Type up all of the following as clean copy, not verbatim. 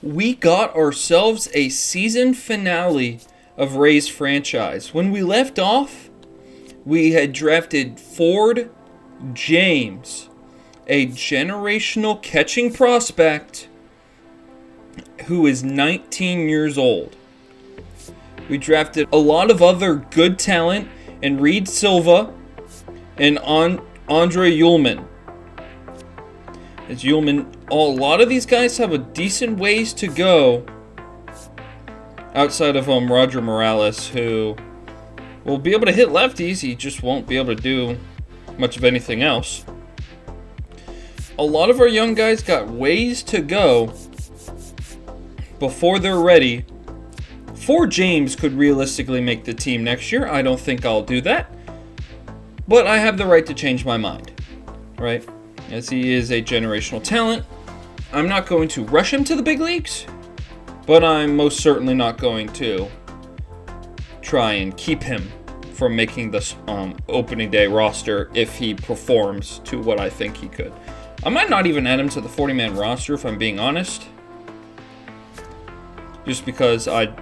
We got ourselves a season finale of Ray's franchise. When we left off, we had drafted Ford James, a generational catching prospect who is 19 years old. We drafted a lot of other good talent in Reed Silva and Andre Ullman. A lot of these guys have a decent ways to go outside of Roger Morales, who will be able to hit lefties. He just won't be able to do much of anything else. A lot of our young guys got ways to go before they're ready. Ford James could realistically make the team next year. I don't think I'll do that, but I have the right to change my mind, right? As he is a generational talent. I'm not going to rush him to the big leagues, but I'm most certainly not going to try and keep him from making this opening day roster if he performs to what I think he could. I might not even add him to the 40-man roster if I'm being honest, just because I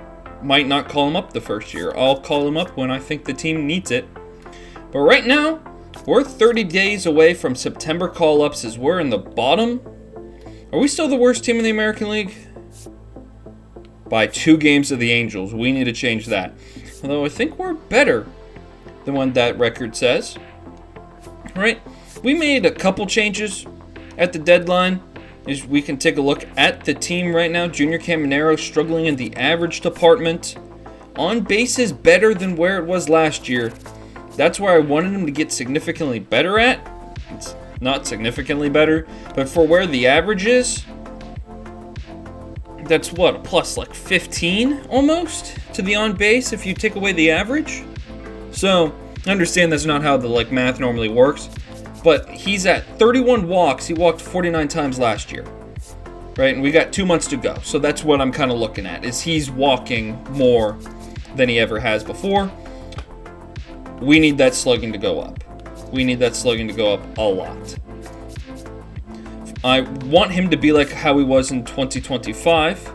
might not call him up the first year. I'll call him up when I think the team needs it. But right now, we're 30 days away from September call-ups as we're in the bottom. Are we still the worst team in the American League? By 2 games of the Angels. We need to change that. Although I think we're better than what that record says. Right? We made a couple changes at the deadline. As we can take a look at the team right now. Junior Caminero struggling in the average department. On base is better than where it was last year. That's where I wanted him to get significantly better at. It's not significantly better, but for where the average is, that's what, a plus like 15 almost to the on base if you take away the average. So I understand that's not how the math normally works, but he's at 31 walks. He walked 49 times last year, right? And we got 2 months to go. So that's what I'm kind of looking at, is he's walking more than he ever has before. We need that slugging to go up. We need that slugging to go up a lot. I want him to be like how he was in 2025.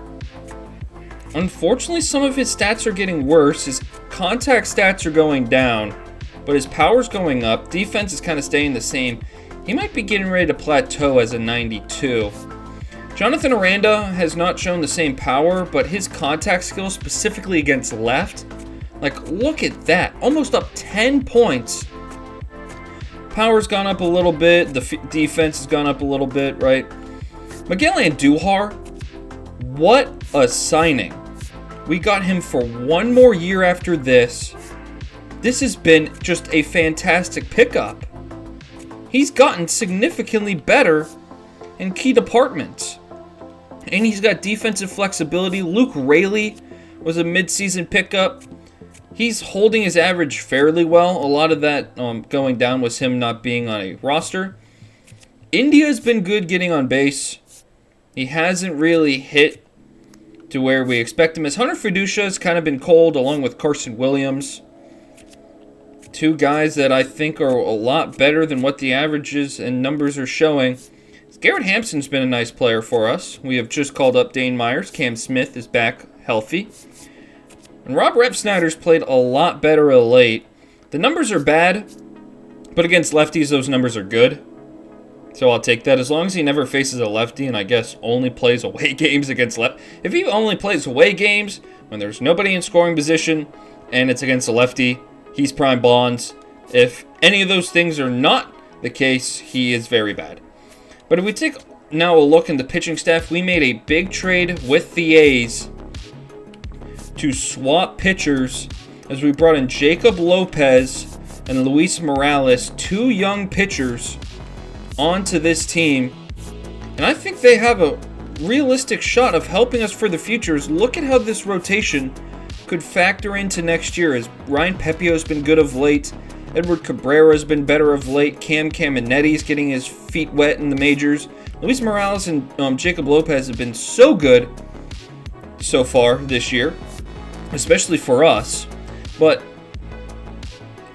Unfortunately, some of his stats are getting worse. His contact stats are going down, but his power's going up. Defense is kind of staying the same. He might be getting ready to plateau as a 92. Jonathan Aranda has not shown the same power, but his contact skills, specifically against left, look at that. Almost up 10 points. Power's gone up a little bit. The defense has gone up a little bit, right? Miguel Andujar, what a signing. We got him for 1 more year after this. This has been just a fantastic pickup. He's gotten significantly better in key departments. And he's got defensive flexibility. Luke Raley was a midseason pickup. He's holding his average fairly well. A lot of that going down was him not being on a roster. India's been good getting on base. He hasn't really hit to where we expect him. As Hunter Fiducia has kind of been cold, along with Carson Williams. 2 guys that I think are a lot better than what the averages and numbers are showing. Garrett Hampson's been a nice player for us. We have just called up Dane Myers. Cam Smith is back healthy. And Rob Repsnyder's played a lot better of late. The numbers are bad, but against lefties, those numbers are good. So I'll take that as long as he never faces a lefty and I guess only plays away games against left. If he only plays away games when there's nobody in scoring position and it's against a lefty, he's prime bonds. If any of those things are not the case, he is very bad. But if we take now a look in the pitching staff, we made a big trade with the A's to swap pitchers as we brought in Jacob Lopez and Luis Morales, 2 young pitchers, onto this team. And I think they have a realistic shot of helping us for the futures. Look at how this rotation could factor into next year, as Ryan Pepio's been good of late. Edward Cabrera's been better of late. Cam Caminetti's getting his feet wet in the majors. Luis Morales and Jacob Lopez have been so good so far this year, especially for us. But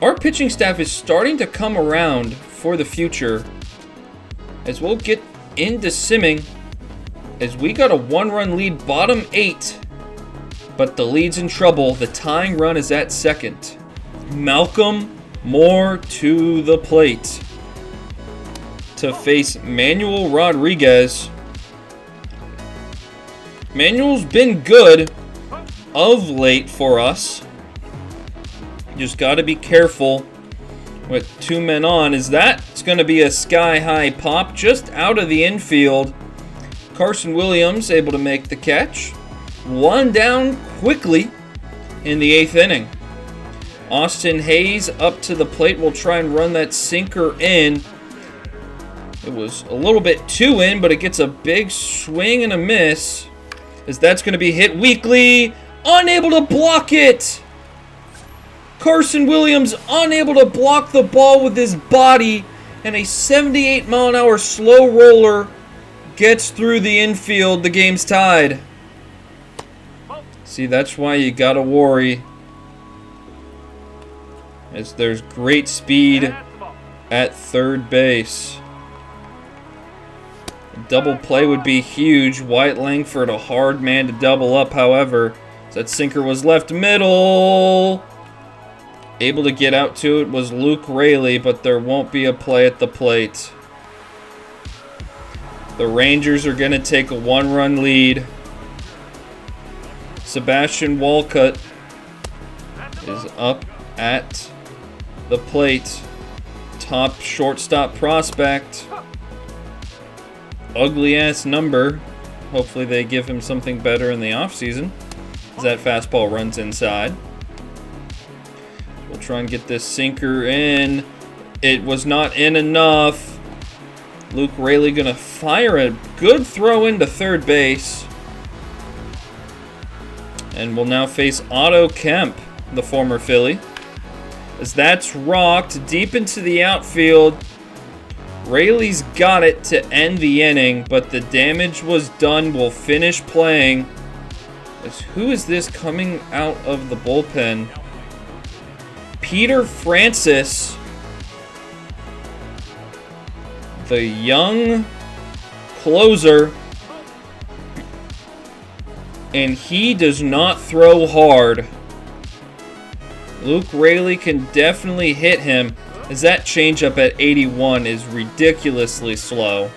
our pitching staff is starting to come around for the future, as we'll get into simming as we got a 1-run lead, bottom 8. But the lead's in trouble. The tying run is at second. Malcolm Moore to the plate to face Manuel Rodriguez. Manuel's been good of late for us. Just got to be careful with 2 men on. Is that? It's going to be a sky-high pop just out of the infield. Carson Williams able to make the catch. 1 down quickly in the 8th inning. Austin Hayes up to the plate. Will try and run that sinker in. It was a little bit too in, but it gets a big swing and a miss. As that's going to be hit weakly. Unable to block it. Carson Williams unable to block the ball with his body. And a 78-mile-an-hour slow roller gets through the infield. The game's tied. See, that's why you got to worry. As there's great speed at third base. A double play would be huge. Wyatt Langford, a hard man to double up, however. That sinker was left middle. Able to get out to it was Luke Raley, but there won't be a play at the plate. The Rangers are going to take a 1-run lead. Sebastian Walcott is up at the plate. Top shortstop prospect. Ugly-ass number. Hopefully they give him something better in the offseason. As that fastball runs inside. We'll try and get this sinker in. It was not in enough. Luke Raley going to fire a good throw into third base. And will now face Otto Kemp, the former Philly. As that's rocked deep into the outfield. Raley's got it to end the inning, but the damage was done. Will finish playing. As who is this coming out of the bullpen? Peter Francis. The young closer. And he does not throw hard. Luke Raley can definitely hit him, as that changeup at 81 is ridiculously slow.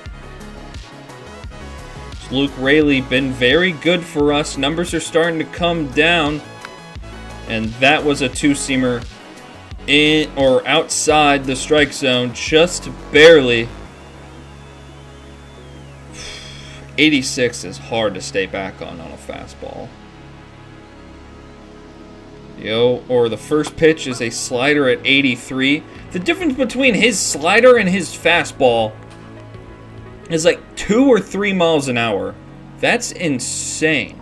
Luke Raley been very good for us. Numbers are starting to come down. And that was a 2-seamer in or outside the strike zone, just barely. 86 is hard to stay back on a fastball. Or the first pitch is a slider at 83. The difference between his slider and his fastball is like 2 or 3 miles an hour. That's insane.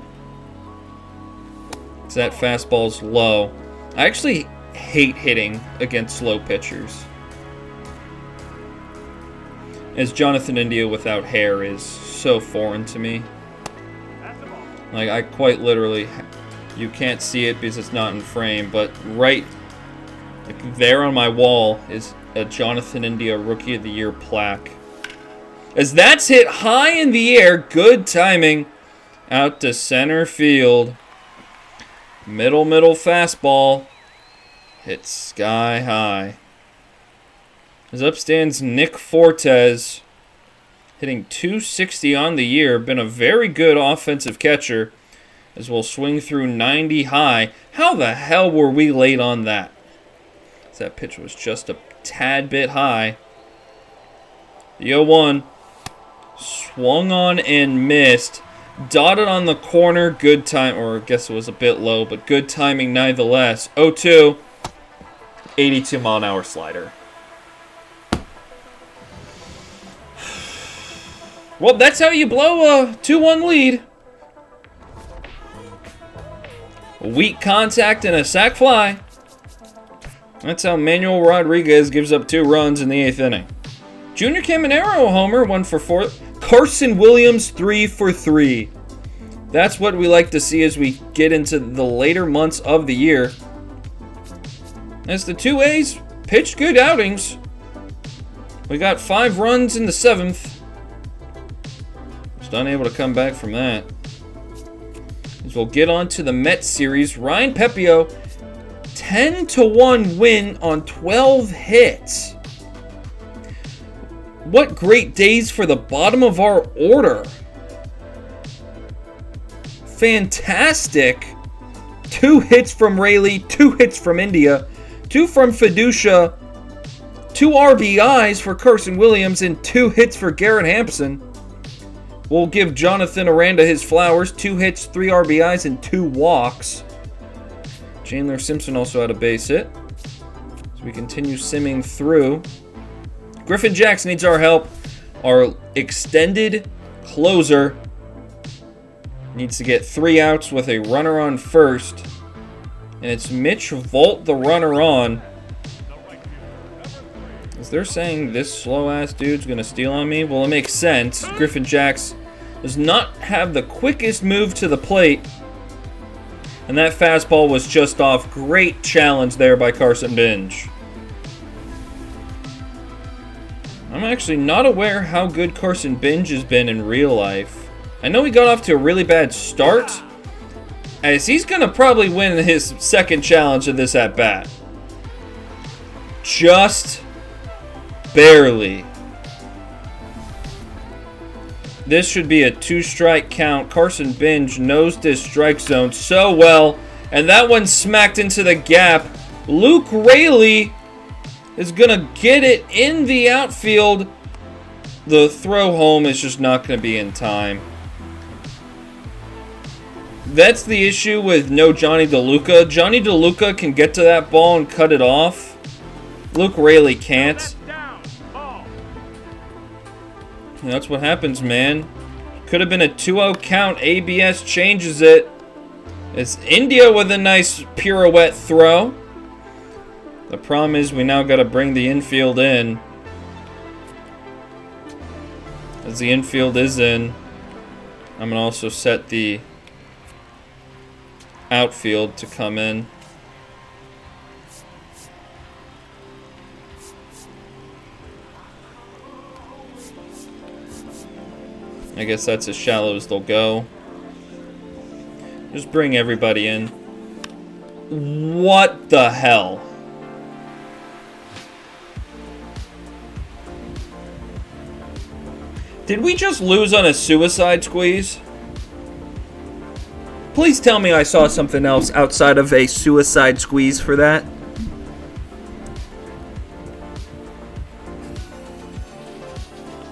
So that fastball's low. I actually hate hitting against slow pitchers. As Jonathan India without hair is so foreign to me. Like, I quite literally, you can't see it because it's not in frame, but right there on my wall is a Jonathan India Rookie of the Year plaque. As that's hit high in the air, good timing, out to center field. Middle fastball, hit sky high. As up stands Nick Fortes, hitting .260 on the year. Been a very good offensive catcher, as we'll swing through 90 high. How the hell were we late on that? That pitch was just a tad bit high. The 0-1 swung on and missed. Dotted on the corner, good time, or I guess it was a bit low, but good timing nonetheless. 0-2, 82-mile-an-hour slider. Well, that's how you blow a 2-1 lead. A weak contact and a sac fly. That's how Manuel Rodriguez gives up 2 runs in the 8th inning. Junior Caminero, a homer, 1 for 4. Carson Williams, 3 for 3. That's what we like to see as we get into the later months of the year. As the 2As pitched good outings. We got 5 runs in the 7th. Just unable to come back from that. As we'll get on to the Mets series. Ryan Pepio, 10-1 win on 12 hits. What great days for the bottom of our order. Fantastic. 2 hits from Rayleigh, 2 hits from India, 2 from Fiducia, 2 RBIs for Carson Williams, and 2 hits for Garrett Hampson. We'll give Jonathan Aranda his flowers. 2 hits, 3 RBIs, and 2 walks. Chandler Simpson also had a base hit. So we continue simming through. Griffin Jacks needs our help. Our extended closer needs to get 3 outs with a runner on first. And it's Mitch Volt, the runner on. Is they're saying this slow-ass dude's going to steal on me? Well, it makes sense. Griffin Jacks does not have the quickest move to the plate. And that fastball was just off. Great challenge there by Carson Binge. I'm actually not aware how good Carson Binge has been in real life. I know he got off to a really bad start, as he's going to probably win his second challenge of this at-bat. Just barely. This should be a 2-strike count. Carson Binge knows this strike zone so well, and that one smacked into the gap. Luke Rayleigh is going to get it in the outfield. The throw home is just not going to be in time. That's the issue with no Johnny DeLuca. Johnny DeLuca can get to that ball and cut it off. Luke Rayleigh can't. And that's what happens, man. Could have been a 2-0 count. ABS changes it. It's India with a nice pirouette throw. The problem is we now got to bring the infield in. As the infield is in, I'm going to also set the outfield to come in. I guess that's as shallow as they'll go. Just bring everybody in. What the hell? Did we just lose on a suicide squeeze? Please tell me I saw something else outside of a suicide squeeze for that.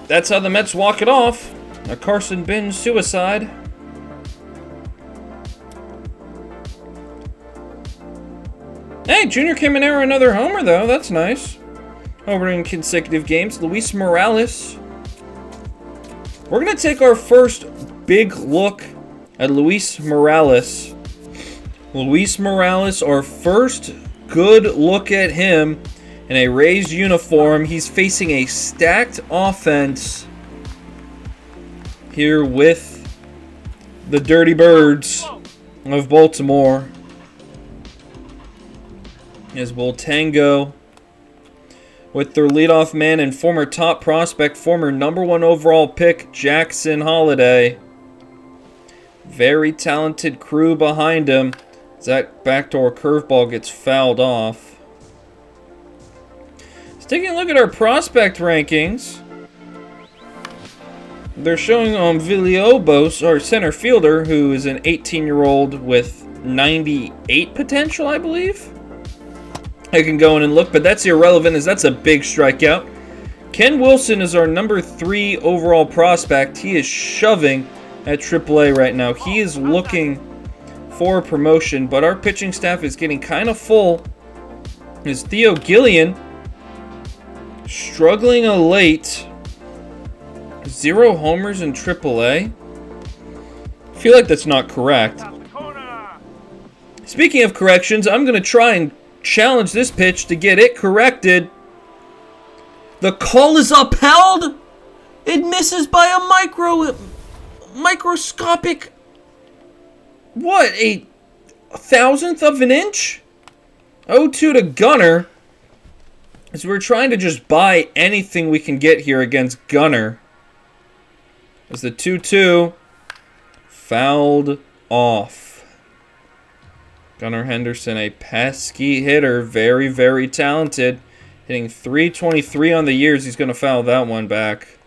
That's how the Mets walk it off. A Carson Binge suicide. Hey, Junior Caminero another homer though. That's nice. Homer in consecutive games. Luis Morales. We're going to take our first big look at Luis Morales. Luis Morales, our first good look at him in a Rays uniform. He's facing a stacked offense here with the Dirty Birds of Baltimore. As we'll tango with their leadoff man and former top prospect, former #1 overall pick, Jackson Holliday. Very talented crew behind him. As that backdoor curveball gets fouled off. Let's take a look at our prospect rankings. They're showing Villalobos, our center fielder, who is an 18-year-old with 98 potential, I believe. I can go in and look, but that's irrelevant as that's a big strikeout. Ken Wilson is our #3 overall prospect. He is shoving at AAA right now. He is looking for promotion, but our pitching staff is getting kind of full. Is Theo Gillian struggling a late 0 homers in AAA? I feel like that's not correct. Speaking of corrections, I'm going to try and challenge this pitch to get it corrected. The call is upheld. It misses by a microscopic, what, a thousandth of an inch? 0-2 to Gunnar. As we're trying to just buy anything we can get here against Gunnar. As the 2-2 fouled off. Gunnar Henderson, a pesky hitter. Very, very talented. Hitting .323 on the years. He's going to foul that one back.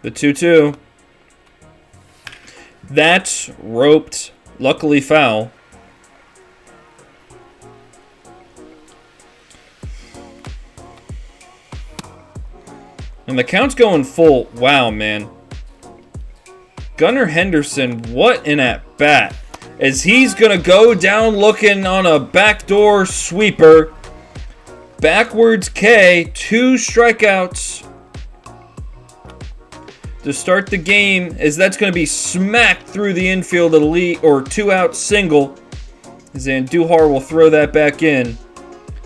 The 2-2. That's roped. Luckily foul. And the count's going full. Wow, man. Gunnar Henderson, what an at-bat. As he's going to go down looking on a backdoor sweeper. Backwards K, 2 strikeouts to start the game, as that's going to be smacked through the infield of the lead, or 2-out single. As Andujar will throw that back in.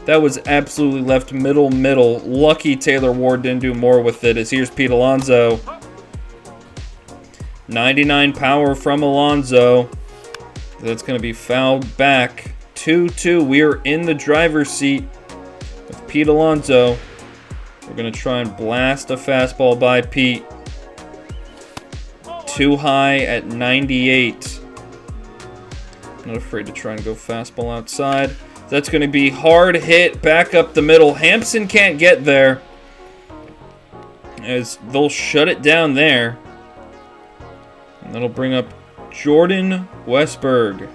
That was absolutely left middle. Lucky Taylor Ward didn't do more with it, as here's Pete Alonso. 99 power from Alonso. That's going to be fouled back. 2-2. We are in the driver's seat with Pete Alonso. We're going to try and blast a fastball by Pete. Too high at 98. Not afraid to try and go fastball outside. That's going to be hard hit back up the middle. Hampson can't get there, as they'll shut it down there. And that'll bring up Jordan Westberg.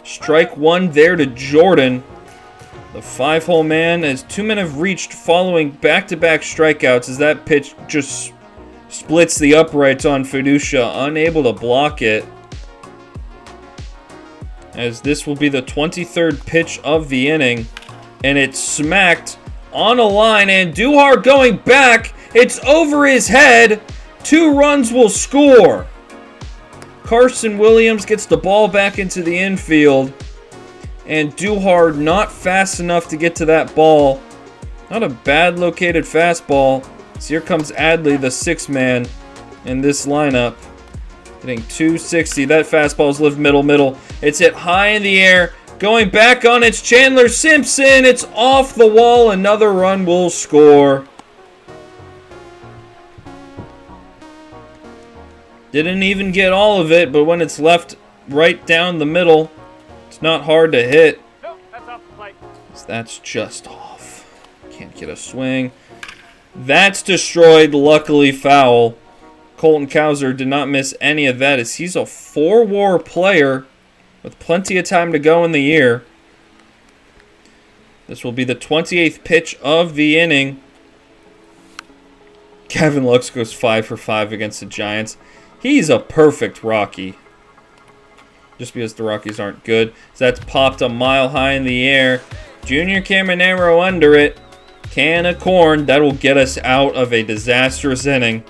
Strike one there to Jordan. The 5-hole man, as 2 men have reached following back-to-back strikeouts, as that pitch just splits the uprights on Fiducia, unable to block it. As this will be the 23rd pitch of the inning. And it's smacked on a line. And Andujar going back. It's over his head. 2 runs will score. Carson Williams gets the ball back into the infield. And Andujar not fast enough to get to that ball. Not a bad located fastball. So here comes Adley, the 6th man in this lineup. Hitting .260. That fastball's lived middle. It's hit high in the air. Going back on it's Chandler Simpson. It's off the wall. Another run will score. Didn't even get all of it, but when it's left right down the middle, it's not hard to hit. Nope, that's off the plate. That's just off. Can't get a swing. That's destroyed, luckily foul. Colton Cowser did not miss any of that, as he's a 4-WAR player with plenty of time to go in the year. This will be the 28th pitch of the inning. Kevin Lux goes 5 for 5 against the Giants. He's a perfect Rocky. Just because the Rockies aren't good. So that's popped a mile high in the air. Junior Caminero under it. Can of corn. That will get us out of a disastrous inning.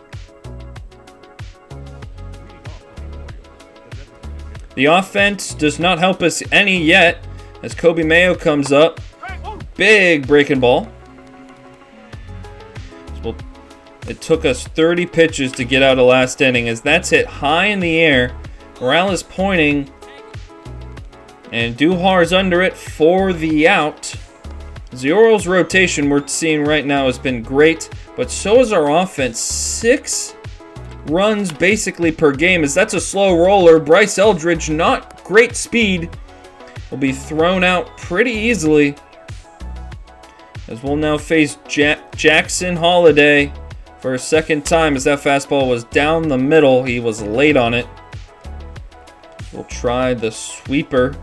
The offense does not help us any yet, as Kobe Mayo comes up. Big breaking ball. It took us 30 pitches to get out of last inning, as that's hit high in the air. Morales pointing, and Duhar's under it for the out. The Orioles' rotation we're seeing right now has been great, but so is our offense. 6 runs basically per game, as that's a slow roller. Bryce Eldridge, not great speed, will be thrown out pretty easily, as we'll now face Jackson Holiday for a second time, as that fastball was down the middle. He was late on it. We'll try the sweeper.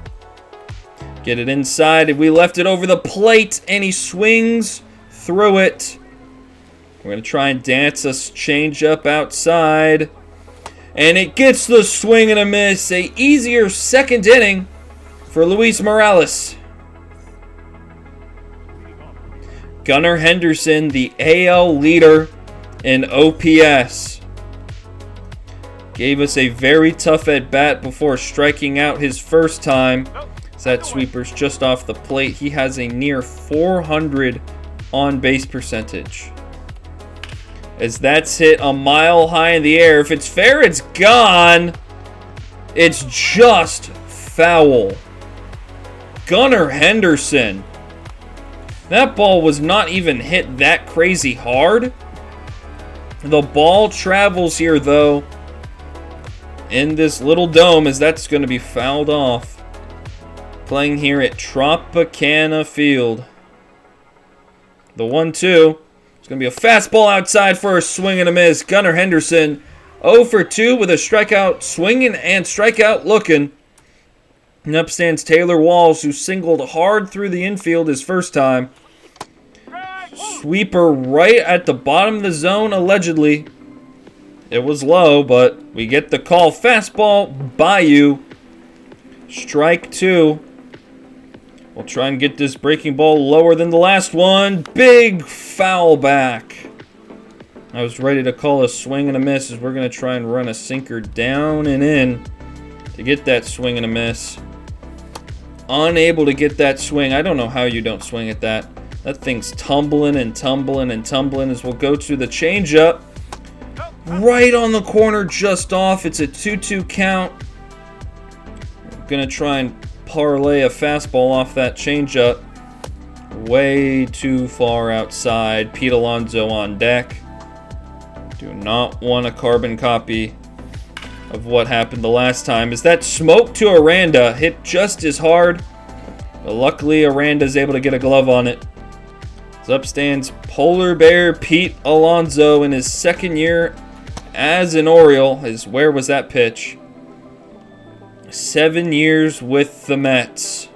Get it inside. We left it over the plate, and he swings through it. We're going to try and dance a changeup outside. And it gets the swing and a miss. A easier second inning for Luis Morales. Gunnar Henderson, the AL leader in OPS, gave us a very tough at-bat before striking out his first time. That sweeper's just off the plate. He has a near 400 on-base percentage, as that's hit a mile high in the air. If it's fair, it's gone. It's just foul. Gunnar Henderson That ball was not even hit that crazy hard. The ball travels here, though, in this little dome, as that's going to be fouled off. Playing here at Tropicana Field. The 1-2. It's going to be a fastball outside for a swing and a miss. Gunnar Henderson 0 for 2 with a strikeout swinging and strikeout looking. And up stands Taylor Walls, who singled hard through the infield his first time. Sweeper right at the bottom of the zone, allegedly. It was low, but we get the call. Fastball, Bayou. Strike 2. We'll try and get this breaking ball lower than the last one. Big foul back. I was ready to call a swing and a miss, as we're going to try and run a sinker down and in to get that swing and a miss. Unable to get that swing. I don't know how you don't swing at that. That thing's tumbling and tumbling and tumbling, as we'll go to the changeup. Right on the corner, just off. It's a 2-2 count. We're going to try and parlay a fastball off that changeup. Way too far outside. Pete Alonso on deck. Do not want a carbon copy of what happened the last time. Is that smoke to Aranda? Hit just as hard. But luckily, Aranda's able to get a glove on it. As up stands Polar Bear Pete Alonso in his second year as an Oriole. Where was that pitch? 7 years with the Mets.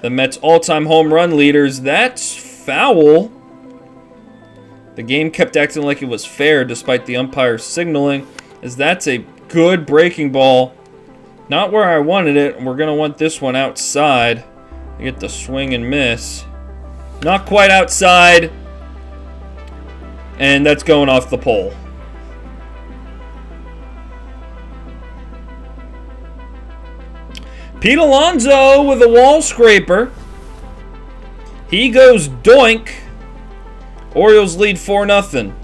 The Mets' all-time home run leaders. That's foul. The game kept acting like it was fair despite the umpire signaling, as that's a good breaking ball. Not where I wanted it, and we're going to want this one outside to get the swing and miss. Not quite outside, and that's going off the pole. Pete Alonso with a wall scraper. He goes doink. Orioles lead 4-0.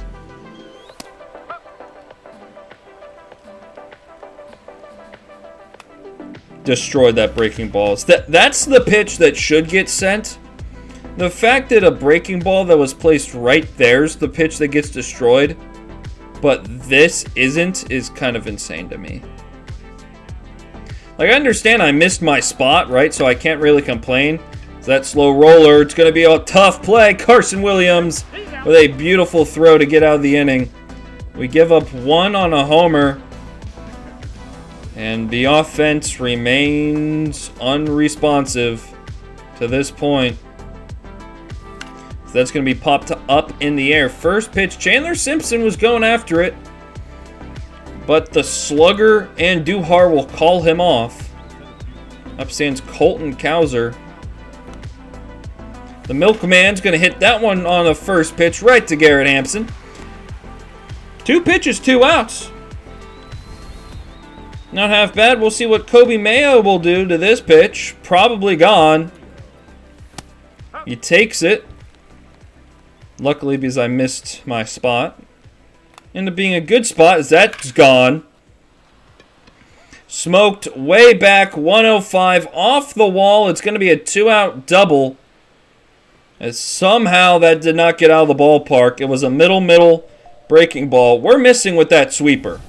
Destroyed that breaking ball. That's the pitch that should get sent. The fact that a breaking ball that was placed right there is the pitch that gets destroyed, but this isn't, is kind of insane to me. Like, I understand I missed my spot, right? So I can't really complain. It's that slow roller. It's going to be a tough play. Carson Williams with a beautiful throw to get out of the inning. We give up one on a homer. And the offense remains unresponsive to this point. So that's going to be popped up in the air. First pitch, Chandler Simpson was going after it. But the slugger and Duhar will call him off. Up stands Colton Cowser. The milkman's going to hit that one on the first pitch right to Garrett Hampson. 2 pitches, 2 outs. Not half bad. We'll see what Kobe Mayo will do to this pitch. Probably gone. He takes it. Luckily, because I missed my spot. Ended up being a good spot, as that's gone. Smoked way back, 105 off the wall. It's going to be a 2-out double. As somehow that did not get out of the ballpark. It was a middle breaking ball. We're missing with that sweeper.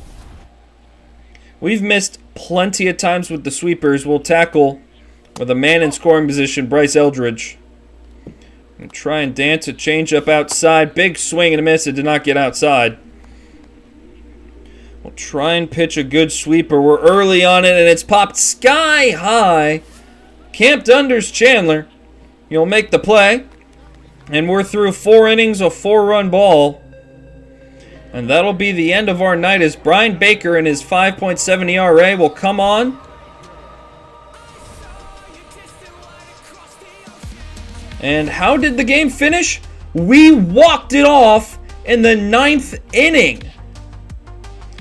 We've missed plenty of times with the sweepers. We'll tackle with a man in scoring position, Bryce Eldridge. And try and dance a changeup outside. Big swing and a miss. It did not get outside. We'll try and pitch a good sweeper. We're early on it, and it's popped sky high. Camped unders Chandler. You'll make the play. And we're through 4 innings, a 4-run ball. And that'll be the end of our night, as Brian Baker in his 5.7 ERA will come on. And how did the game finish? We walked it off in the 9th inning.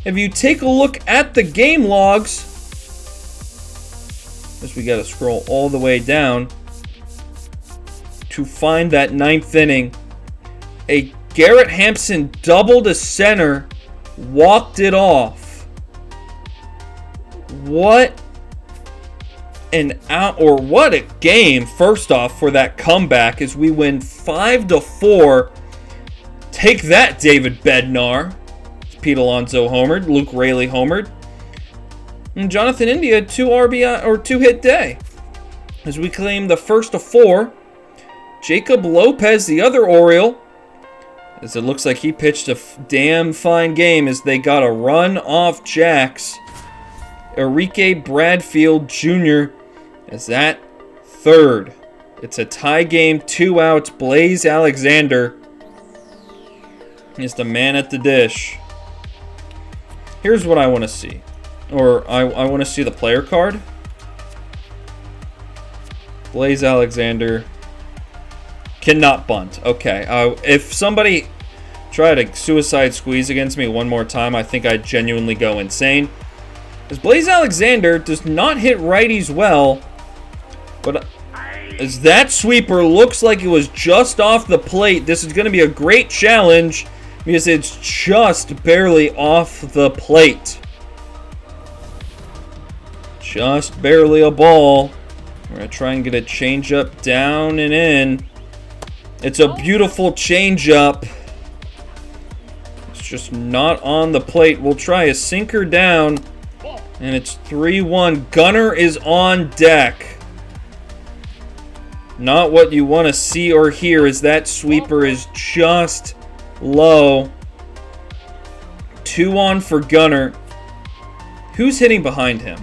If you take a look at the game logs, guess we got to scroll all the way down to find that 9th inning. A Garrett Hampson double to center, walked it off. What an out, or what a game, first off, for that comeback as we win 5-4. Take that, David Bednar. Pete Alonso homered, Luke Raley homered, and Jonathan India 2 RBI or 2-hit day as we claim the first of 4. Jacob Lopez, the other Oriole, as it looks like he pitched a damn fine game as they got a run off Jacks. Enrique Bradfield Jr. as that third. It's a tie game, 2 outs. Blaze Alexander is the man at the dish. Here's what I want to see. Or I want to see the player card. Blaze Alexander cannot bunt. Okay. If somebody tried a suicide squeeze against me one more time, I think I'd genuinely go insane. As Blaze Alexander does not hit righties well, but as that sweeper looks like it was just off the plate, this is going to be a great challenge because it's just barely off the plate. Just barely a ball. We're going to try and get a changeup down and in. It's a beautiful changeup. It's just not on the plate. We'll try a sinker down, and it's 3-1. Gunner is on deck. Not what you want to see or hear, as that sweeper is just low. 2 on for Gunner. Who's hitting behind him?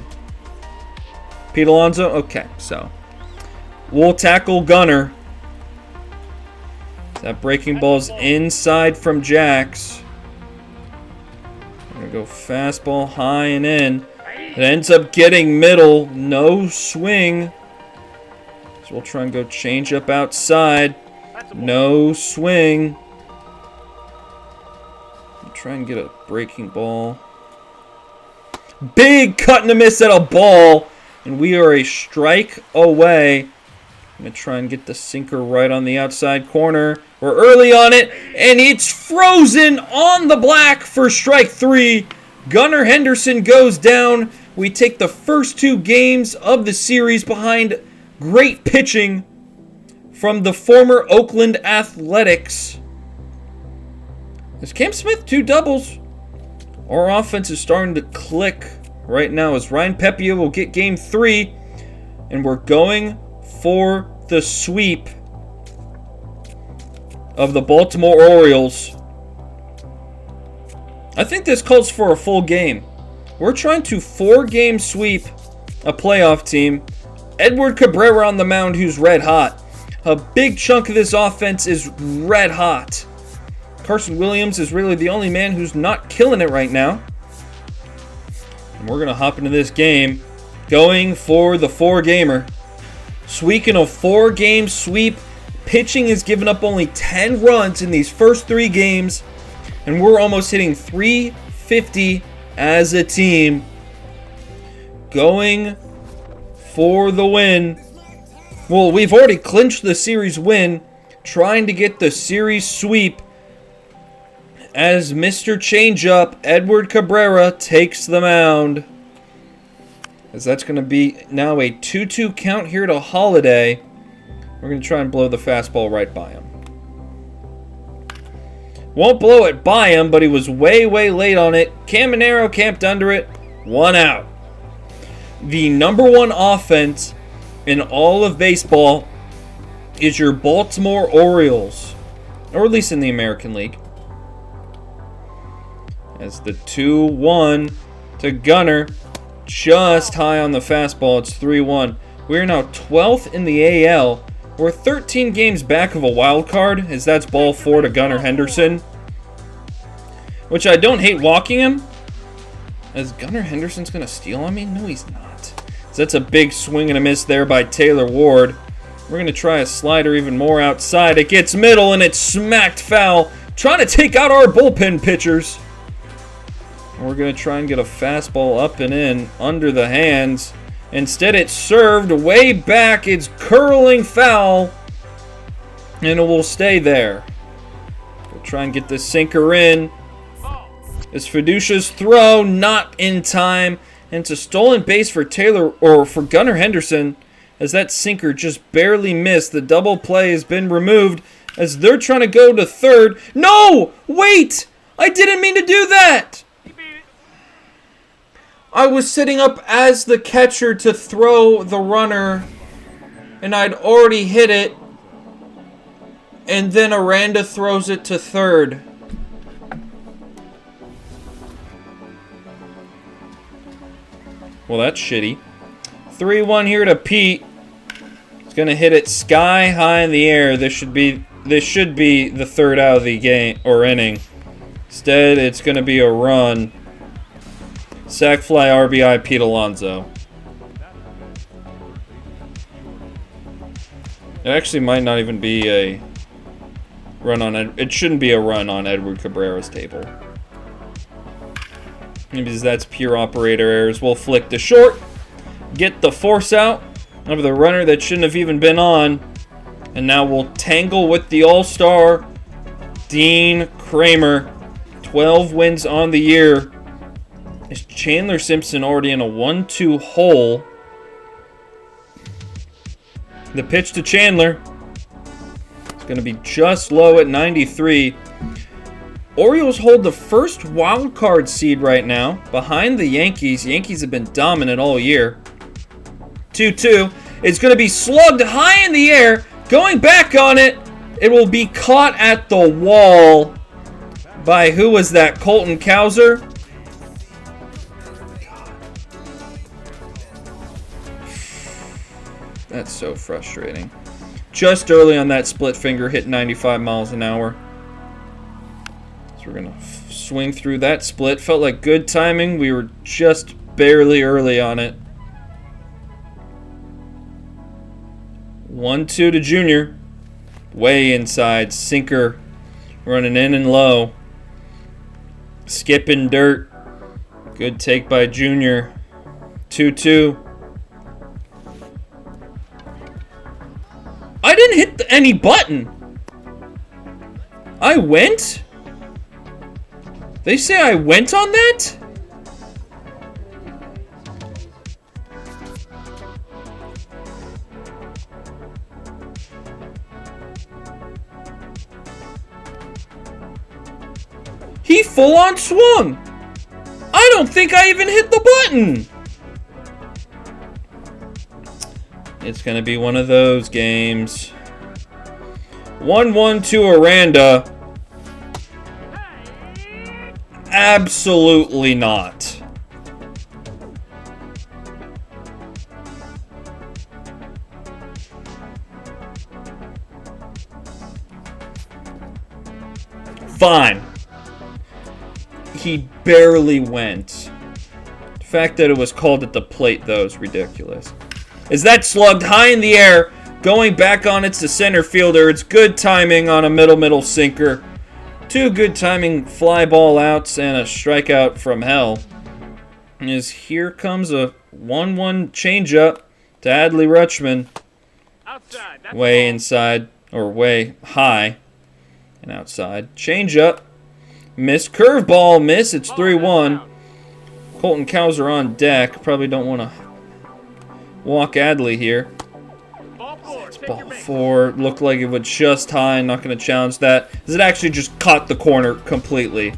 Pete Alonso? Okay, so we'll tackle Gunner. That breaking ball's inside from Jax. We're going to go fastball high and in. It ends up getting middle. No swing. So we'll try and go change up outside. No swing. Try and get a breaking ball. Big cut and a miss at a ball. And we are a strike away. I'm going to try and get the sinker right on the outside corner. We're early on it. And it's frozen on the black for strike 3. Gunnar Henderson goes down. We take the first 2 games of the series behind great pitching from the former Oakland Athletics. As Cam Smith, 2 doubles. Our offense is starting to click right now as Ryan Pepia will get game 3. And we're going for the sweep of the Baltimore Orioles. I think this calls for a full game. We're trying to 4-game sweep a playoff team. Edward Cabrera on the mound, who's red hot. A big chunk of this offense is red hot. Carson Williams is really the only man who's not killing it right now. And we're going to hop into this game going for the 4-gamer. Speaking of 4-game sweep, pitching has given up only 10 runs in these first 3 games. And we're almost hitting 350 as a team. Going for the win. Well, we've already clinched the series win. Trying to get the series sweep. As Mr. Changeup, Edward Cabrera, takes the mound. As that's going to be now a 2-2 count here to Holiday. We're going to try and blow the fastball right by him. Won't blow it by him, but he was way, way late on it. Caminero camped under it. 1 out. The number 1 offense in all of baseball is your Baltimore Orioles. Or at least in the American League. As the 2-1 to Gunner. Just high on the fastball. It's 3-1. We are now 12th in the AL. We're 13 games back of a wild card, as that's ball 4 to Gunnar Henderson. Which I don't hate walking him. As Gunnar Henderson's going to steal on me? No, he's not. So that's a big swing and a miss there by Taylor Ward. We're going to try a slider even more outside. It gets middle and it's smacked foul. Trying to take out our bullpen pitchers. We're going to try and get a fastball up and in under the hands. Instead, it's served way back. It's curling foul. And it will stay there. We'll try and get this sinker in. It's Fiducia's throw, not in time. And it's a stolen base for Taylor, or for Gunnar Henderson, as that sinker just barely missed. The double play has been removed as they're trying to go to third. No! Wait! I didn't mean to do that! I was sitting up as the catcher to throw the runner, and I'd already hit it, and then Aranda throws it to third. Well, that's shitty. 3-1 here to Pete. He's gonna hit it sky high in the air. This should be the third out of the game or inning. Instead, it's gonna be a run. Sac fly RBI Pete Alonso. It actually might not even be a run on it. It shouldn't be a run on Edward Cabrera's table. Because that's pure operator errors. We'll flick to short. Get the force out of the runner that shouldn't have even been on. And now we'll tangle with the all-star Dean Kramer. 12 wins on the year. Is Chandler Simpson already in a 1-2 hole? The pitch to Chandler. It's going to be just low at 93. Orioles hold the first wild card seed right now, behind the Yankees. Yankees have been dominant all year. 2-2. It's going to be slugged high in the air. Going back on it. It will be caught at the wall by, who was that? Colton Cowser? That's so frustrating. Just early on that split finger, hit 95 miles an hour. So we're going to swing through that split. Felt like good timing. We were just barely early on it. 1-2 to Junior. Way inside. Sinker running in and low. Skipping dirt. Good take by Junior. 2-2. I didn't hit any button. I went? They say I went on that? He full on swung. I don't think I even hit the button. It's going to be one of those games. 1-1 to Aranda. Absolutely not. Fine. He barely went. The fact that it was called at the plate, though, is ridiculous. Is that slugged high in the air, going back on it to center fielder. It's good timing on a middle sinker. 2 good timing fly ball outs and a strikeout from hell. As here comes a 1-1 changeup to Adley Rutschman. Outside, way inside, or way high and outside. Changeup. Miss. Curveball. Miss. It's 3-1. Colton Cowser on deck. Probably don't want to walk Adley here. Ball 4 looked like it was just high. Not going to challenge that, because it actually just caught the corner completely.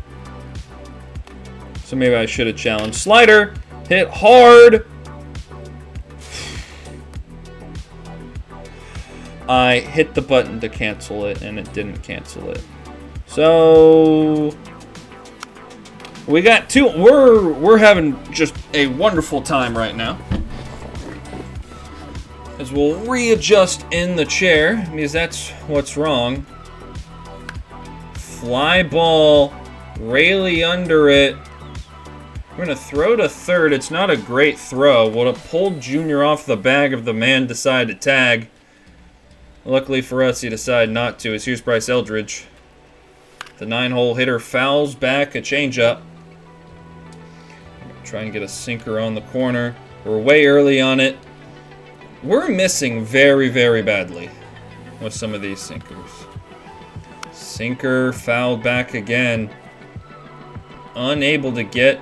So maybe I should have challenged. Slider hit hard. I hit the button to cancel it, and it didn't cancel it. So we got 2. We're having just a wonderful time right now. As we'll readjust in the chair, because that's what's wrong. Fly ball, Rayleigh under it. We're going to throw to third. It's not a great throw. Would have pulled Junior off the bag if the man decided to tag. Luckily for us, he decided not to, as here's Bryce Eldridge. The 9-hole hitter fouls back a changeup. Trying to get a sinker on the corner. We're way early on it. We're missing very, very badly with some of these sinkers. Sinker fouled back again. Unable to get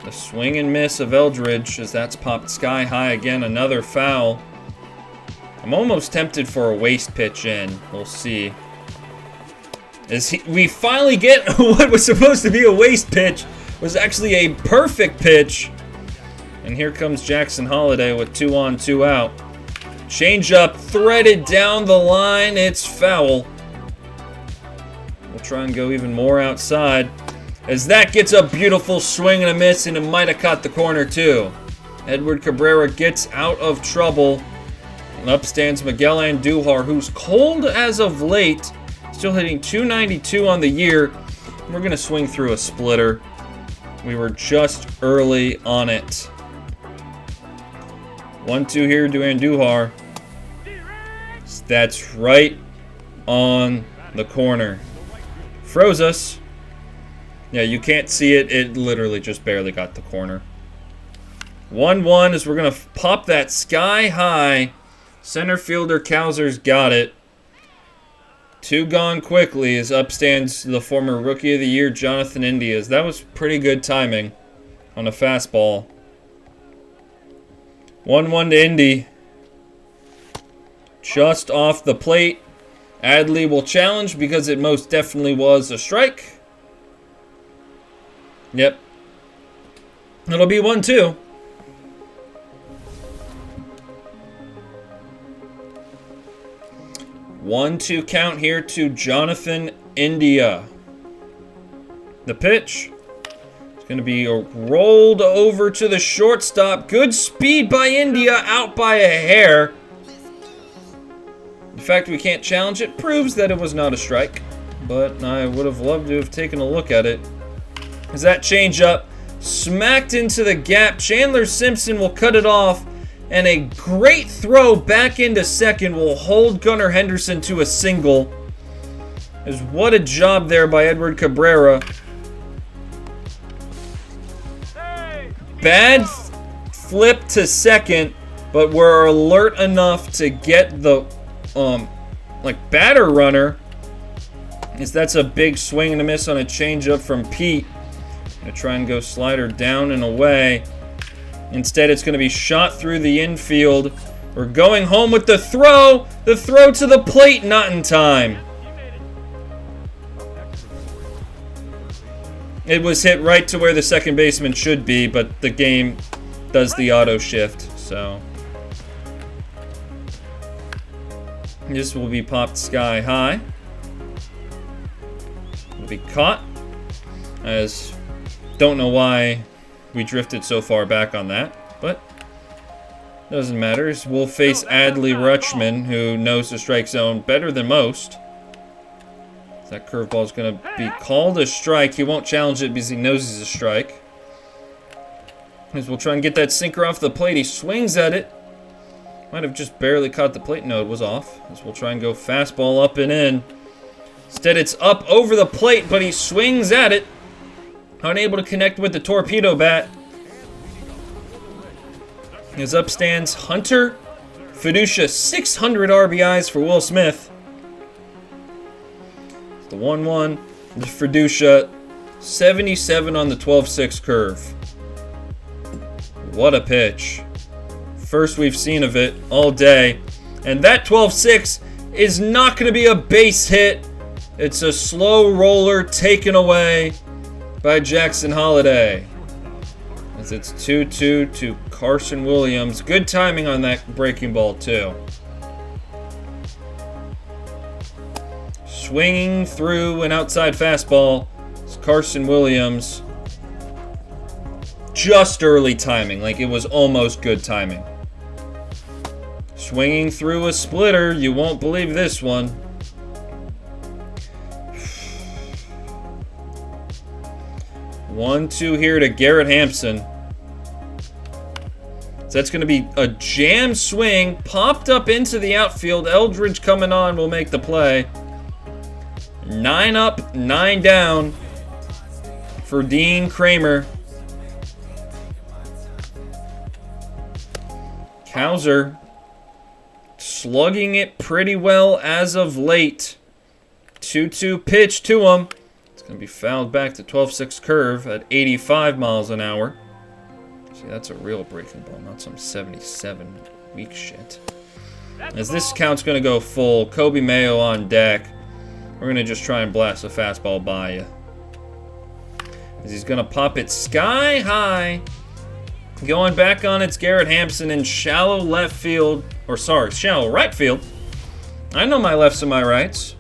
The swing and miss of Eldridge as that's popped sky high again. Another foul. I'm almost tempted for a waste pitch in. We'll see. We finally get what was supposed to be a waste pitch was actually a perfect pitch. And here comes Jackson Holliday with 2 on, 2 out. Change-up threaded down the line. It's foul. We'll try and go even more outside. As that gets a beautiful swing and a miss, and it might have caught the corner too. Edward Cabrera gets out of trouble. And up stands Miguel Andujar, who's cold as of late. Still hitting .292 on the year. We're going to swing through a splitter. We were just early on it. 1-2 here to Andujar. That's right on the corner. Froze us. Yeah, you can't see it. It literally just barely got the corner. 1-1 as we're going to pop that sky high. Center fielder Kauser's got it. 2 gone quickly as up stands the former Rookie of the Year, Jonathan Indias. That was pretty good timing on a fastball. 1-1 to Indy. Just off the plate. Adley will challenge because it most definitely was a strike. Yep. It'll be 1-2. One-two count here to Jonathan India. The pitch is going to be rolled over to the shortstop. Good speed by India, out by a hair. The fact we can't challenge it proves that it was not a strike, but I would have loved to have taken a look at it. As that changeup smacked into the gap, Chandler Simpson will cut it off. And a great throw back into second will hold Gunnar Henderson to a single. As what a job there by Edward Cabrera. Bad flip to second, but we're alert enough to get the batter runner. As that's a big swing and a miss on a changeup from Pete. Gonna try and go slider down and away. Instead, it's going to be shot through the infield. We're going home with the throw. The throw to the plate, not in time. It was hit right to where the second baseman should be, but the game does the auto shift, so. This will be popped sky high. Will be caught. As don't know why we drifted so far back on that, but doesn't matter. We'll face Adley Rutschman, who knows the strike zone better than most. That curveball is going to be called a strike. He won't challenge it because he knows he's a strike. As we'll try and get that sinker off the plate. He swings at it. Might have just barely caught the plate. No, it was off. As we'll try and go fastball up and in. Instead, it's up over the plate, but he swings at it. Unable to connect with the torpedo bat. As up stands Hunter Fiducia, 600 RBIs for Will Smith. The 1-1, the Fiducia, 77 on the 12-6 curve. What a pitch. First we've seen of it all day. And that 12-6 is not going to be a base hit. It's a slow roller taken away by Jackson Holliday. As it's 2-2 to Carson Williams. Good timing on that breaking ball, too. Swinging through an outside fastball. It's Carson Williams. Just early timing, like it was almost good timing. Swinging through a splitter. You won't believe this one. 1-2 here to Garrett Hampson. So that's going to be a jam swing. Popped up into the outfield. Eldridge coming on will make the play. 9 up, 9 down for Dean Kramer. Kauser slugging it pretty well as of late. 2-2 pitch to him. It's going to be fouled back to 12-6 curve at 85 miles an hour. See, that's a real breaking ball, not some 77 weak shit. As this count's going to go full, Kobe Mayo on deck. We're going to just try and blast a fastball by you. As he's going to pop it sky high. Going back on it's Garrett Hampson in shallow left field. Or sorry, shallow right field. I know my lefts and my rights.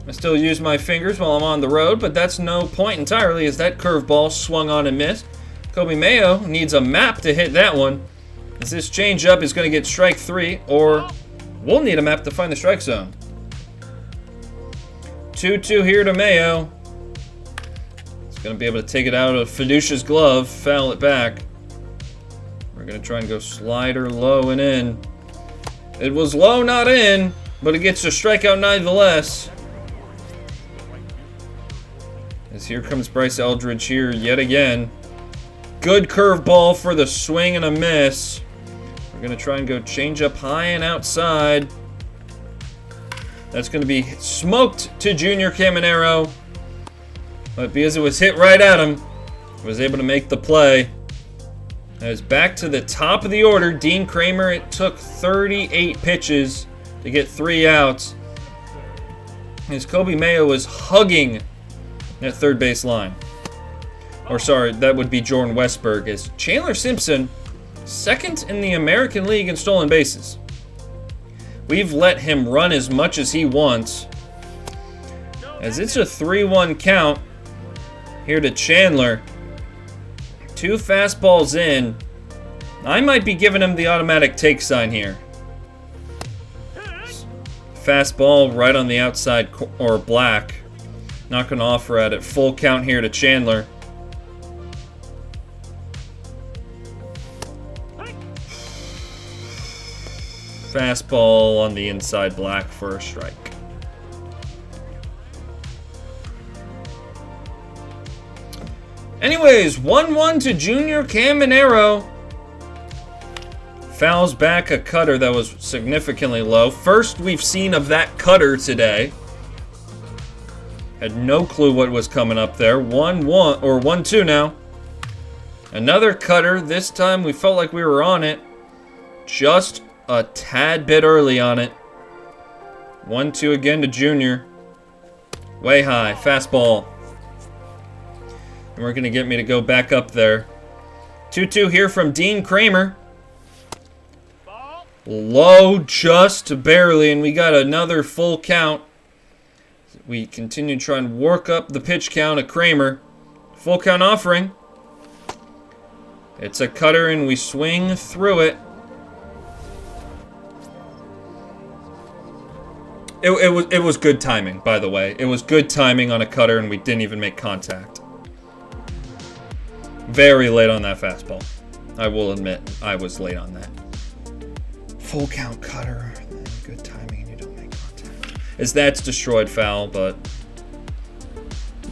I still use my fingers while I'm on the road, but that's no point entirely as that curveball swung on and missed. Kobe Mayo needs a map to hit that one. As this changeup is going to get strike 3, or we'll need a map to find the strike zone. 2-2 here to Mayo. He's going to be able to take it out of Fiducia's glove, foul it back. We're going to try and go slider low and in. It was low, not in, but it gets a strikeout nonetheless. As here comes Bryce Eldridge here yet again. Good curveball for the swing and a miss. We're going to try and go change up high and outside. That's going to be smoked to Junior Caminero. But because it was hit right at him, was able to make the play. As back to the top of the order, Dean Kramer. It took 38 pitches to get 3 outs. As Kobe Mayo was hugging that third base line. Or sorry, that would be Jordan Westberg. As Chandler Simpson, second in the American League in stolen bases. We've let him run as much as he wants. As it's a 3-1 count here to Chandler. 2 fastballs in. I might be giving him the automatic take sign here. Fastball right on the outside or black. Not going to offer at it. Full count here to Chandler. Fastball on the inside black for a strike. Anyways, 1-1 to Junior Caminero. Fouls back a cutter that was significantly low. First we've seen of that cutter today. Had no clue what was coming up there. 1-1 or 1-2 now. Another cutter. This time we felt like we were on it. Just a tad bit early on it. 1-2 again to Junior. Way high. Fastball. And we're going to get me to go back up there. 2-2 here from Dean Kramer. Low just barely, and we got another full count. We continue to try and work up the pitch count of Kramer. Full count offering. It's a cutter, and we swing through it. It was good timing, by the way. It was good timing on a cutter, and we didn't even make contact. Very late on that fastball. I will admit, I was late on that. Full count cutter, good timing, and you don't make contact. As that's destroyed foul, but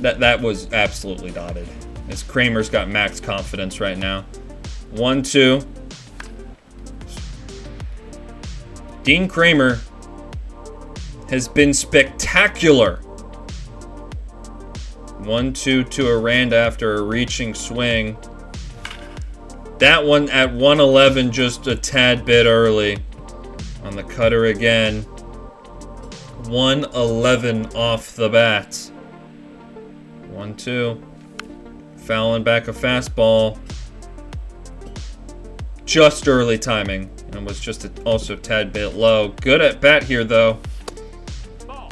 that was absolutely dotted. As Kramer's got max confidence right now. 1-2. Dean Kramer has been spectacular. 1-2 to Aranda after a reaching swing. That one at 111 just a tad bit early. On the cutter again. 111 off the bat. 1-2. Fouling back a fastball. Just early timing. And was just also a tad bit low. Good at bat here though.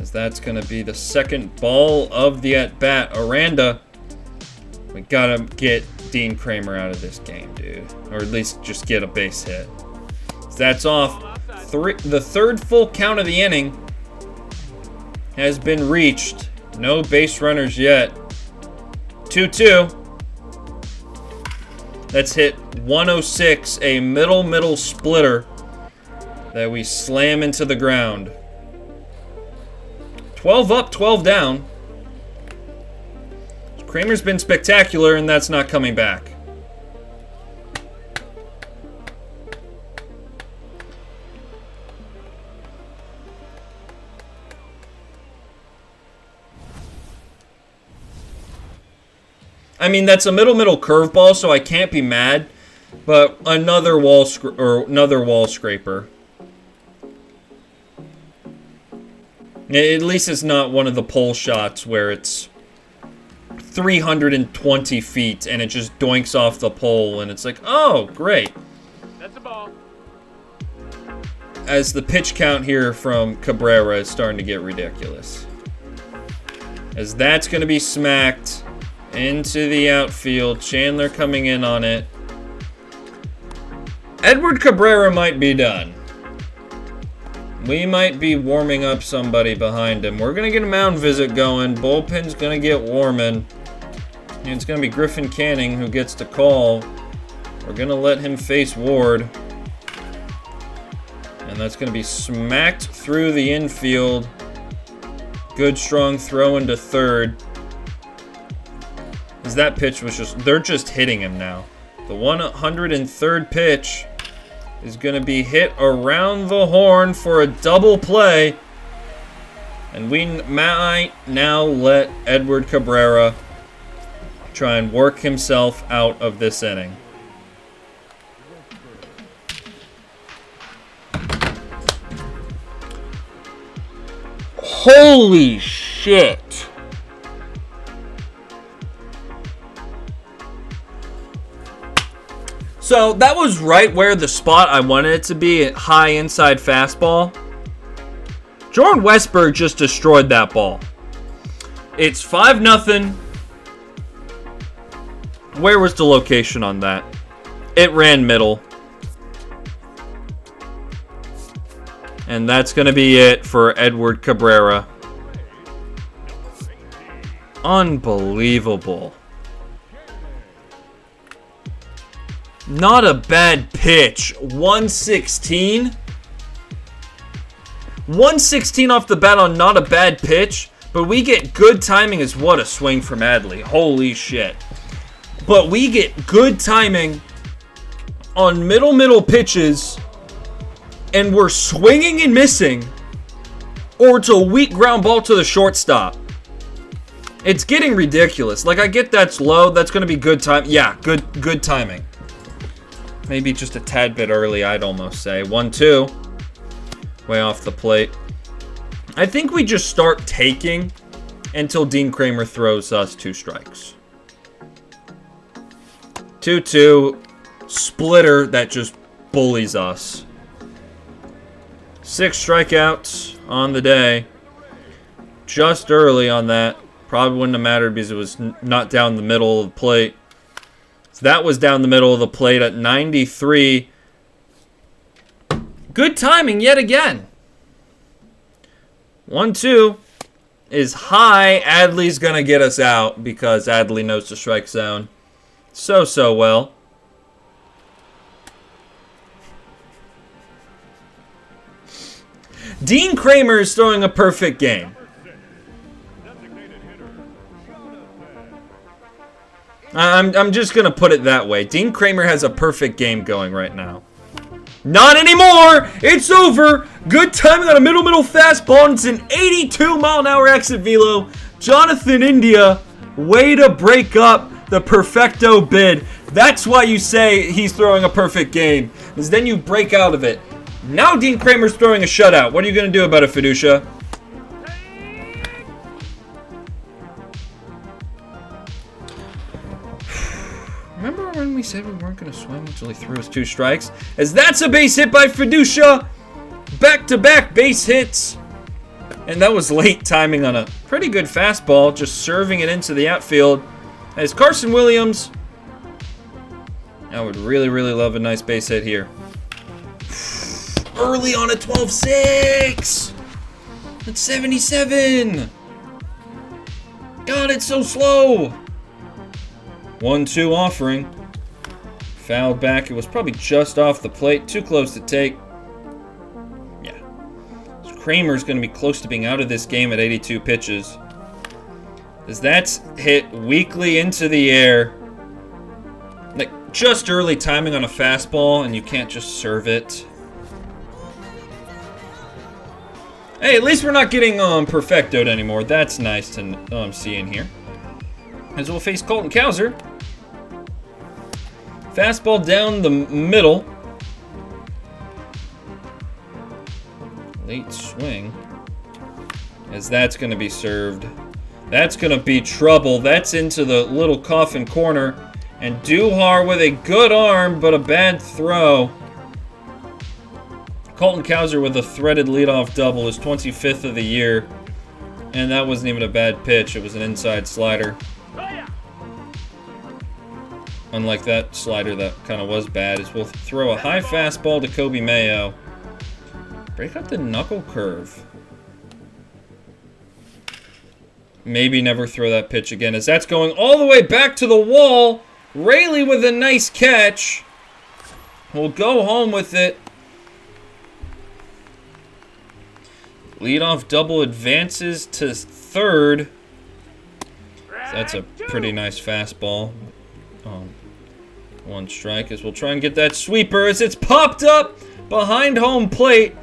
As that's going to be the second ball of the at-bat. Aranda, we got to get Dean Kramer out of this game, dude. Or at least just get a base hit. So that's off. The third full count of the inning has been reached. No base runners yet. 2-2. That's hit 106, a middle splitter that we slam into the ground. 12 up, 12 down. Kramer's been spectacular, and that's not coming back. I mean, that's a middle curveball, so I can't be mad. But another wall scraper. At least it's not one of the pole shots where it's 320 feet and it just doinks off the pole and it's like, oh, great. That's a ball. As the pitch count here from Cabrera is starting to get ridiculous. As that's going to be smacked into the outfield. Chandler coming in on it. Edward Cabrera might be done. We might be warming up somebody behind him. We're going to get a mound visit going. Bullpen's going to get warming. And it's going to be Griffin Canning who gets the call. We're going to let him face Ward. And that's going to be smacked through the infield. Good, strong throw into third. As that pitch was just... They're just hitting him now. The 103rd pitch is going to be hit around the horn for a double play. And we might now let Edward Cabrera try and work himself out of this inning. Holy shit. So that was right where the spot I wanted it to be, at high inside fastball. Jordan Westberg just destroyed that ball. It's 5-0. Where was the location on that? It ran middle. And that's going to be it for Edward Cabrera. Unbelievable. Not a bad pitch. 116. 116 off the bat on not a bad pitch. But we get good timing as what a swing from Adley. Holy shit. But we get good timing on middle pitches. And we're swinging and missing. Or it's a weak ground ball to the shortstop. It's getting ridiculous. Like, I get that's low. That's going to be good time. Yeah, good timing. Maybe just a tad bit early, I'd almost say. 1-2. Way off the plate. I think we just start taking until Dean Kramer throws us 2 strikes. 2-2. Splitter that just bullies us. 6 strikeouts on the day. Just early on that. Probably wouldn't have mattered because it was not down the middle of the plate. So that was down the middle of the plate at 93. Good timing yet again. 1-2 is high. Adley's going to get us out because Adley knows the strike zone so well. Dean Kramer is throwing a perfect game. I'm just going to put it that way. Dean Kramer has a perfect game going right now. Not anymore! It's over! Good timing on a middle fastball. And it's an 82-mile-an-hour exit velo. Jonathan India, way to break up the perfecto bid. That's why you say he's throwing a perfect game. Because then you break out of it. Now Dean Kramer's throwing a shutout. What are you going to do about it, Fiducia? Remember when we said we weren't going to swing until he threw us 2 strikes? As that's a base hit by Fiducia. Back-to-back base hits. And that was late timing on a pretty good fastball. Just serving it into the outfield. As Carson Williams. I would really love a nice base hit here. Early on a 12-6. That's 77. God, it's so slow. 1-2 offering. Fouled back. It was probably just off the plate. Too close to take. Yeah. So Kramer's going to be close to being out of this game at 82 pitches. As that's hit weakly into the air. Like, just early timing on a fastball, and you can't just serve it. Hey, at least we're not getting perfectoed anymore. That's nice to see in here. As we'll face Colton Cowser. Fastball down the middle. Late swing. As that's going to be served. That's going to be trouble. That's into the little coffin corner. And Duhar with a good arm, but a bad throw. Colton Cowser with a threaded leadoff double, his 25th of the year. And that wasn't even a bad pitch. It was an inside slider. Unlike that slider that kind of was bad, is we'll throw a high fastball to Kobe Mayo. Break up the knuckle curve. Maybe never throw that pitch again, as that's going all the way back to the wall. Raley with a nice catch. We'll go home with it. Leadoff double advances to third. That's a pretty nice fastball. One strike as we'll try and get that sweeper as it's popped up behind home plate.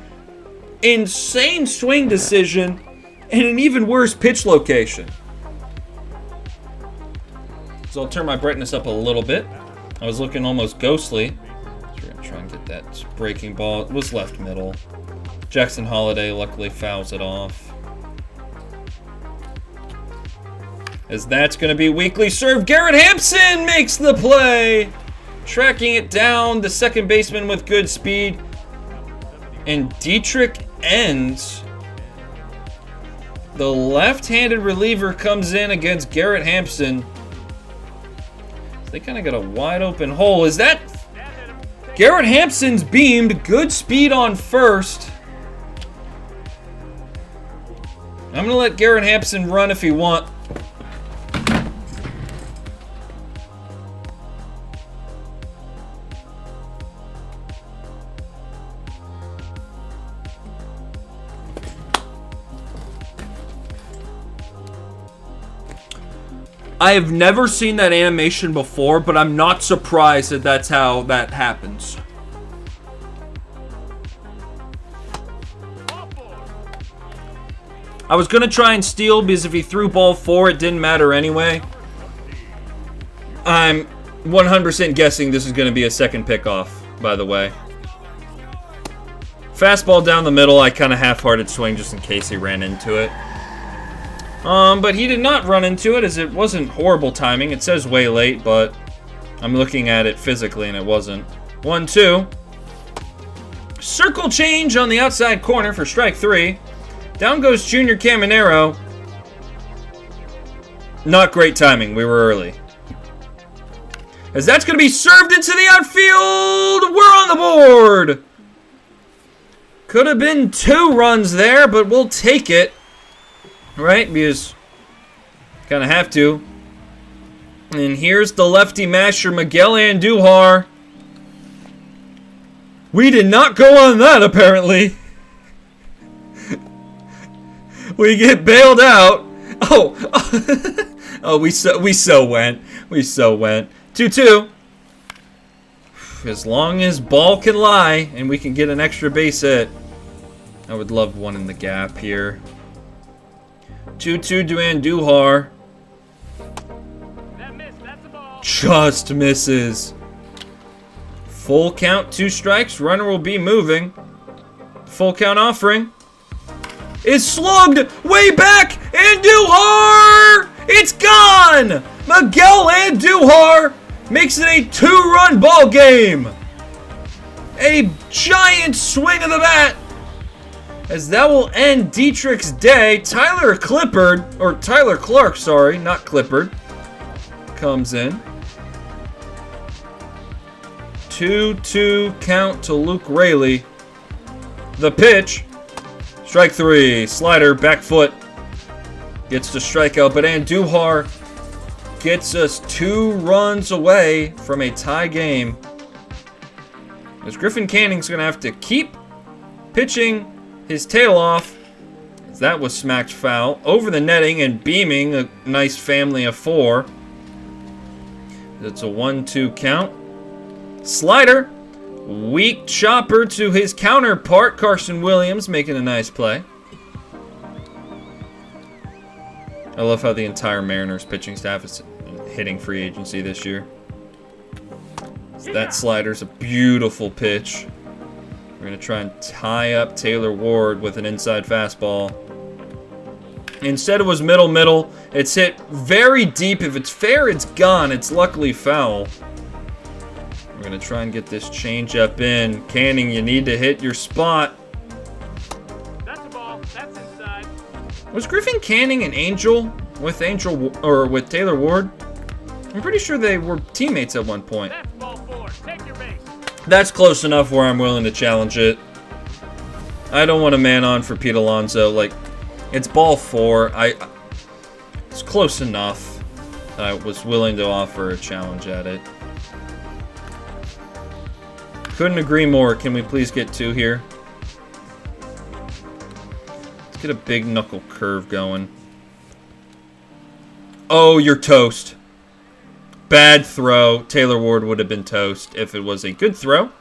Insane swing decision and an even worse pitch location. So I'll turn my brightness up a little bit. I was looking almost ghostly. So we're going to try and get that breaking ball. It was left middle. Jackson Holiday luckily fouls it off. As that's going to be weakly served. Garrett Hampson makes the play. Tracking it down. The second baseman with good speed. And Dietrich ends. The left-handed reliever comes in against Garrett Hampson. They kind of got a wide open hole. Is that Garrett Hampson's beamed? Good speed on first. I'm going to let Garrett Hampson run if he wants. I have never seen that animation before, but I'm not surprised that that's how that happens. I was going to try and steal because if he threw ball 4, it didn't matter anyway. I'm 100% guessing this is going to be a second pickoff, by the way. Fastball down the middle. I kind of half-hearted swing just in case he ran into it. But he did not run into it as it wasn't horrible timing. It says way late, but I'm looking at it physically and it wasn't. 1-2. Circle change on the outside corner for strike 3. Down goes Junior Caminero. Not great timing. We were early. As that's going to be served into the outfield. We're on the board. Could have been 2 runs there, but we'll take it. Right? Because kind of have to. And here's the lefty masher, Miguel Andujar. We did not go on that, apparently. We get bailed out. Oh. Oh, we so went. We so went. 2-2. As long as ball can lie and we can get an extra base hit. I would love one in the gap here. 2-2 to Andujar. Just misses. Full count, 2 strikes. Runner will be moving. Full count offering. Is slugged way back. Andujar! It's gone! Miguel Andujar makes it a 2-run ball game. A giant swing of the bat. As that will end Dietrich's day. Tyler Clark, sorry, not Clippard, comes in. 2-2 count to Luke Raley. The pitch. Strike 3. Slider, back foot. Gets the strikeout, but Andujar gets us 2 runs away from a tie game. As Griffin Canning's going to have to keep pitching his tail off. That was smacked foul. Over the netting and beaming a nice family of 4. That's a 1-2 count. Slider. Weak chopper to his counterpart, Carson Williams, making a nice play. I love how the entire Mariners pitching staff is hitting free agency this year. That slider's a beautiful pitch. We're going to try and tie up Taylor Ward with an inside fastball. Instead it was middle. It's hit very deep. If it's fair, it's gone. It's luckily foul. We're going to try and get this changeup in. Canning, you need to hit your spot. That's a ball. That's inside. Was Griffin Canning an Angel with Taylor Ward? I'm pretty sure they were teammates at one point. That's ball 4. Take your base. That's close enough where I'm willing to challenge it. I don't want a man on for Pete Alonso. Like, it's ball 4. It's close enough. I was willing to offer a challenge at it. Couldn't agree more. Can we please get 2 here? Let's get a big knuckle curve going. Oh, you're toast. Bad throw. Taylor Ward would have been toast if it was a good throw.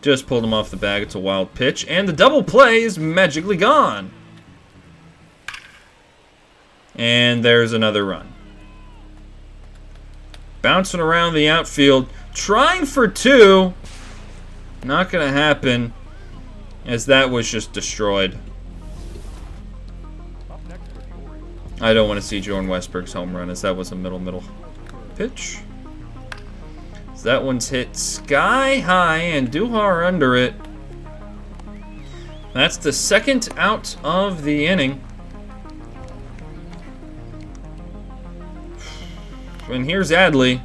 Just pulled him off the bag. It's a wild pitch. And the double play is magically gone. And there's another run. Bouncing around the outfield. Trying for 2. Not going to happen. As that was just destroyed. I don't want to see Jordan Westberg's home run, as that was a middle pitch. So that one's hit sky high, and Duhar under it. That's the second out of the inning. And here's Adley.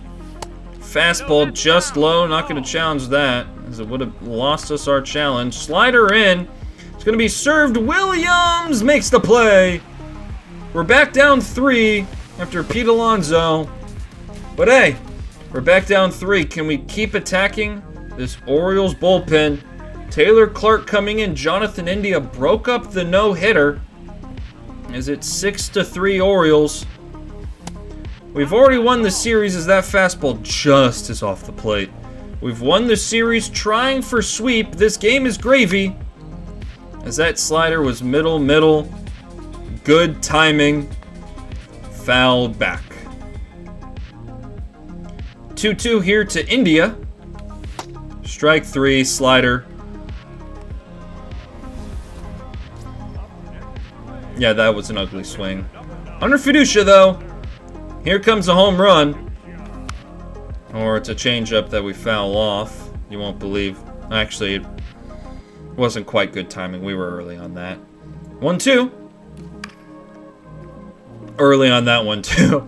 Fastball just low, not going to challenge that, as it would have lost us our challenge. Slider in. It's going to be served. Williams makes the play. We're back down 3 after Pete Alonso. But hey, we're back down 3. Can we keep attacking this Orioles bullpen? Taylor Clark coming in. Jonathan India broke up the no-hitter. As it's 6-3 Orioles. We've already won the series as that fastball just is off the plate. We've won the series trying for sweep. This game is gravy. As that slider was middle. Good timing. Fouled back. 2-2 here to India. Strike 3, slider. Yeah, that was an ugly swing. Under Fiducia, though. Here comes a home run. Or it's a changeup that we foul off. You won't believe. Actually, it wasn't quite good timing. We were early on that. 1-2. Early on that one, too.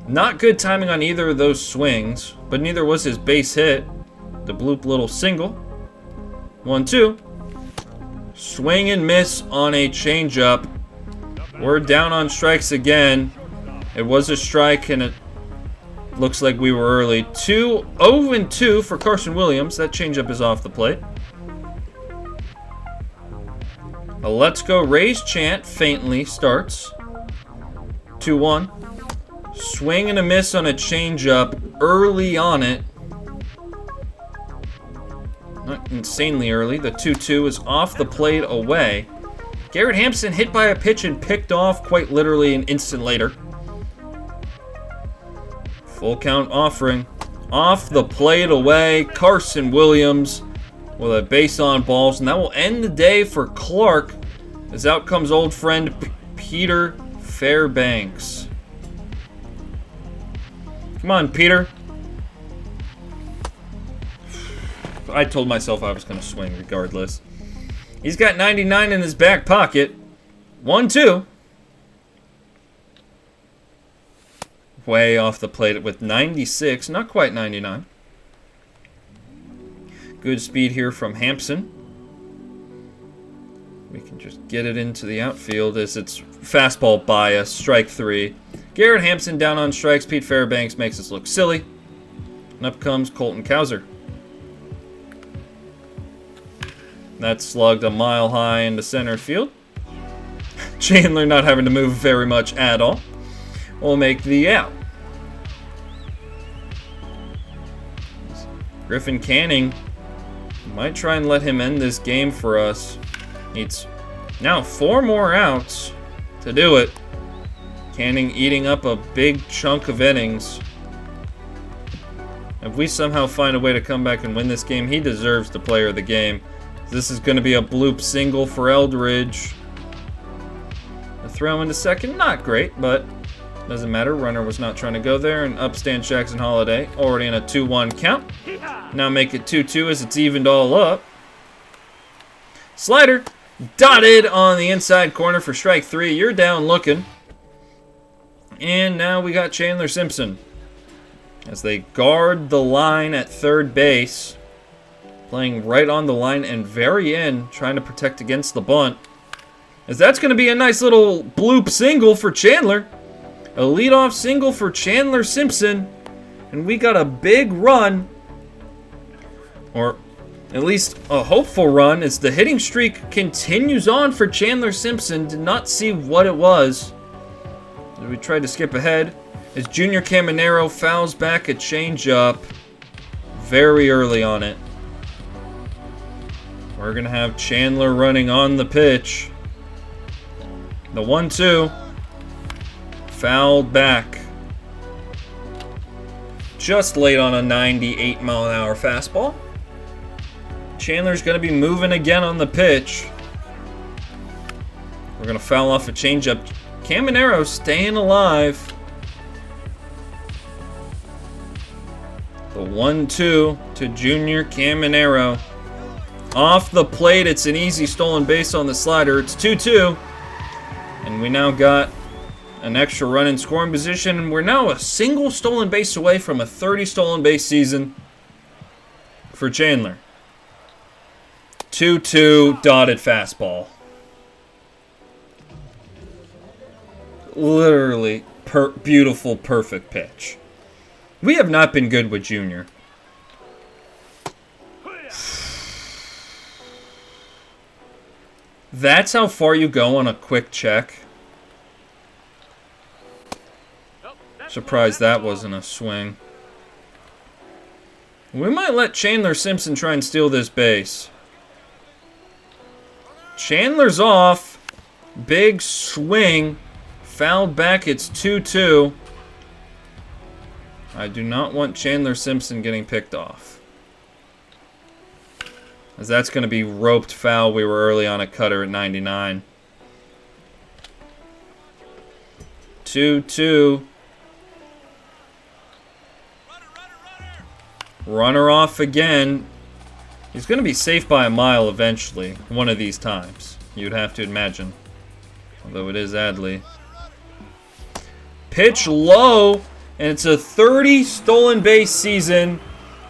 Not good timing on either of those swings, but neither was his base hit. The bloop little single. 1-2. Swing and miss on a changeup. We're down on strikes again. It was a strike, and it looks like we were early. 0-2 for Carson Williams. That changeup is off the plate. A Let's Go Rays chant faintly starts. 2-1. Swing and a miss on a changeup early on it. Not insanely early. The 2-2 is off the plate away. Garrett Hampson hit by a pitch and picked off quite literally an instant later. Full count offering. Off the plate away. Carson Williams with a base on balls. And that will end the day for Clark. As out comes old friend Peter Fairbanks. Come on, Peter. I told myself I was going to swing regardless. He's got 99 in his back pocket. 1-2. Way off the plate with 96. Not quite 99. Good speed here from Hampson. We can just get it into the outfield as it's fastball bias. Strike 3. Garrett Hampson down on strikes. Pete Fairbanks makes us look silly. And up comes Colton Cowser. That slugged a mile high into center field. Chandler not having to move very much at all. Will make the out. Griffin Canning might try and let him end this game for us. Needs now 4 more outs to do it. Canning eating up a big chunk of innings. If we somehow find a way to come back and win this game, he deserves the player of the game. This is going to be a bloop single for Eldridge. A throw into second, not great, but doesn't matter. Runner was not trying to go there, and up stands Jackson Holiday, already in a 2-1 count. Now make it 2-2 as it's evened all up. Slider dotted on the inside corner for strike 3. You're down looking. And now we got Chandler Simpson as they guard the line at third base. Playing right on the line and very in, trying to protect against the bunt. As that's going to be a nice little bloop single for Chandler. A leadoff single for Chandler Simpson. And we got a big run. Or at least a hopeful run as the hitting streak continues on for Chandler Simpson. Did not see what it was. We tried to skip ahead as Junior Caminero fouls back a changeup very early on it. We're going to have Chandler running on the pitch. The 1-2. Fouled back. Just late on a 98-mile-an-hour fastball. Chandler's going to be moving again on the pitch. We're going to foul off a changeup. Caminero staying alive. The 1-2 to Junior Caminero. Off the plate, it's an easy stolen base on the slider. It's 2-2. And we now got an extra run in scoring position. And we're now a single stolen base away from a 30 stolen base season for Chandler. 2-2 dotted fastball. Literally beautiful, perfect pitch. We have not been good with Junior. That's how far you go on a quick check. Surprised that wasn't a swing. We might let Chandler Simpson try and steal this base. Chandler's off. Big swing. Fouled back. It's 2-2. I do not want Chandler Simpson getting picked off, as that's going to be roped foul. We were early on a cutter at 99. 2-2. Runner off again. He's going to be safe by a mile eventually, one of these times, you'd have to imagine. Although it is Adley. Pitch low, and it's a 30 stolen base season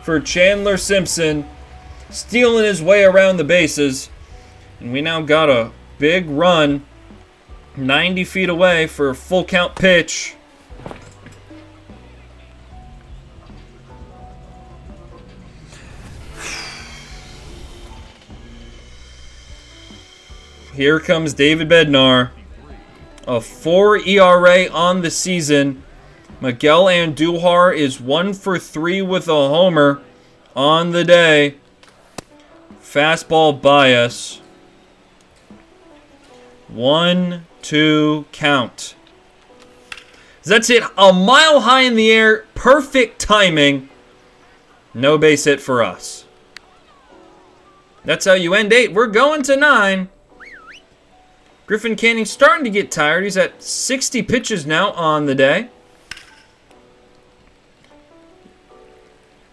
for Chandler Simpson. Stealing his way around the bases. And we now got a big run 90 feet away for a full count pitch. Here comes David Bednar. A 4 ERA on the season. Miguel Andujar is 1 for 3 with a homer on the day. Fastball bias. 1-2 count. That's it. A mile high in the air. Perfect timing. No base hit for us. That's how you end 8. We're going to 9. Griffin Canning's starting to get tired. He's at 60 pitches now on the day.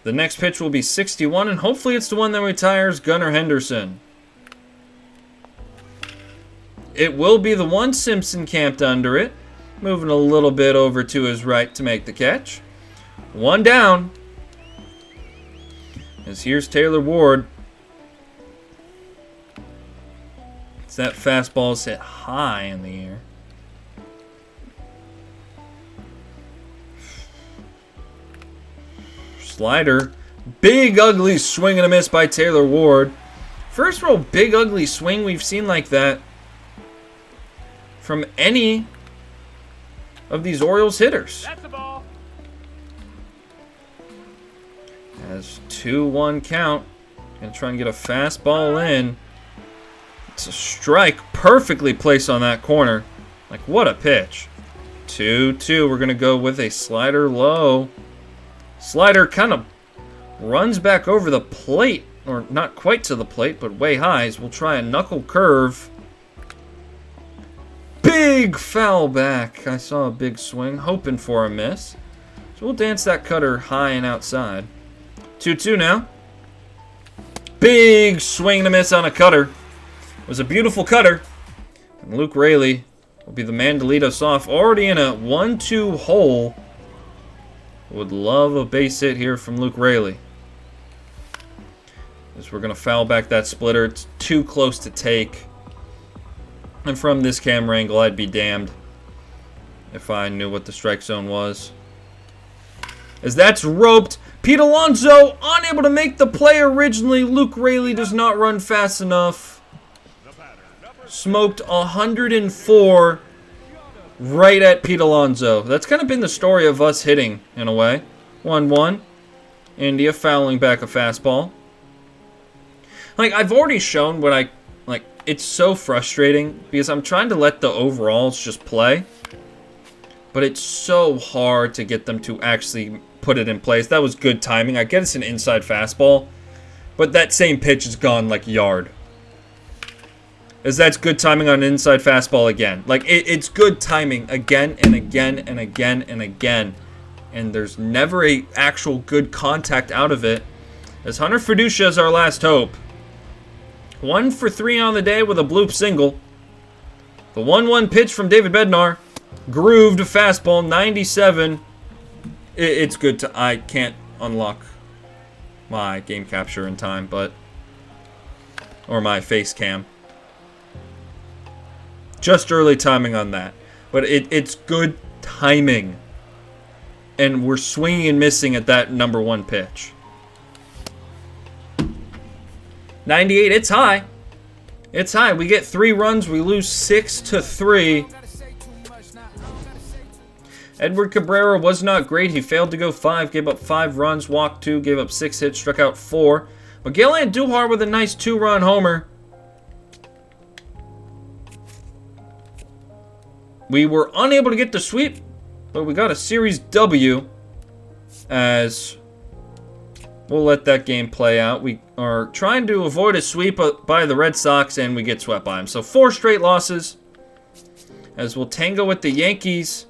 The next pitch will be 61, and hopefully it's the one that retires Gunnar Henderson. It will be the one. Simpson camped under it. Moving a little bit over to his right to make the catch. 1 down. As here's Taylor Ward. As that fastball is hit high in the air. Slider. Big ugly swing and a miss by Taylor Ward. First real big ugly swing we've seen like that from any of these Orioles hitters. That's the ball. As 2-1 count. Gonna try and get a fastball in. It's a strike perfectly placed on that corner. Like, what a pitch. 2-2. We're going to go with a slider low. Slider kind of runs back over the plate. Or not quite to the plate, but way high. We'll try a knuckle curve. Big foul back. I saw a big swing, hoping for a miss. So we'll dance that cutter high and outside. 2-2 now. Big swing and a miss on a cutter. It was a beautiful cutter. And Luke Raley will be the man to lead us off. Already in a 1-2 hole. Would love a base hit here from Luke Raley. As we're going to foul back that splitter. It's too close to take. And from this camera angle, I'd be damned if I knew what the strike zone was. As that's roped. Pete Alonso unable to make the play originally. Luke Raley does not run fast enough. Smoked 104 right at Pete Alonso. That's kind of been the story of us hitting, in a way. 1-1. India fouling back a fastball. Like, I've already shown what I... Like, it's so frustrating because I'm trying to let the overalls just play. But it's so hard to get them to actually put it in place. That was good timing. I get it's an inside fastball. But that same pitch is gone like yard. As that's good timing on an inside fastball again. Like, it's good timing again and again and again and again. And there's never a actual good contact out of it. As Hunter Fiducia is our last hope. 1 for 3 on the day with a bloop single. The 1-1 pitch from David Bednar. Grooved fastball, 97. It's good to... I can't unlock my game capture in time, but... Or my face cam. Just early timing on that. But it's good timing. And we're swinging and missing at that number 1 pitch. 98, it's high. It's high. We get 3 runs. We lose 6-3. Edward Cabrera was not great. He failed to go 5, gave up 5 runs, walked 2, gave up 6 hits, struck out 4. Miguel Andujar with a nice 2-run homer. We were unable to get the sweep, but we got a Series W as... We'll let that game play out. We are trying to avoid a sweep by the Red Sox, and we get swept by them. So 4 straight losses. As we'll tango with the Yankees.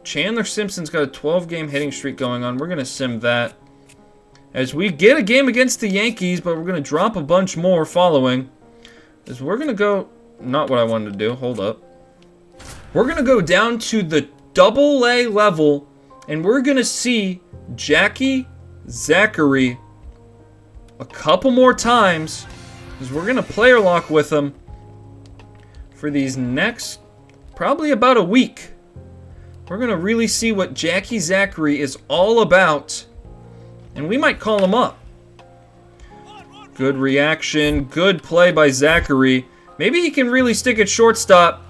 Chandler Simpson's got a 12-game hitting streak going on. We're going to sim that. As we get a game against the Yankees, but we're going to drop a bunch more following. As we're going to go... Not what I wanted to do. Hold up. We're going to go down to the AA level, and we're going to see... Jackie Zachary a couple more times because we're going to player lock with him for these next probably about a week. We're going to really see what Jackie Zachary is all about, and we might call him up. Good reaction, good play by Zachary. Maybe he can really stick at shortstop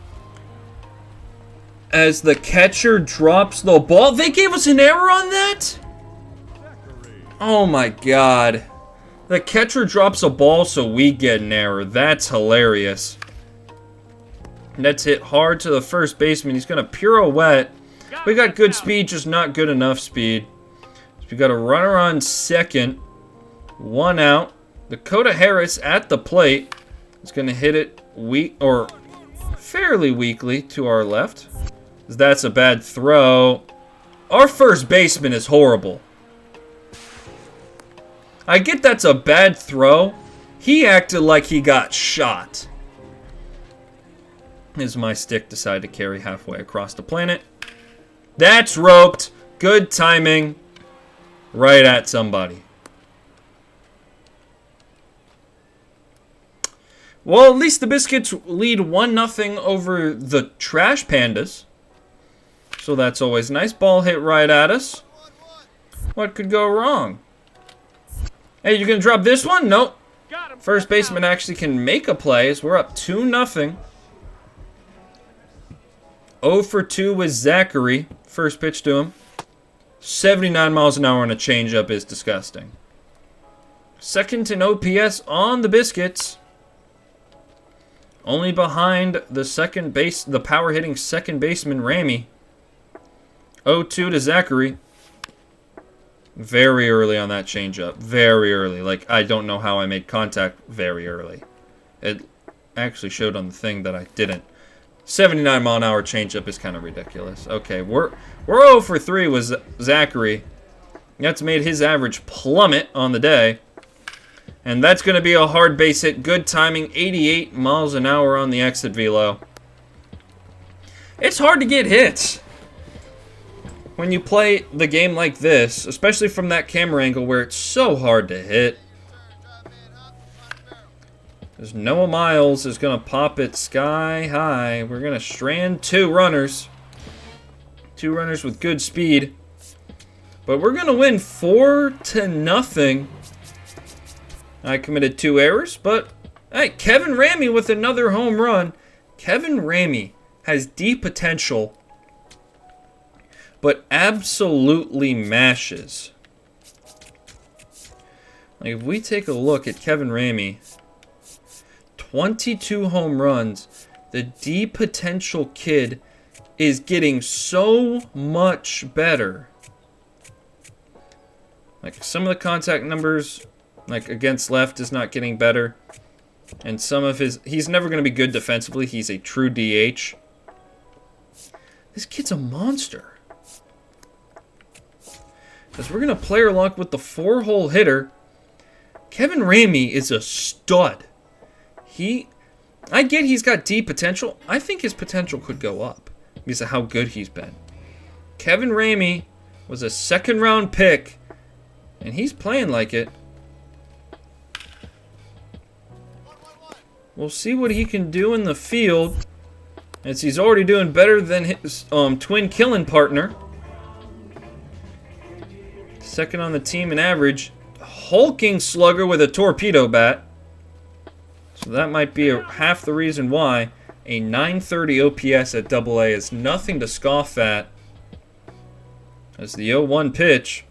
as the catcher drops the ball. They gave us an error on that? Oh my god. The catcher drops a ball, so we get an error. That's hilarious. That's hit hard to the first baseman. He's going to pirouette. We got good speed, just not good enough speed. So we got a runner on second. 1 out. Dakota Harris at the plate is going to hit it fairly weakly to our left. That's a bad throw. Our first baseman is horrible. I get that's a bad throw. He acted like he got shot. As my stick decided to carry halfway across the planet. That's roped. Good timing. Right at somebody. Well, at least the Biscuits lead 1-0 over the Trash Pandas. So that's always nice. Ball hit right at us. What could go wrong? Hey, you gonna drop this one? Nope. First baseman actually can make a play as we're up 2-0. 0 for 2 with Zachary. First pitch to him. 79 miles an hour on a changeup is disgusting. Second in OPS on the Biscuits. Only behind the power hitting second baseman, Ramy. 0-2 to Zachary. Very early on that changeup. Very early. Like, I don't know how I made contact very early. It actually showed on the thing that I didn't. 79 mile an hour changeup is kind of ridiculous. Okay, we're 0 for 3 with Zachary. That's made his average plummet on the day. And that's going to be a hard base hit. Good timing. 88 miles an hour on the exit velo. It's hard to get hits when you play the game like this, especially from that camera angle where it's so hard to hit. There's Noah Miles is going to pop it sky high. We're going to strand 2 runners. 2 runners with good speed. But we're going to win 4-0. I committed 2 errors, but hey, Kevin Ramy with another home run. Kevin Ramy has deep potential, but absolutely mashes. Like, if we take a look at Kevin Ramy, 22 home runs, the deep potential kid is getting so much better. Like, some of the contact numbers, like against left, is not getting better. And some of he's never going to be good defensively. He's a true DH. This kid's a monster. Because we're going to player lock with the 4-hole hitter. Kevin Ramy is a stud. I get he's got deep potential. I think his potential could go up because of how good he's been. Kevin Ramy was a 2nd-round pick, and he's playing like it. We'll see what he can do in the field, as he's already doing better than his twin killing partner. 2nd on the team in average. Hulking slugger with a torpedo bat. So that might be half the reason why a 930 OPS at AA is nothing to scoff at. As the 0-1 pitch.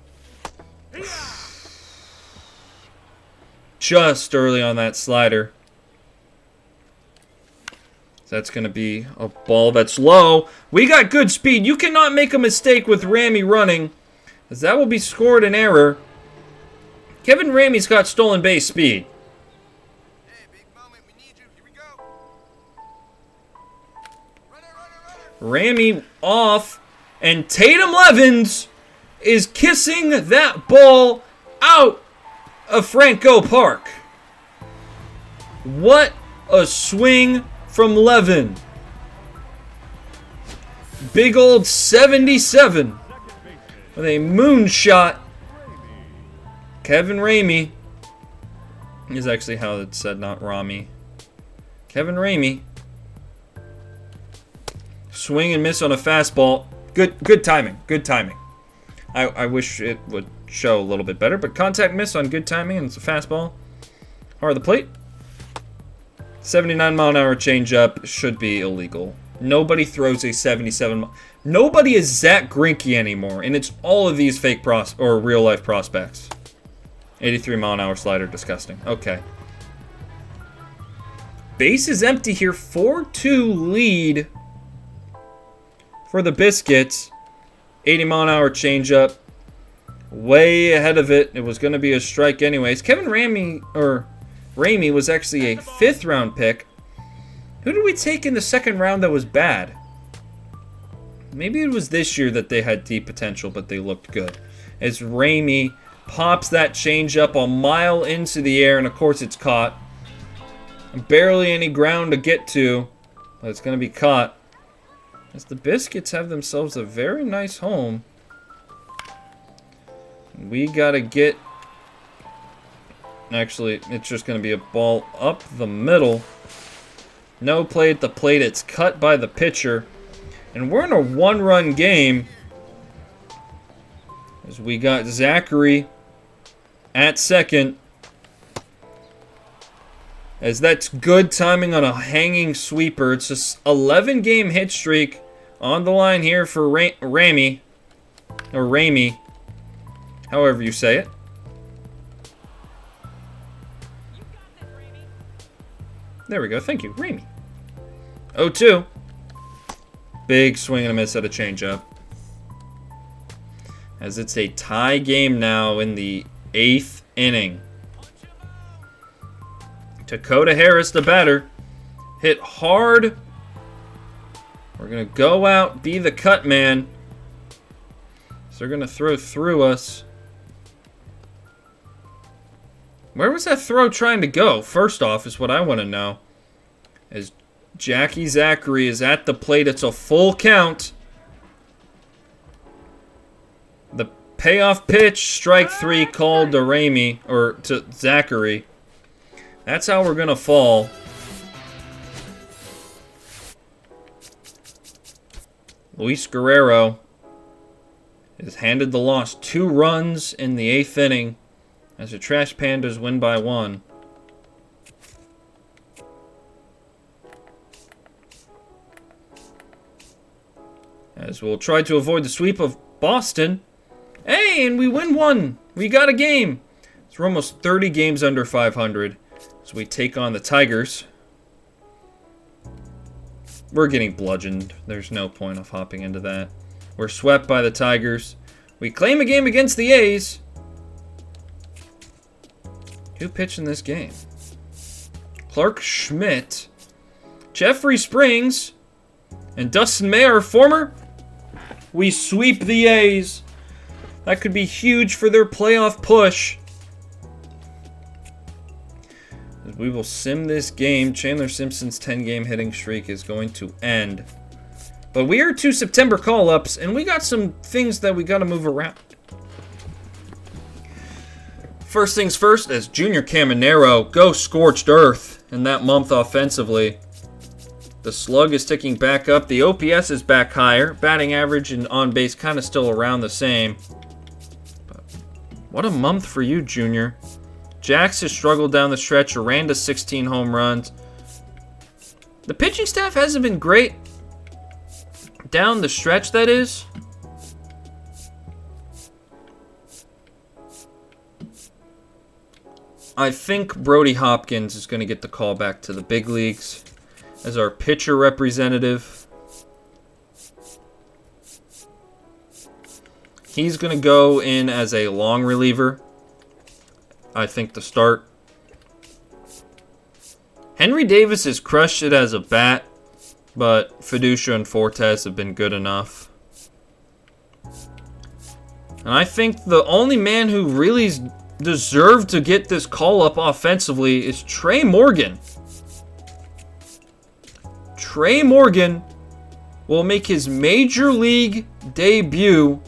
Just early on that slider. That's going to be a ball that's low. We got good speed. You cannot make a mistake with Ramy running, as that will be scored an error. Kevin Ramy's got stolen base speed. Hey, big moment. We need you. Here we go. Runner. Ramy off, and Tatum Levens is kissing that ball out of Franco Park. What a swing from Levin. Big old 77 with a moonshot. Kevin Ramy is actually how it's said, not Ramy. Kevin Ramy. Swing and miss on a fastball. Good timing. Good timing. I wish it would show a little bit better, but contact miss on good timing, and it's a fastball. Hard the plate. 79 mile an hour changeup should be illegal. Nobody throws a 77. Nobody is Zach Greinke anymore, and it's all of these fake or real life prospects. 83 mile an hour slider, disgusting. Okay. Base is empty here. 4-2 lead for the Biscuits. 80 mile an hour changeup. Way ahead of it. It was going to be a strike anyways. Kevin Ramy was actually a 5th-round pick. Who did we take in the 2nd round that was bad? Maybe it was this year that they had deep potential, but they looked good. As Ramy pops that changeup a mile into the air, and of course it's caught. Barely any ground to get to, but it's going to be caught. As the Biscuits have themselves a very nice home. We got to get... Actually, it's just going to be a ball up the middle. No play at the plate. It's cut by the pitcher. And we're in a 1-run game. As we got Zachary at 2nd. As that's good timing on a hanging sweeper. It's just 11-game hit streak on the line here for Ramy. Or Ramy. However you say it. There we go. Thank you, Ramy. 0-2. Big swing and a miss at a changeup. As it's a tie game now in the 8th inning. Dakota Harris, the batter, hit hard. We're going to go out, be the cut man. So they're going to throw through us. Where was that throw trying to go? First off, is what I want to know. As Jackie Zachary is at the plate, it's a full count. The payoff pitch, strike 3, called to Ramey, or to Zachary. That's how we're going to fall. Luis Guerrero is handed the loss. 2 runs in the 8th inning as the Trash Pandas win by 1. As we'll try to avoid the sweep of Boston. Hey, and we win 1. We got a game. So we're almost 30 games under 500 as we take on the Tigers. We're getting bludgeoned. There's no point of hopping into that. We're swept by the Tigers. We claim a game against the A's. Who pitched in this game? Clark Schmidt, Jeffrey Springs, and Dustin May, our former. We sweep the A's. That could be huge for their playoff push. We will sim this game. Chandler Simpson's 10-game hitting streak is going to end. But we are 2 September call-ups, and we got some things that we got to move around. First things first, as Junior Caminero goes scorched earth in that month offensively. The slug is ticking back up. The OPS is back higher. Batting average and on base kind of still around the same. But what a month for you, Junior. Jax has struggled down the stretch. Aranda 16 home runs. The pitching staff hasn't been great. Down the stretch, that is. I think Brody Hopkins is going to get the call back to the big leagues as our pitcher representative. He's going to go in as a long reliever, I think, to start. Henry Davis has crushed it as a bat, but Fiducia and Fortes have been good enough. And I think the only man who really deserved to get this call-up offensively is Trey Morgan. Trey Morgan will make his major league debut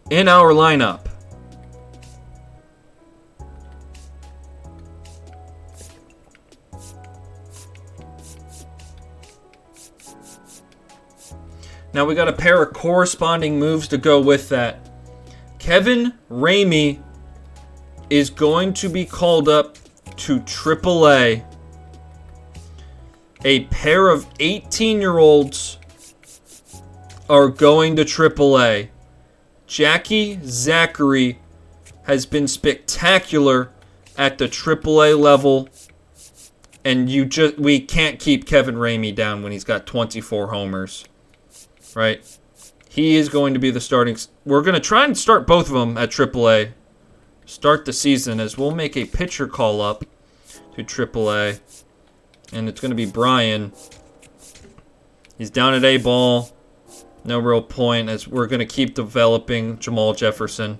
in our lineup. Now we got a pair of corresponding moves to go with that. Kevin Ramey is going to be called up to AAA. A pair of 18-year-olds are going to AAA. Jackie Zachary has been spectacular at the AAA level, and we can't keep Kevin Ramey down when he's got 24 homers. Right? He is going to be the starting. We're going to try and start both of them at AAA. Start the season as we'll make a pitcher call up to AAA. And it's going to be Brian. He's down at A-ball. No real point as we're going to keep developing Jamal Jefferson.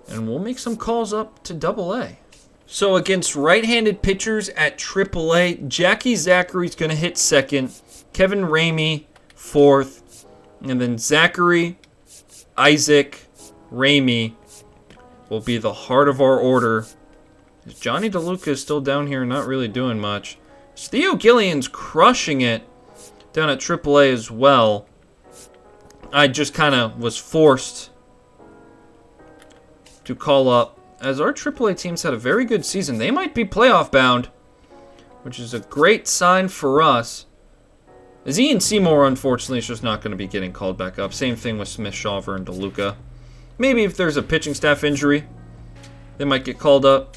And we'll make some calls up to AA. So against right-handed pitchers at AAA, Jackie Zachary's going to hit second. Kevin Ramey fourth, and then Zachary, Isaac, Ramey will be the heart of our order. Johnny DeLuca is still down here, not really doing much. Theo Gillian's crushing it down at AAA as well. I just kind of was forced to call up, as our AAA teams had a very good season. They might be playoff bound, which is a great sign for us. As Ian Seymour, unfortunately, is just not going to be getting called back up. Same thing with Smith, Shawver, and DeLuca. Maybe if there's a pitching staff injury, they might get called up.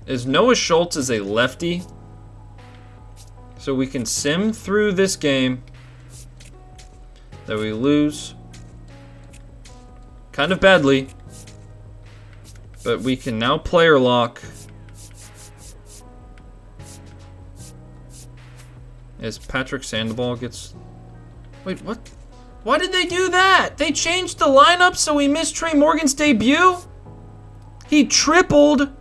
As Noah Schultz is a lefty, so we can sim through this game that we lose kind of badly, but we can now player lock as Patrick Sandoval gets... Wait, what? Why did they do that? They changed the lineup so we missed Trey Morgan's debut? He tripled.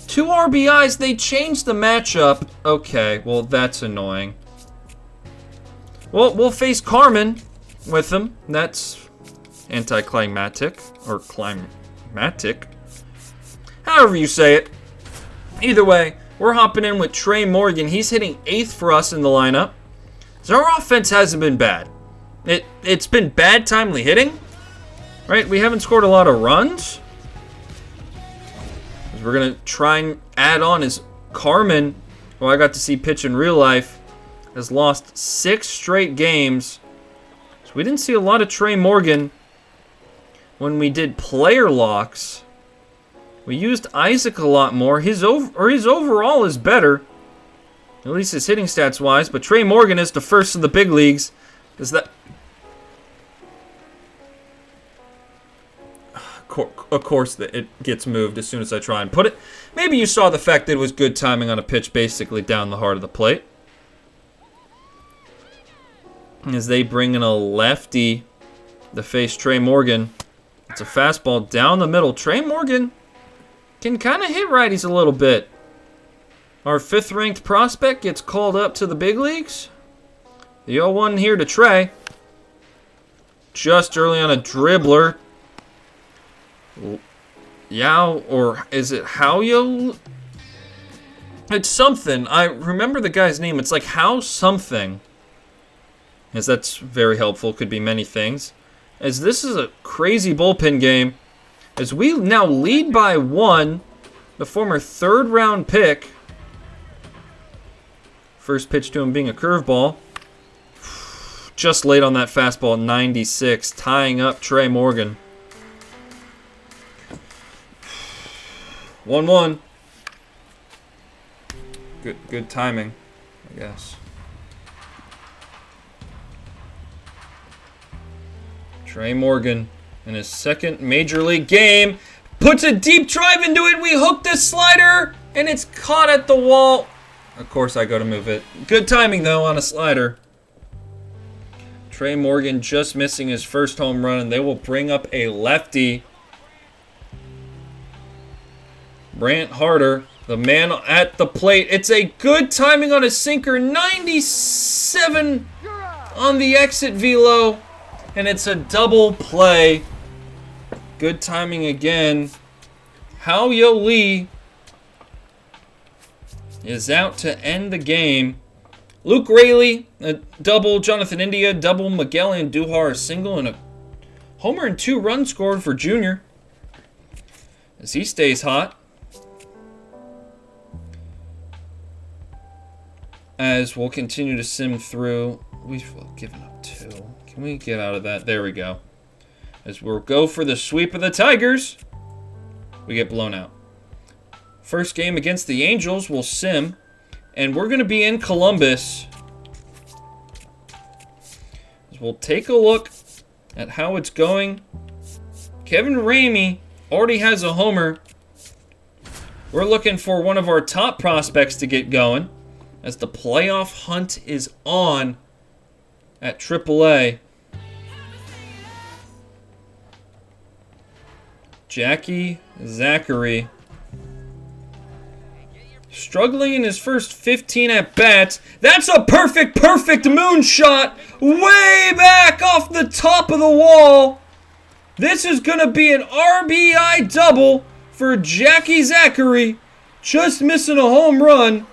2 RBIs, they changed the matchup. Okay, well, that's annoying. Well, we'll face Carmen with him. That's anticlimactic, or climatic. However you say it. Either way, we're hopping in with Trey Morgan. He's hitting 8th for us in the lineup. So our offense hasn't been bad. It's been bad timely hitting, right? We haven't scored a lot of runs. We're going to try and add on as Carmen, who I got to see pitch in real life, has lost 6 straight games. So we didn't see a lot of Trey Morgan when we did player locks. We used Isaac a lot more. His overall is better, at least his hitting stats wise. But Trey Morgan is the first in the big leagues. Of course, it gets moved as soon as I try and put it. Maybe you saw the fact that it was good timing on a pitch basically down the heart of the plate. As they bring in a lefty to face Trey Morgan. It's a fastball down the middle. Trey Morgan can kind of hit righties a little bit. Our 5th-ranked prospect gets called up to the big leagues. The 0-1 here to Trey. Just early on a dribbler. Yao, or is it Hao-Yo? It's something. I remember the guy's name. It's like How something. As that's very helpful. Could be many things. As this is a crazy bullpen game. As we now lead by 1. The former 3rd-round pick. First pitch to him being a curveball. Just late on that fastball, 96. Tying up Trey Morgan. 1-1. Good timing, I guess. Trey Morgan in his 2nd major league game puts a deep drive into it. We hook the slider and it's caught at the wall. Of course I go to move it. Good timing though on a slider. Trey Morgan just missing his first home run, and they will bring up a lefty. Brant Harder, the man at the plate. It's a good timing on a sinker. 97 on the exit velo. And it's a double play. Good timing again. Hao-Yo Lee is out to end the game. Luke Raley, a double. Jonathan India, double. Miguel Andujar, a single, and a homer and 2 runs scored for Junior. As he stays hot. As we'll continue to sim through. We've given up 2. Can we get out of that? There we go. As we'll go for the sweep of the Tigers. We get blown out. First game against the Angels, we'll sim. And we're going to be in Columbus. As we'll take a look at how it's going. Kevin Ramey already has a homer. We're looking for one of our top prospects to get going. As the playoff hunt is on at AAA. Jackie Zachary. Struggling in his first 15 at-bats. That's a perfect moonshot. Way back off the top of the wall. This is going to be an RBI double for Jackie Zachary. Just missing a home run.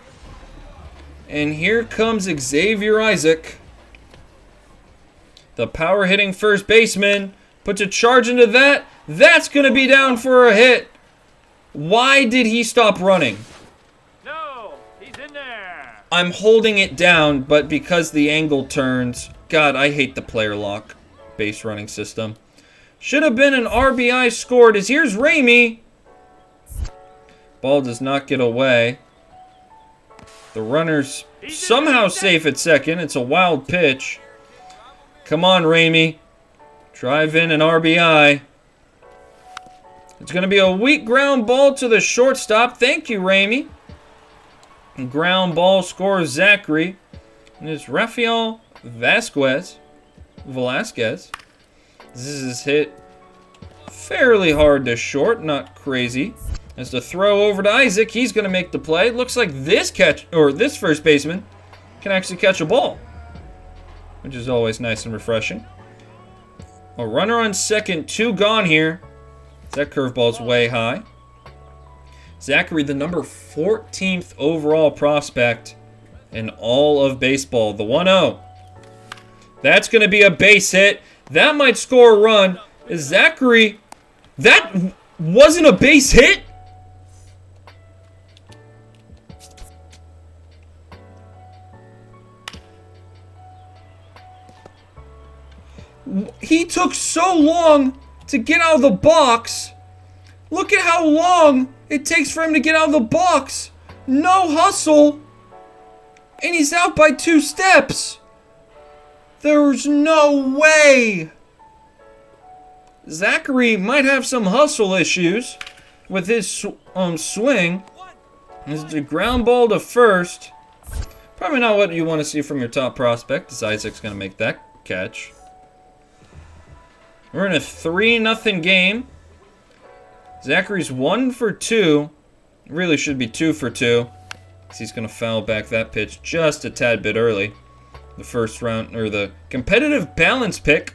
And here comes Xavier Isaac. The power hitting first baseman. Puts a charge into that. That's going to be down for a hit. Why did he stop running? No, he's in there. I'm holding it down, but because the angle turns. God, I hate the player lock base running system. Should have been an RBI scored, as here's Ramey. Ball does not get away. The runner's somehow safe at second. It's a wild pitch. Come on, Ramey. Drive in an RBI. It's going to be a weak ground ball to the shortstop. Thank you, Ramey. Ground ball scores Zachary. And it's Rafael Velasquez. This is hit fairly hard to short. Not crazy. As the throw over to Isaac. He's going to make the play. Looks like this first baseman can actually catch a ball, which is always nice and refreshing. A runner on second, 2 gone here. That curveball's way high. Zachary, the number 14th overall prospect in all of baseball. The 1-0. That's going to be a base hit. That might score a run. Is Zachary... That wasn't a base hit? He took so long to get out of the box. Look at how long it takes for him to get out of the box. No hustle. And he's out by 2 steps. There's no way. Zachary might have some hustle issues with his swing. This is a ground ball to first. Probably not what you want to see from your top prospect, as Isaac's going to make that catch. We're in a 3-0 game. Zachary's 1 for 2. Really should be 2 for 2. He's going to foul back that pitch just a tad bit early. The first round, or the competitive balance pick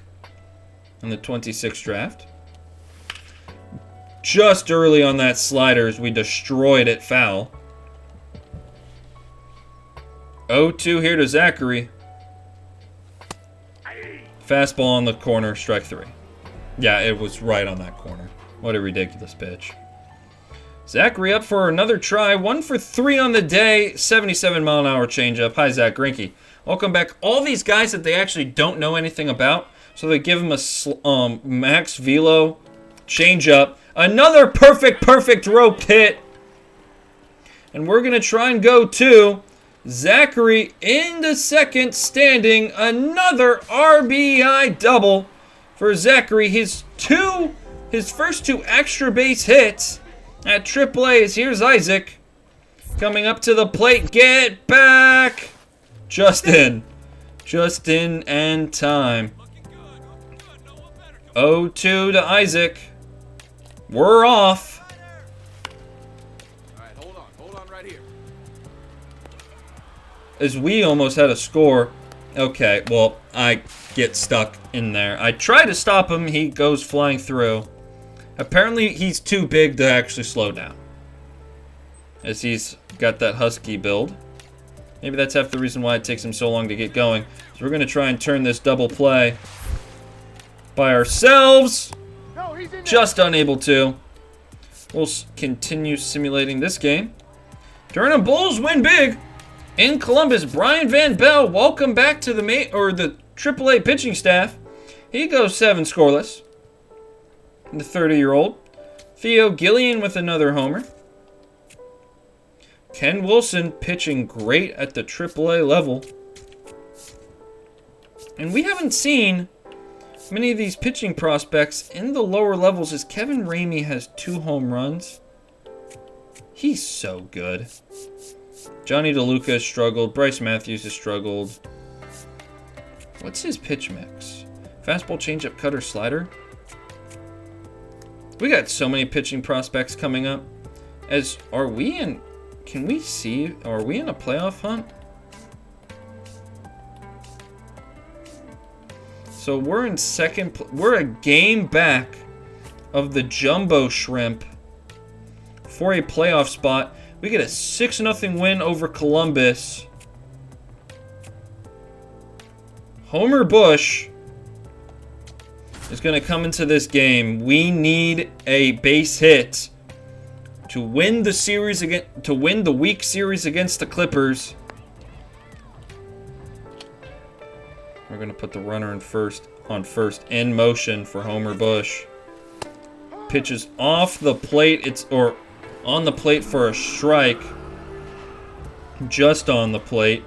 in the 26th draft. Just early on that slider as we destroyed it foul. 0-2 here to Zachary. Fastball on the corner, strike 3. Yeah, it was right on that corner. What a ridiculous pitch. Zachary up for another try. 1 for 3 on the day. 77-mile-an-hour changeup. Hi, Zach Greinke. Welcome back. All these guys that they actually don't know anything about, so they give him a max velo changeup. Another perfect rope hit. And we're going to try and go to Zachary into second, standing. Another RBI double for Zachary. His first 2 extra base hits at AAA. Here's Isaac coming up to the plate. Get back. Just in and time. 0-2 to Isaac. We're off. All right, hold on right here. As we almost had a score. Okay, well, I get stuck in there. I try to stop him. He goes flying through. Apparently, he's too big to actually slow down, as he's got that husky build. Maybe that's half the reason why it takes him so long to get going. So we're going to try and turn this double play by ourselves. No, he's in there. Just unable to. We'll continue simulating this game. Durham Bulls win big in Columbus. Brian Van Bell, welcome back to the AAA pitching staff. He goes 7 scoreless. The 30-year-old. Theo Gillian with another homer. Ken Wilson pitching great at the AAA level. And we haven't seen many of these pitching prospects in the lower levels, as Kevin Ramey has 2 home runs. He's so good. Johnny DeLuca has struggled. Bryce Matthews has struggled. What's his pitch mix? Fastball, changeup, cutter, slider. We got so many pitching prospects coming up. Are we in a playoff hunt? So we're in second. We're a game back of the Jumbo Shrimp for a playoff spot. We get a 6-0 win over Columbus. Homer Bush is going to come into this game. We need a base hit to win the series to win the week series against the Clippers. We're going to put the runner on first in motion for Homer Bush. Pitches off the plate. It's on the plate for a strike. just on the plate.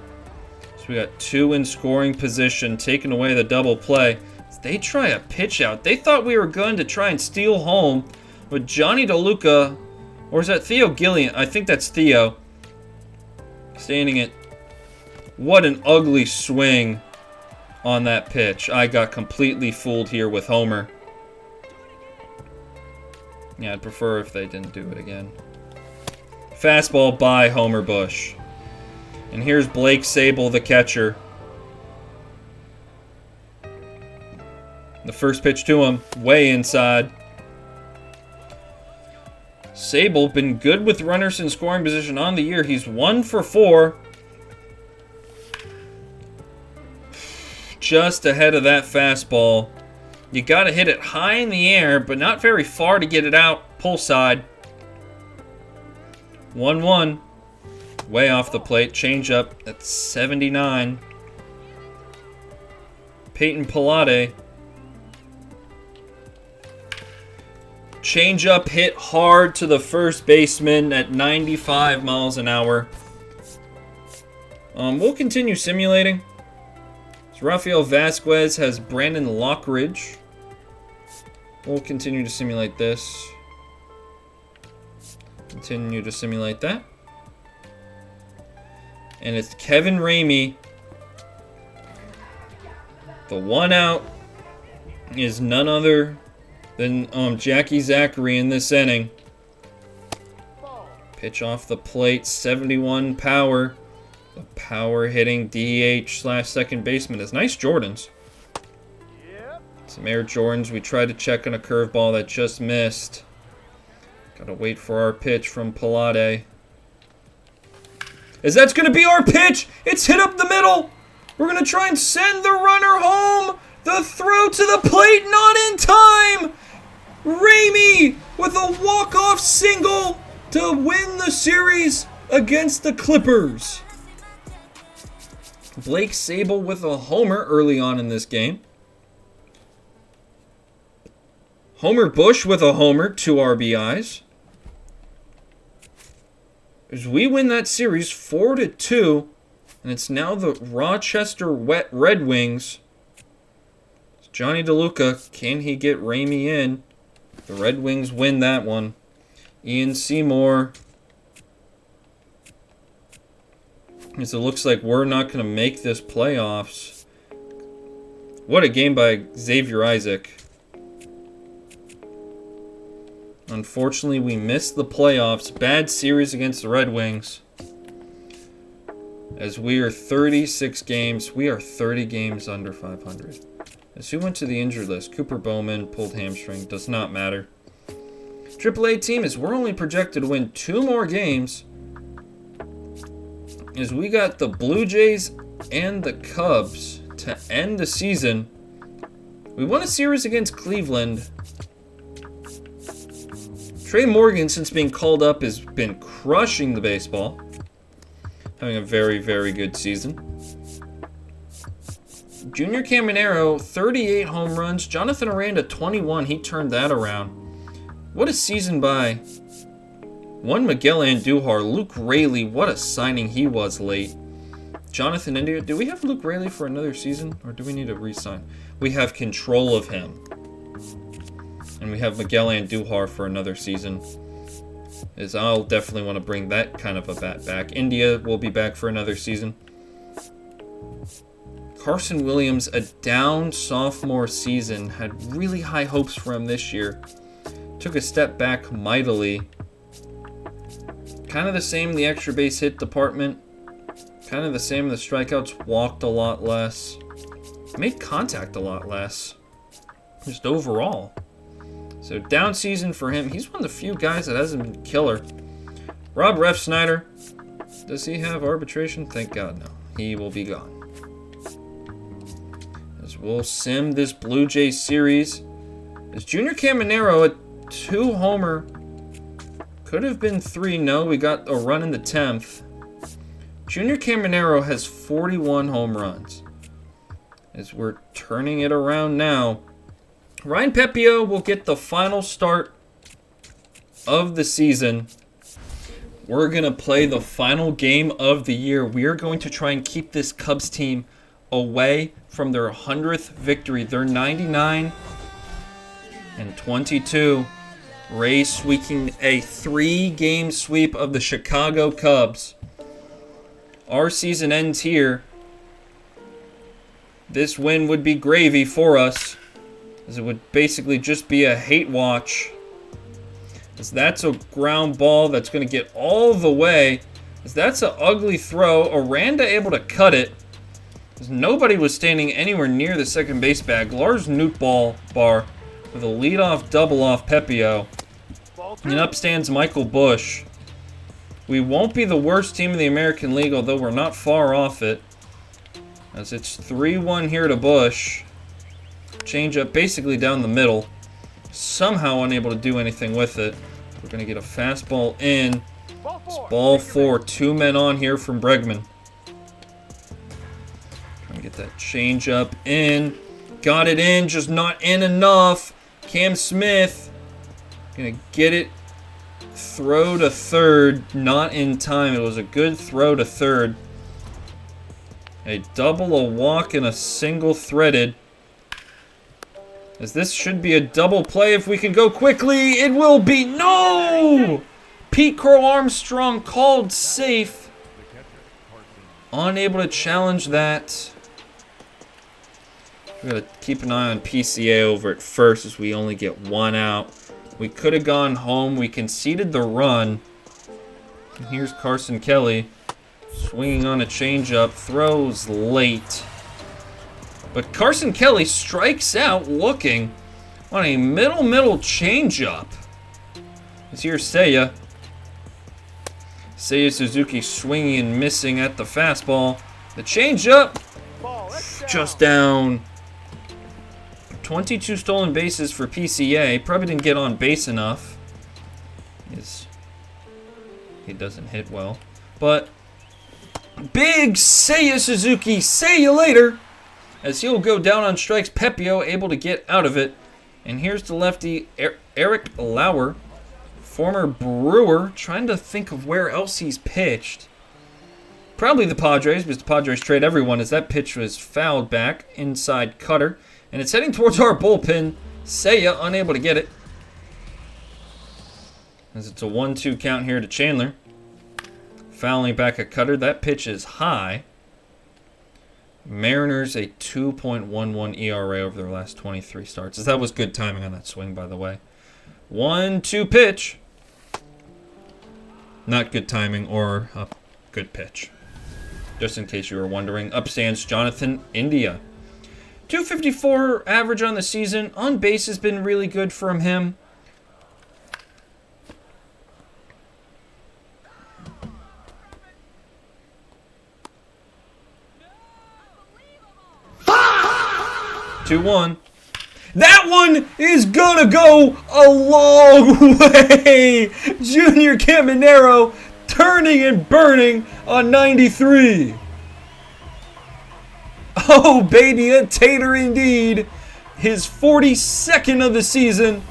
So we got 2 in scoring position, taking away the double play. They try a pitch out. They thought we were going to try and steal home with Johnny DeLuca, or is that Theo Gillian? I think that's Theo. Standing it. What an ugly swing on that pitch. I got completely fooled here with Homer. Yeah, I'd prefer if they didn't do it again. Fastball by Homer Bush. And here's Blake Sable, the catcher. The first pitch to him, way inside. Sable been good with runners in scoring position on the year. He's 1 for 4. Just ahead of that fastball. You got to hit it high in the air, but not very far to get it out. Pull side. 1-1. Way off the plate. Change up at 79. Peyton Pilate. Change up hit hard to the first baseman at 95 miles an hour. We'll continue simulating. So Rafael Vasquez has Brandon Lockridge. We'll continue to simulate this. Continue to simulate that. And it's Kevin Ramey. The one out is none other than Jackie Zachary in this inning. Pitch off the plate, 71 power. A power hitting DH/second baseman is nice Jordans. Some Air Jordans. We tried to check on a curveball that just missed. Gotta wait for our pitch from Pilate. As that's gonna be our pitch! It's hit up the middle! We're gonna try and send the runner home! The throw to the plate, not in time! Ramey with a walk-off single to win the series against the Clippers. Blake Sable with a homer early on in this game. Homer Bush with a homer, 2 RBIs. As we win that series 4-2, and it's now the Rochester Red Wings. Johnny DeLuca, can he get Ramey in? The Red Wings win that one. Ian Seymour. As it looks like we're not going to make this playoffs. What a game by Xavier Isaac. Unfortunately, we missed the playoffs. Bad series against the Red Wings. As we are 36 games. We are 30 games under 500. As who went to the injured list? Cooper Bowman pulled hamstring. Does not matter. AAA team is we're only projected to win 2 more games. As we got the Blue Jays and the Cubs to end the season. We won a series against Cleveland. Trey Morgan, since being called up, has been crushing the baseball. Having a very, very good season. Junior Caminero, 38 home runs. Jonathan Aranda, 21. He turned that around. What a season by one Miguel Andujar. Luke Raley, what a signing he was late. Jonathan India, do we have Luke Raley for another season? Or do we need to re-sign? We have control of him. And we have Miguel Andujar for another season. As I'll definitely want to bring that kind of a bat back. India will be back for another season. Carson Williams, a down sophomore season, had really high hopes for him this year. Took a step back mightily. Kind of the same in the extra base hit department. Kind of the same in the strikeouts. Walked a lot less. Made contact a lot less. Just overall. So down season for him. He's one of the few guys that hasn't been killer. Rob Refsnyder. Does he have arbitration? Thank God no. He will be gone. As we'll sim this Blue Jays series. As Junior Caminero, a 2-homer. Could have been 3. No, we got a run in the 10th. Junior Caminero has 41 home runs. As we're turning it around now. Ryan Pepio will get the final start of the season. We're going to play the final game of the year. We are going to try and keep this Cubs team away from their 100th victory. They're 99-22. Rays sweeping a 3-game sweep of the Chicago Cubs. Our season ends here. This win would be gravy for us, as it would basically just be a hate watch. As that's a ground ball that's going to get all the way. As that's an ugly throw. Aranda able to cut it. As nobody was standing anywhere near the second base bag. Lars Nootbaar bar with a leadoff double off Pepio. And up stands Michael Busch. We won't be the worst team in the American League, although we're not far off it. As it's 3-1 here to Busch. Change up basically down the middle. Somehow unable to do anything with it. We're going to get a fastball in. It's ball 4. 2 men on here from Bregman. Trying to get that change up in. Got it in, just not in enough. Cam Smith going to get it. Throw to third. Not in time. It was a good throw to third. A double, a walk, and a single threaded. As this should be a double play if we can go quickly. It will be. No! Pete Crow Armstrong called safe. Unable to challenge that. We're going to keep an eye on PCA over at first as we only get 1 out. We could have gone home. We conceded the run. And here's Carson Kelly swinging on a changeup. Throws late. But Carson Kelly strikes out looking on a middle changeup. As here's Seiya. Seiya Suzuki swinging and missing at the fastball. The changeup just down. 22 stolen bases for PCA. Probably didn't get on base enough. He doesn't hit well. But big Seiya Suzuki. See you later. As he'll go down on strikes, Pepio able to get out of it. And here's the lefty, Eric Lauer, former Brewer, trying to think of where else he's pitched. Probably the Padres, because the Padres trade everyone as that pitch was fouled back. Inside cutter. And it's heading towards our bullpen. Seiya unable to get it. As it's a 1-2 count here to Chandler. Fouling back a cutter. That pitch is high. Mariners a 2.11 ERA over their last 23 starts. That was good timing on that swing, by the way. 1-2 pitch. Not good timing or a good pitch. Just in case you were wondering. Up stands Jonathan India. 254 average on the season. On base has been really good from him. Two, 2-1. That one is gonna go a long way. Junior Caminero turning and burning on 93. Oh, baby, a tater indeed. His 42nd of the season.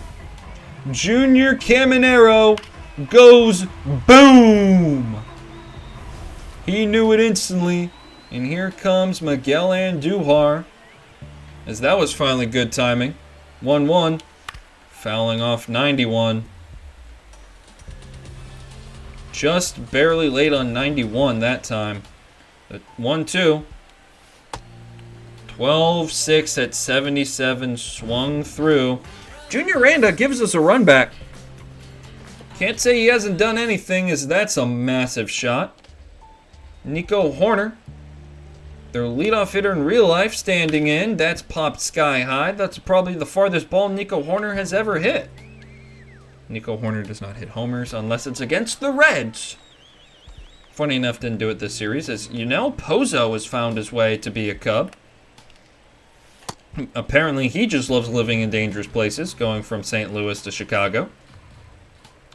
Junior Caminero goes boom. He knew it instantly. And here comes Miguel Andujar. As that was finally good timing. 1-1. Fouling off 91. Just barely late on 91 that time. 1-2. 12-6 at 77. Swung through. Junior Randa gives us a run back. Can't say he hasn't done anything, as that's a massive shot. Nico Horner, their leadoff hitter in real life, standing in. That's popped sky high. That's probably the farthest ball Nico Horner has ever hit. Nico Horner does not hit homers unless it's against the Reds. Funny enough, didn't do it this series, as Yunel Pozo has found his way to be a Cub. Apparently, he just loves living in dangerous places, going from St. Louis to Chicago.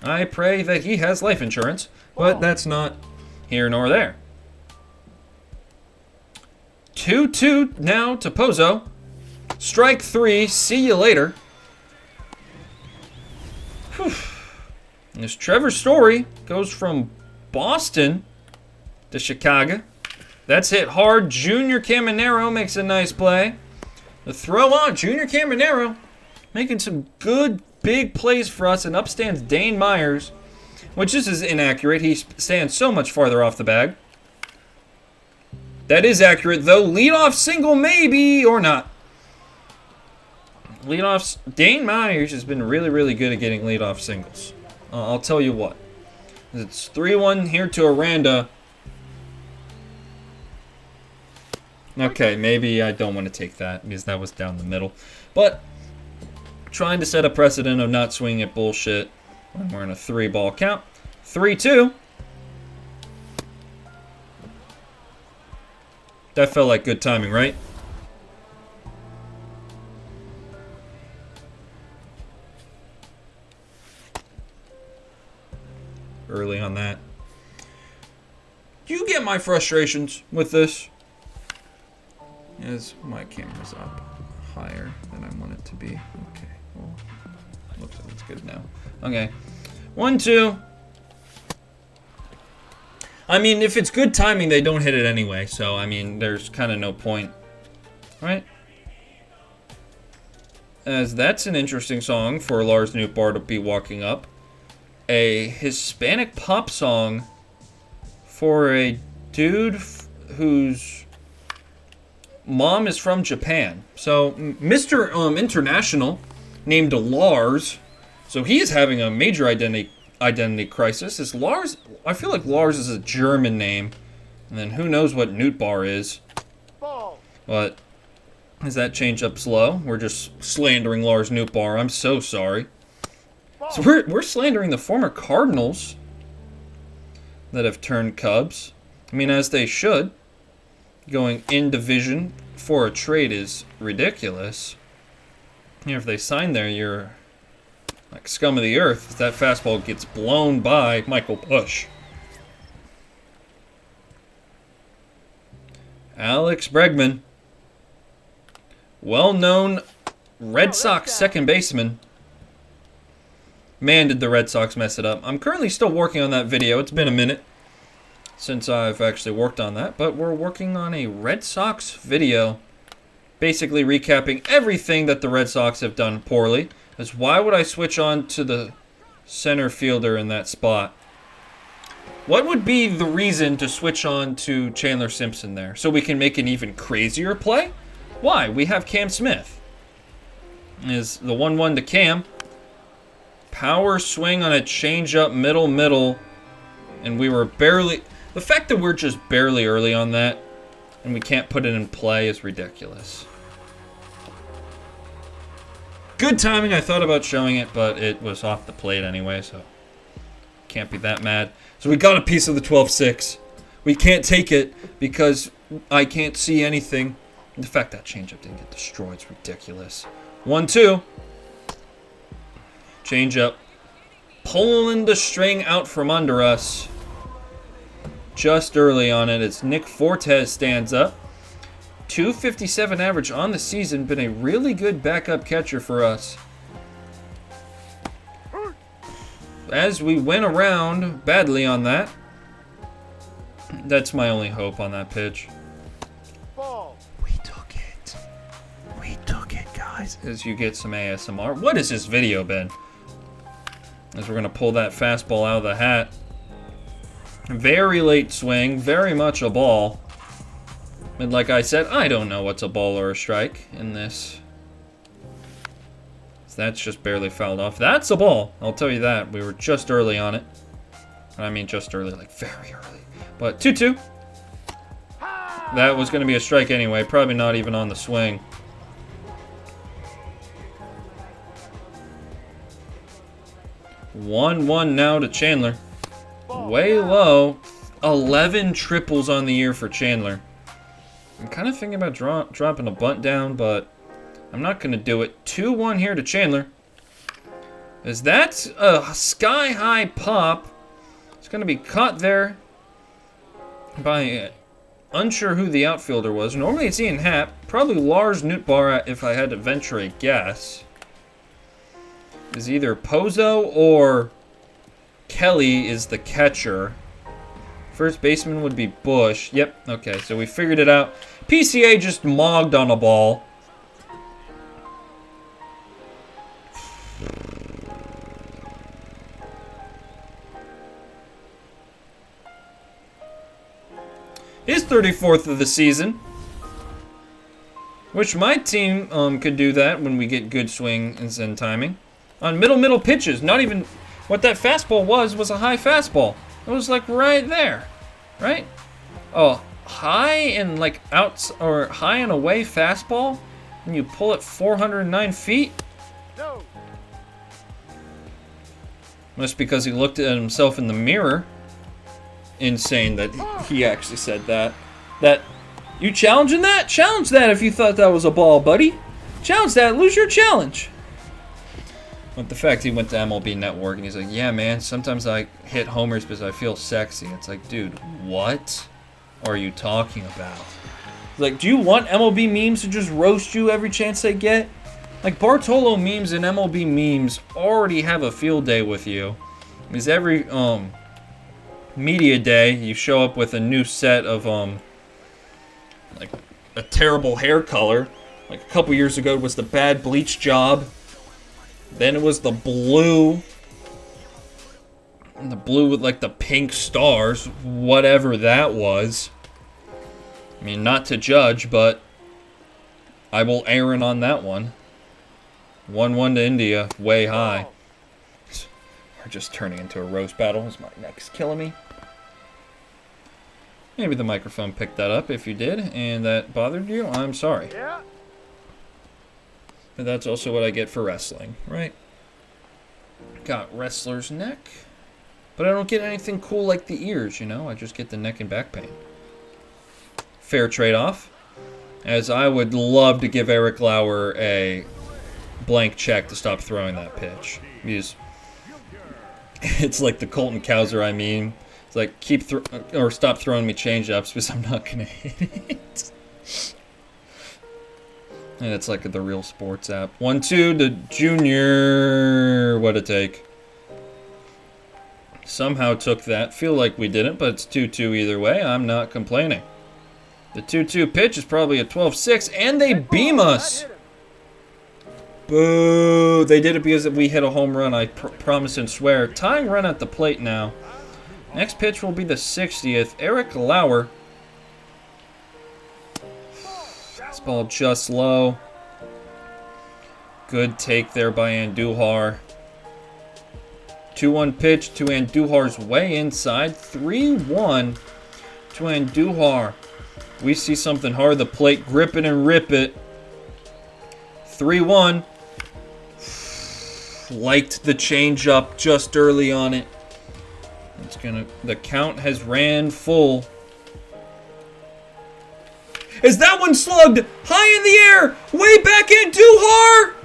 I pray that he has life insurance, but that's not here nor there. 2-2 now to Pozo. Strike 3. See you later. Whew. And this Trevor Story goes from Boston to Chicago. That's hit hard. Junior Caminero makes a nice play. The throw on. Junior Caminero making some good big plays for us. And up stands Dane Myers, which this is inaccurate. He stands so much farther off the bag. That is accurate, though. Leadoff single, maybe, or not. Leadoffs. Dane Myers has been really, really good at getting leadoff singles. I'll tell you what. It's 3-1 here to Aranda. Okay, maybe I don't want to take that because that was down the middle. But trying to set a precedent of not swinging at bullshit when we're in a 3-ball count. 3-2. That felt like good timing, right? Early on that. Do you get my frustrations with this? As my camera's up higher than I want it to be. Okay, well, looks like it's good now. Okay, 1-2. I mean, if it's good timing, they don't hit it anyway. So, I mean, there's kind of no point, right? As that's an interesting song for Lars Nootbaar to be walking up. A Hispanic pop song for a dude whose mom is from Japan. So Mr. International named Lars. So he is having a major identity crisis. Is Lars? I feel like Lars is a German name, and then who knows what Nootbaar is. But is that change up slow? We're just slandering Lars Nootbaar. I'm so sorry. So we're slandering the former Cardinals that have turned Cubs. I mean, as they should. Going in division for a trade is ridiculous. You know, if they sign there, you're like scum of the earth. That fastball gets blown by Michael Busch. Alex Bregman, well-known Red Sox second baseman. Man, did the Red Sox mess it up. I'm currently still working on that video. It's been a minute since I've actually worked on that, but we're working on a Red Sox video basically recapping everything that the Red Sox have done poorly. As why would I switch on to the center fielder in that spot? What would be the reason to switch on to Chandler Simpson there? So we can make an even crazier play? Why? We have Cam Smith. Is the 1-1 to Cam. Power swing on a changeup middle, and we were barely... The fact that we're just barely early on that and we can't put it in play is ridiculous. Good timing. I thought about showing it, but it was off the plate anyway, so can't be that mad. So we got a piece of the 12-6. We can't take it because I can't see anything. The fact that changeup didn't get destroyed is ridiculous. 1-2. Changeup. Pulling the string out from under us. Just early on it as Nick Fortes stands up. 257 average on the season. Been a really good backup catcher for us. As we went around badly on that. That's my only hope on that pitch. We took it. We took it, guys. As you get some ASMR. What has this video been? As we're going to pull that fastball out of the hat. Very late swing. Very much a ball. And like I said, I don't know what's a ball or a strike in this. So that's just barely fouled off. That's a ball. I'll tell you that. We were just early on it. I mean just early, like very early. But 2-2. That was going to be a strike anyway. Probably not even on the swing. One now to Chandler. Way low. 11 triples on the year for Chandler. I'm kind of thinking about dropping a bunt down, but I'm not going to do it. 2-1 here to Chandler. As that's a sky-high pop. It's going to be caught there by unsure who the outfielder was. Normally it's Ian Happ. Probably Lars Nootbaar if I had to venture a guess. Is either Pozo or Kelly is the catcher. First baseman would be Bush. Yep, okay, so we figured it out. PCA just mogged on a ball. His 34th of the season. Which my team could do that when we get good swings and timing. On middle pitches, not even... What that fastball was a high fastball. It was like right there, right? Oh, high and like outs or high and away fastball, and you pull it 409 feet. No. Must because he looked at himself in the mirror. Insane that he actually said that. That you challenging that? Challenge that if you thought that was a ball, buddy. Challenge that. Lose your challenge. But the fact he went to MLB Network and he's like, yeah, man, sometimes I hit homers because I feel sexy. It's like, dude, what are you talking about? Like, do you want MLB memes to just roast you every chance they get? Like, Bartolo memes and MLB memes already have a field day with you. Because every media day, you show up with a new set of, like, a terrible hair color. Like, a couple years ago, it was the bad bleach job. Then it was the blue. And the blue with like the pink stars. Whatever that was. I mean, not to judge, but I will err in on that one. 1-1 to India. Way high. We're just turning into a roast battle. Is my neck's killing me? Maybe the microphone picked that up. If you did, and that bothered you, I'm sorry. Yeah. But that's also what I get for wrestling, right? Got wrestler's neck. But I don't get anything cool like the ears, you know? I just get the neck and back pain. Fair trade-off. As I would love to give Eric Lauer a blank check to stop throwing that pitch. Because it's like the Colton Cowser I mean. It's like, or stop throwing me change-ups because I'm not going to hit it. And it's like the Real Sports app. 1-2 to Junior. What a take. Somehow took that. Feel like we didn't, but it's 2-2 either way. I'm not complaining. The 2-2 pitch is probably a 12-6, and they beam us. Boo. They did it because we hit a home run, I promise and swear. Tying run at the plate now. Next pitch will be the 60th. Eric Lauer. Fastball just low. Good take there by Andujar. 2-1 pitch to Andujar's way inside. 3-1 to Andujar. We see something hard. The plate, grip it and rip it. 3-1. Liked the changeup just early on it. It's gonna. The count has ran full. Is that one slugged high in the air? Way back in Andujar!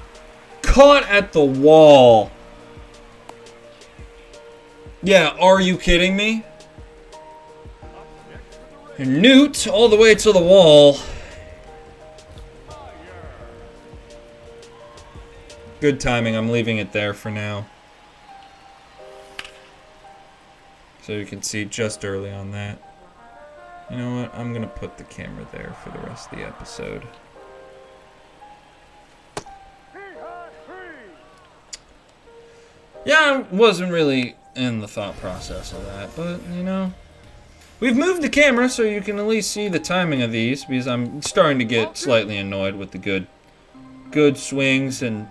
Caught at the wall. Yeah, are you kidding me? And Newt all the way to the wall. Good timing. I'm leaving it there for now. So you can see just early on that. You know what? I'm going to put the camera there for the rest of the episode. Yeah, I wasn't really in the thought process of that, but, you know. We've moved the camera so you can at least see the timing of these, because I'm starting to get slightly annoyed with the good swings and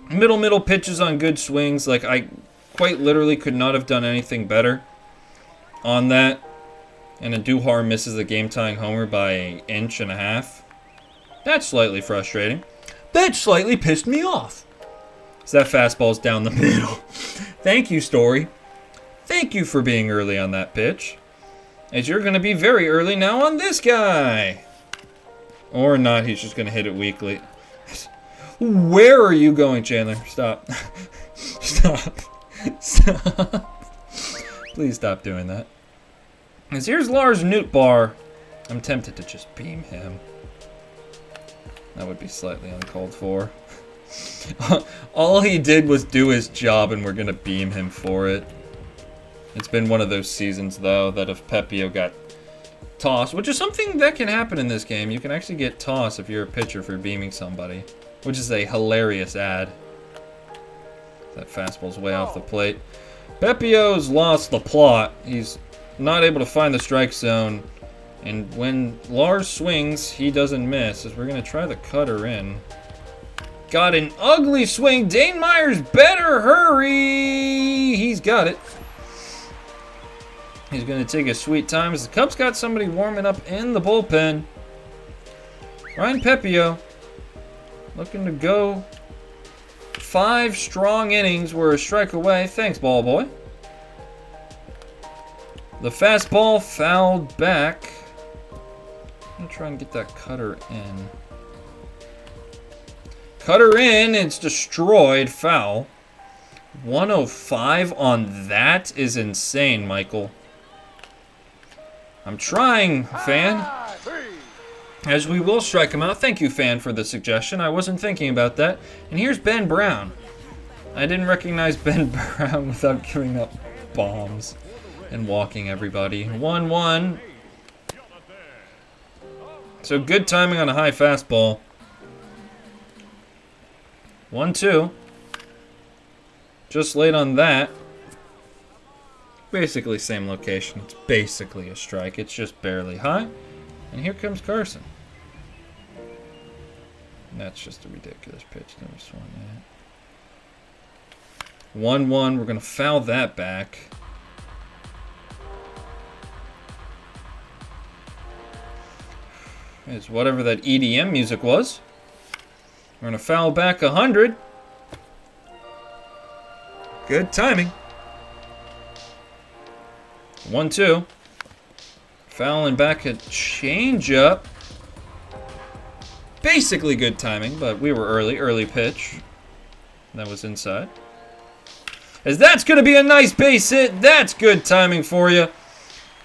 middle pitches on good swings. Like, I quite literally could not have done anything better on that. And Andujar misses the game-tying homer by an inch and a half. That's slightly frustrating. That slightly pissed me off. So that fastball's down the middle. Thank you, Story. Thank you for being early on that pitch. As you're going to be very early now on this guy. Or not, he's just going to hit it weakly. Where are you going, Chandler? Stop. Stop. Stop. Please stop doing that. Because here's Lars Nootbaar. I'm tempted to just beam him. That would be slightly uncalled for. All he did was do his job, and we're going to beam him for it. It's been one of those seasons, though, that if Pepio got tossed, which is something that can happen in this game. You can actually get tossed if you're a pitcher for beaming somebody, which is a hilarious ad. That fastball's way off the plate. Pepio's lost the plot. He's not able to find the strike zone. And when Lars swings, he doesn't miss. As we're going to try the cutter in. Got an ugly swing. Dane Myers better hurry. He's got it. He's going to take a sweet time as the Cubs got somebody warming up in the bullpen. Ryan Pepio looking to go 5 strong innings. We're a strike away. Thanks, ball boy. The fastball fouled back. I'm going to try and get that cutter in. Cutter in. It's destroyed. Foul. 105 on that is insane, Michael. I'm trying, fan. As we will strike him out. Thank you, fan, for the suggestion. I wasn't thinking about that. And here's Ben Brown. I didn't recognize Ben Brown without giving up bombs and walking everybody. 1-1. So good timing on a high fastball. 1-2. Just late on that. Basically same location. It's basically a strike. It's just barely high. And here comes Carson. And that's just a ridiculous pitch. Never swung that. 1-1. We're going to foul that back. It's whatever that EDM music was. We're going to foul back 100. Good timing. 1-2. Fouling back a changeup. Basically good timing, but we were early pitch. That was inside. As that's going to be a nice base hit. That's good timing for you.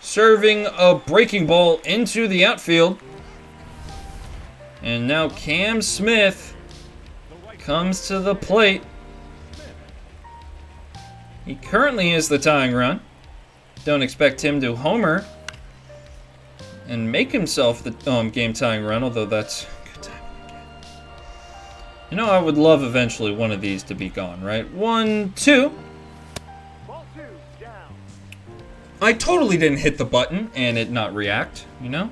Serving a breaking ball into the outfield. And now Cam Smith comes to the plate. He currently is the tying run. Don't expect him to homer and make himself the game-tying run, although that's good timing. You know, I would love eventually one of these to be gone, right? 1-2. I totally didn't hit the button and it not react, you know?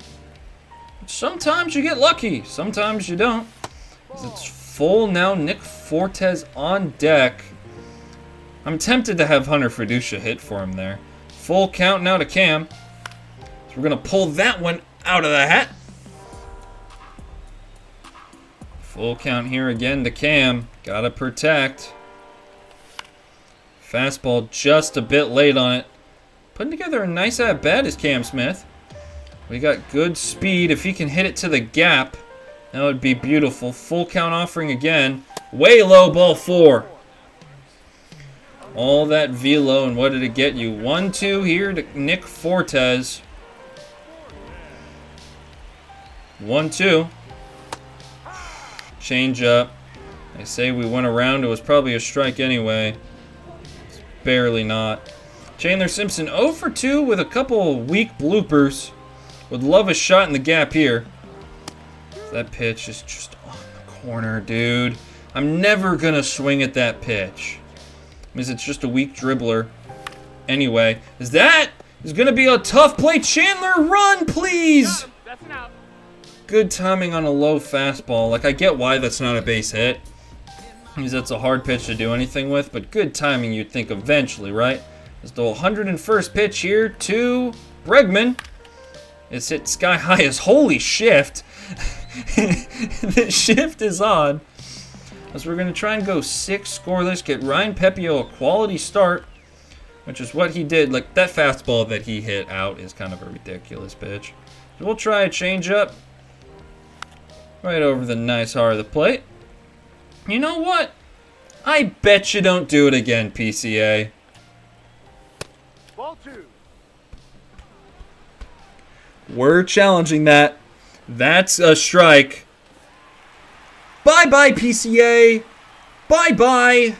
Sometimes you get lucky, sometimes you don't. It's full now. Nick Fortes on deck. I'm tempted to have Hunter Fiducia hit for him there. Full count now to Cam. So we're going to pull that one out of the hat. Full count here again to Cam. Gotta protect. Fastball just a bit late on it. Putting together a nice at-bat is Cam Smith. We got good speed. If he can hit it to the gap, that would be beautiful. Full count offering again. Way low, ball 4. All that velo, and what did it get you? 1-2 here to Nick Fortes. 1-2. Change up. They say we went around. It was probably a strike anyway. It's barely not. Chandler Simpson 0 for 2 with a couple weak bloopers. Would love a shot in the gap here. That pitch is just on the corner, dude. I'm never going to swing at that pitch. Means it's just a weak dribbler. Anyway, that is going to be a tough play. Chandler, run, please. That's an out. Good timing on a low fastball. Like, I get why that's not a base hit. Because that's a hard pitch to do anything with. But good timing, you'd think eventually, right? It's the 101st pitch here to Bregman. It's hit sky high as holy shift. The shift is on. As we're going to try and go 6 scoreless, get Ryan Pepio a quality start, which is what he did. Like, that fastball that he hit out is kind of a ridiculous pitch. So we'll try a changeup right over the nice heart of the plate. You know what? I bet you don't do it again, PCA. Ball 2. We're challenging that. That's a strike. Bye-bye, PCA. Bye-bye.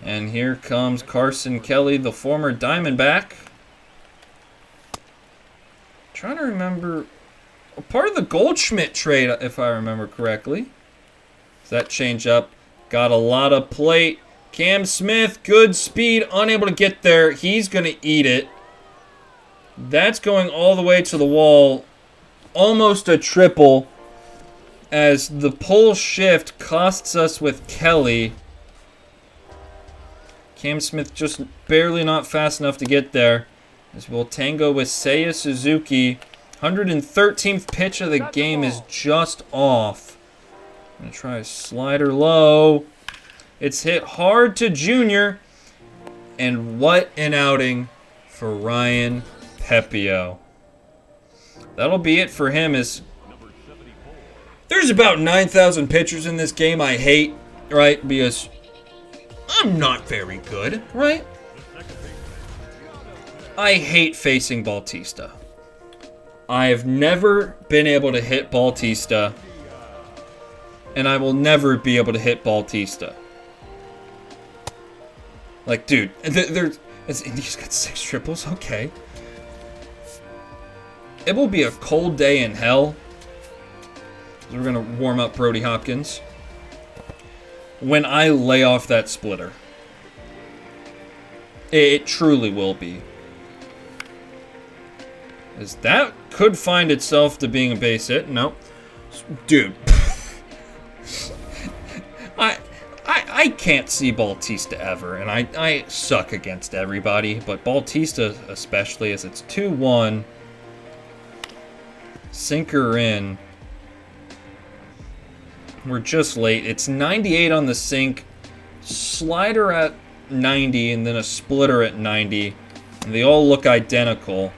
And here comes Carson Kelly, the former Diamondback. Trying to remember, part of the Goldschmidt trade, if I remember correctly. That change up got a lot of plate. Cam Smith, good speed, unable to get there. He's going to eat it. That's going all the way to the wall. Almost a triple as the pull shift costs us with Kelly. Cam Smith just barely not fast enough to get there. As we'll tango with Seiya Suzuki. 113th pitch of the game is just off. I'm going to try a slider low. It's hit hard to Junior. And what an outing for Ryan Pepio. That'll be it for him. There's about 9,000 pitchers in this game I hate, right? Because I'm not very good, right? I hate facing Bautista. I have never been able to hit Bautista, and I will never be able to hit Bautista. Like, dude, he's got 6 triples, okay. It will be a cold day in hell. We're going to warm up Brody Hopkins when I lay off that splitter. It truly will be. As that could find itself to being a base hit. No. Dude. I can't see Bautista ever, and I suck against everybody, but Bautista especially, as it's 2-1. Sinker in. We're just late. It's 98 on the sink, slider at 90, and then a splitter at 90. And they all look identical.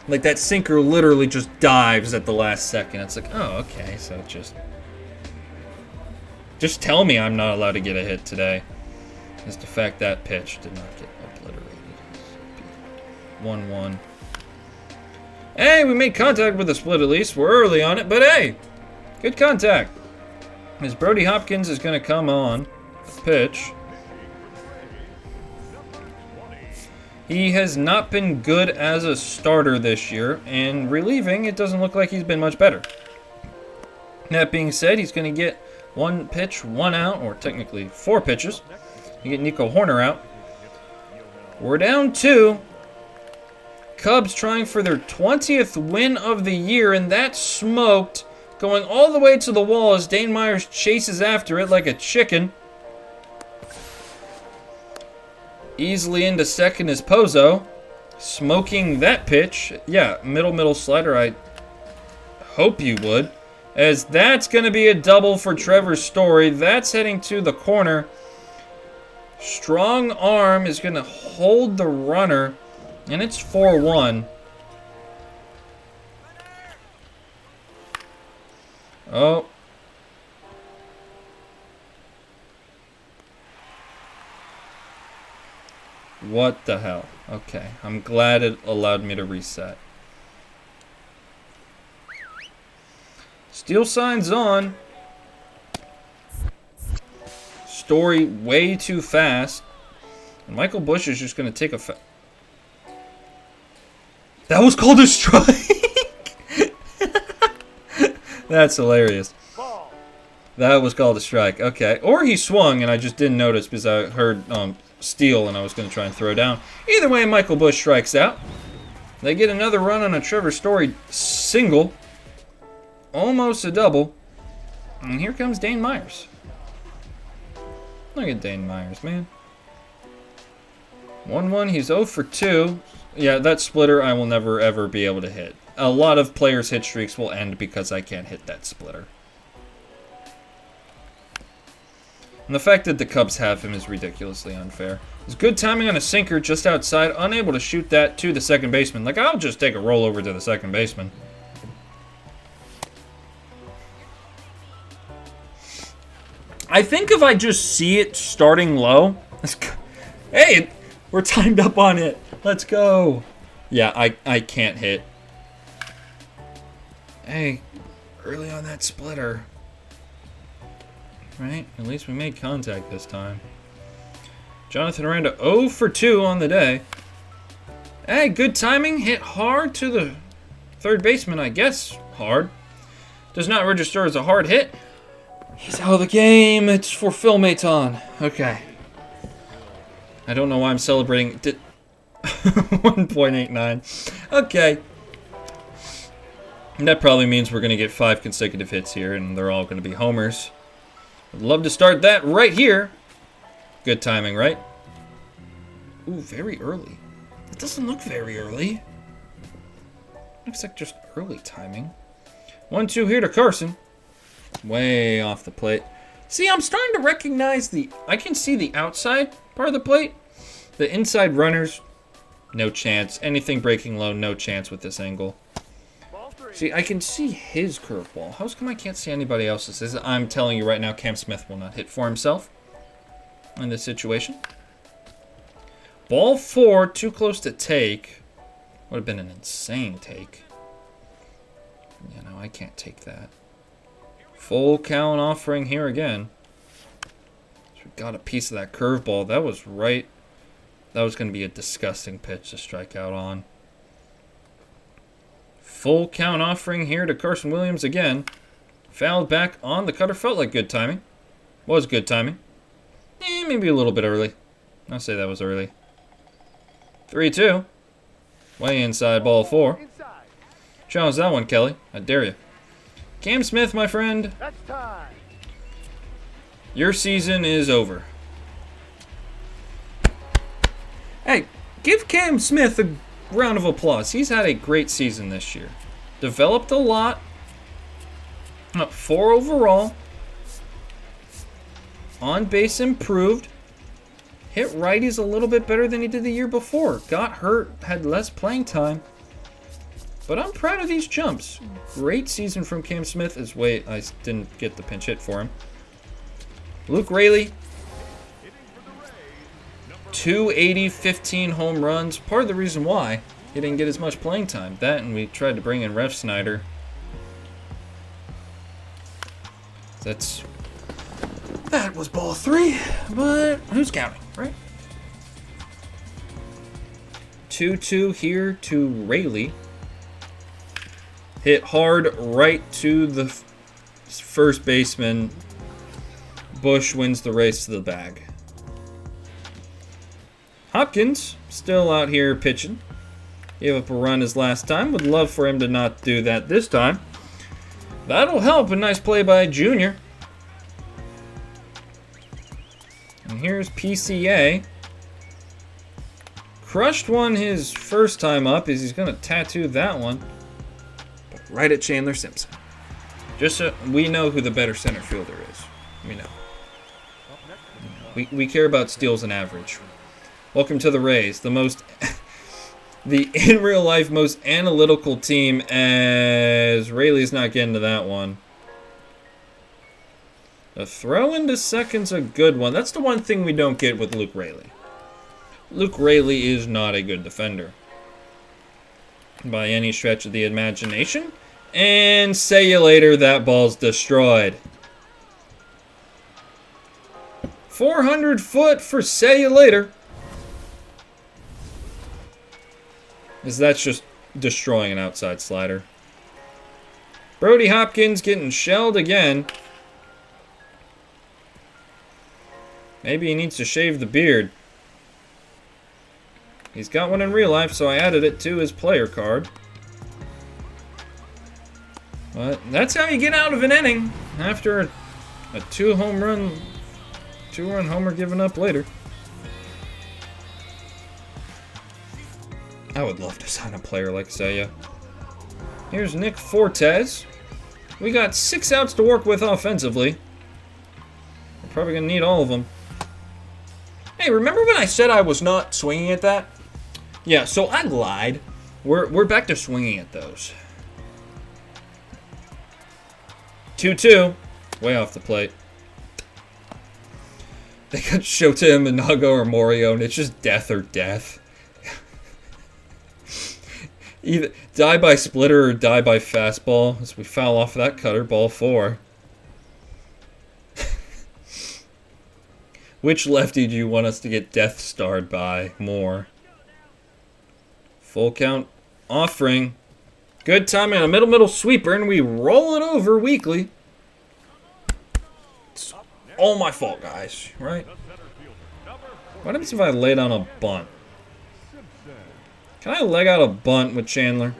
Like, that sinker literally just dives at the last second. It's like, oh, okay, so just tell me I'm not allowed to get a hit today. Is the fact that pitch did not get obliterated. 1-1. Hey, we made contact with the split at least. We're early on it, but hey, good contact. As Brody Hopkins is going to come on the pitch. He has not been good as a starter this year, and relieving, it doesn't look like he's been much better. That being said, he's going to get 1 pitch, 1 out, or technically 4 pitches. You get Nico Horner out. We're down 2. Cubs trying for their 20th win of the year, and that's smoked. Going all the way to the wall as Dane Myers chases after it like a chicken. Easily into second is Pozo. Smoking that pitch. Yeah, middle slider. I hope you would. As that's going to be a double for Trevor Story. That's heading to the corner. Strong arm is going to hold the runner. And it's 4-1. Oh. What the hell? Okay, I'm glad it allowed me to reset. Steal sign's on. Story way too fast. And Michael Bush is just going to take a... That was called a strike! That's hilarious. That was called a strike. Okay. Or he swung and I just didn't notice because I heard steal and I was going to try and throw down. Either way, Michael Bush strikes out. They get another run on a Trevor Story single. Almost a double. And here comes Dane Myers. Look at Dane Myers, man. 1-1. He's 0 for 2. Yeah, that splitter I will never, ever be able to hit. A lot of players' hit streaks will end because I can't hit that splitter. And the fact that the Cubs have him is ridiculously unfair. It's good timing on a sinker just outside, unable to shoot that to the second baseman. Like, I'll just take a roll over to the second baseman. I think if I just see it starting low... Hey, we're timed up on it. Let's go. Yeah, I can't hit. Hey, early on that splitter. Right? At least we made contact this time. Jonathan Aranda 0 for 2 on the day. Hey, good timing. Hit hard to the third baseman, I guess. Hard. Does not register as a hard hit. He's out of the game. It's for Phil Maton. Okay. I don't know why I'm celebrating. 1.89. Okay. And that probably means we're going to get 5 consecutive hits here, and they're all going to be homers. I'd love to start that right here. Good timing, right? Ooh, very early. It doesn't look very early. Looks like just early timing. 1-2 here to Carson. Way off the plate. See, I'm starting to recognize I can see the outside part of the plate. The inside runners, no chance. Anything breaking low, no chance with this angle. See, I can see his curveball. How come I can't see anybody else's? I'm telling you right now, Cam Smith will not hit for himself in this situation. Ball 4, too close to take. Would have been an insane take. You know, I can't take that. Full count offering here again. So we got a piece of that curveball. That was right. That was going to be a disgusting pitch to strike out on. Full count offering here to Carson Williams again. Fouled back on the cutter. Felt like good timing. Was good timing. Maybe a little bit early. I'll say that was early. 3-2. Way inside ball 4. Challenge that one, Kelly. I dare you. Cam Smith, my friend. That's time. Your season is over. Hey, give Cam Smith a round of applause. He's had a great season this year. Developed a lot. Up 4 overall. On base improved. Hit righties a little bit better than he did the year before. Got hurt, had less playing time. But I'm proud of these jumps. Great season from Cam Smith. I didn't get the pinch hit for him. Luke Raley. 280, 15 home runs. Part of the reason why he didn't get as much playing time. That, and we tried to bring in Ref Snyder. That was ball 3, but who's counting, right? 2-2 here to Raley. Hit hard right to the first baseman. Bush wins the race to the bag. Hopkins still out here pitching. Gave up a run his last time. Would love for him to not do that this time. That'll help. A nice play by Junior. And here's PCA. Crushed one his first time up. He's going to tattoo that one. Right at Chandler Simpson. Just so we know who the better center fielder is. We know. We care about steals and average. Welcome to the Rays, the in real life most analytical team, as Rayleigh's not getting to that one. A throw into second's a good one. That's the one thing we don't get with Luke Raley. Luke Raley is not a good defender by any stretch of the imagination. And say you later, that ball's destroyed. 400 foot for say you later. That's just destroying an outside slider. Brody Hopkins getting shelled again. Maybe he needs to shave the beard. He's got one in real life, so I added it to his player card. But that's how you get out of an inning after a two-run homer given up later. I would love to sign a player like Seiya. Here's Nick Fortes. We got 6 outs to work with offensively. We're probably going to need all of them. Hey, remember when I said I was not swinging at that? Yeah, so I lied. We're back to swinging at those. 2-2. Way off the plate. They got Shota Minago or Morio, and it's just death or death. Either die by splitter or die by fastball. As we foul off that cutter, ball 4. Which lefty do you want us to get Death Starred by more? Full count offering. Good timing on a middle sweeper, and we roll it over weakly. It's all my fault, guys, right? What happens if I lay down a bunt? Can I leg out a bunt with Chandler?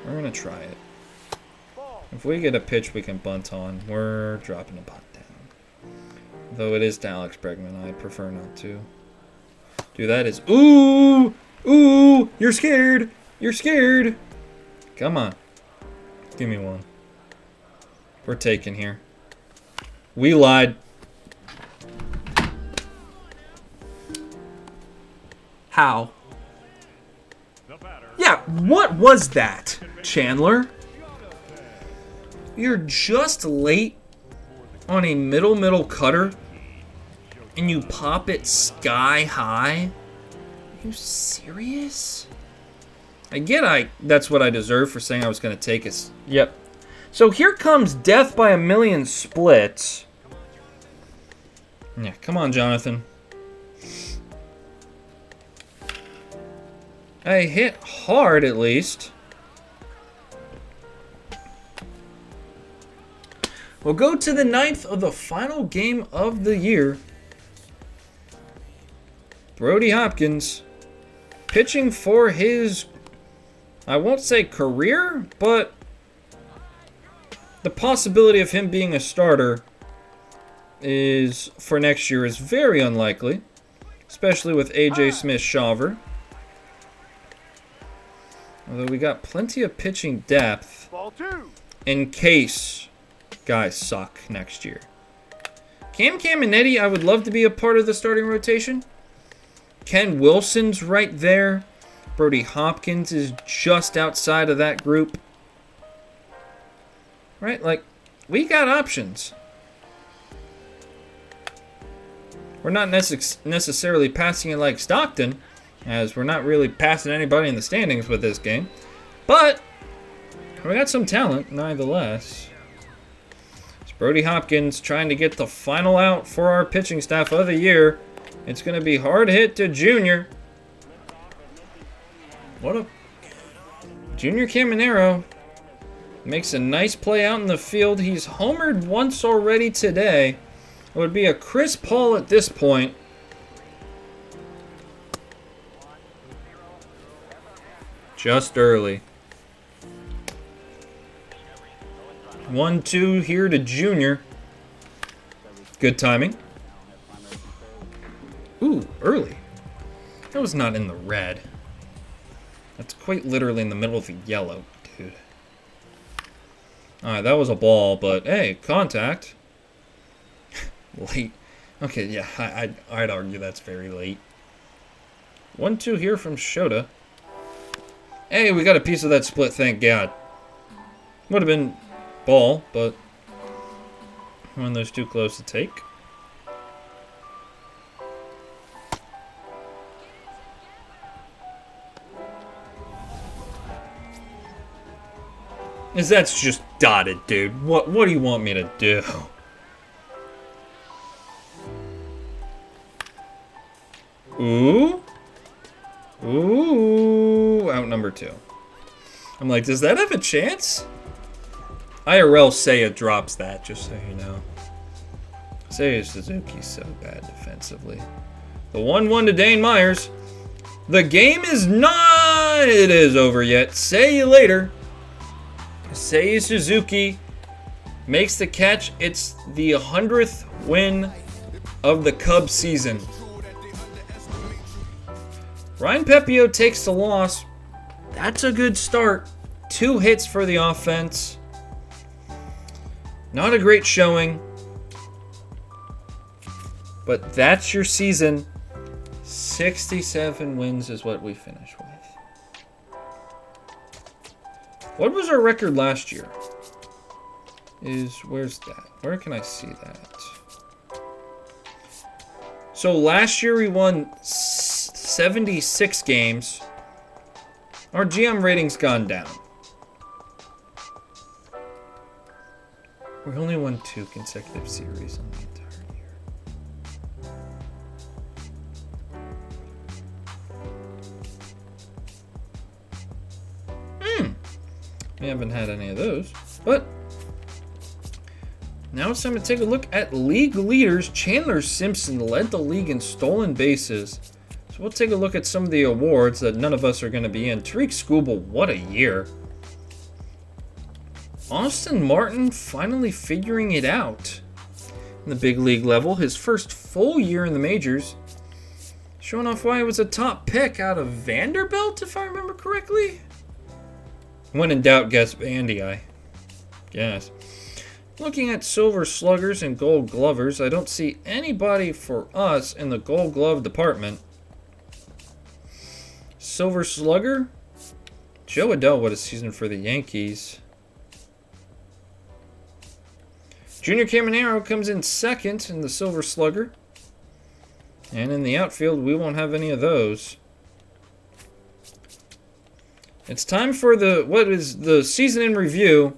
We're going to try it. If we get a pitch we can bunt on, we're dropping a bunt down. Though it is to Alex Bregman, I prefer not to. Dude, that is... Ooh! Ooh! You're scared! You're scared! Come on. Give me one. We're taking here. We lied. How? Yeah, what was that, Chandler? You're just late on a middle cutter and you pop it sky high? Are you serious? That's what I deserve for saying I was going to take us. Yep. So here comes death by a million splits. Yeah, come on, Jonathan. I hit hard, at least. We'll go to the 9th of the final game of the year. Brody Hopkins pitching for his, I won't say career, but the possibility of him being a starter is for next year is very unlikely, especially with A.J. Smith-Shawver. Although we got plenty of pitching depth in case guys suck next year. Cam Caminetti, I would love to be a part of the starting rotation. Ken Wilson's right there. Brody Hopkins is just outside of that group. Right? Like, we got options. We're not necessarily passing it like Stockton, as we're not really passing anybody in the standings with this game. But we got some talent, nonetheless. It's Brody Hopkins trying to get the final out for our pitching staff of the year. It's going to be hard hit to Junior. What a... Junior Caminero makes a nice play out in the field. He's homered once already today. It would be a Chris Paul at this point. Just early. 1-2 here to Junior. Good timing. Ooh, early. That was not in the red. That's quite literally in the middle of the yellow, dude. Alright, that was a ball, but hey, contact. Late. Okay, yeah, I'd argue that's very late. 1-2 here from Shota. Hey, we got a piece of that split, thank God. Would have been ball, but one of those too close to take. That's just dotted, dude. What do you want me to do? Ooh. Ooh. Out number 2. I'm like, does that have a chance? IRL Seiya drops that, just so you know. Seiya Suzuki's so bad defensively. The 1-1 to Dane Myers. The game is not... It is over yet. See you later. Seiya Suzuki makes the catch. It's the 100th win of the Cubs season. Ryan Pepio takes the loss. That's a good start. 2 hits for the offense. Not a great showing. But that's your season. 67 wins is what we finish with. What was our record last year? Where's that? Where can I see that? So last year we won 76 games. Our GM rating's gone down. We only won 2 consecutive series on the entire year. We haven't had any of those. But now it's time to take a look at league leaders. Chandler Simpson led the league in stolen bases. So we'll take a look at some of the awards that none of us are going to be in. Tariq Skubal, what a year. Austin Martin finally figuring it out. In the big league level, his first full year in the majors. Showing off why he was a top pick out of Vanderbilt, if I remember correctly. When in doubt, guess Vandy, I guess. Looking at silver sluggers and gold glovers, I don't see anybody for us in the gold glove department. Silver slugger? Joe Adell, what a season for the Yankees. Junior Caminero comes in second in the silver slugger. And in the outfield, we won't have any of those. It's time for what is the season in review.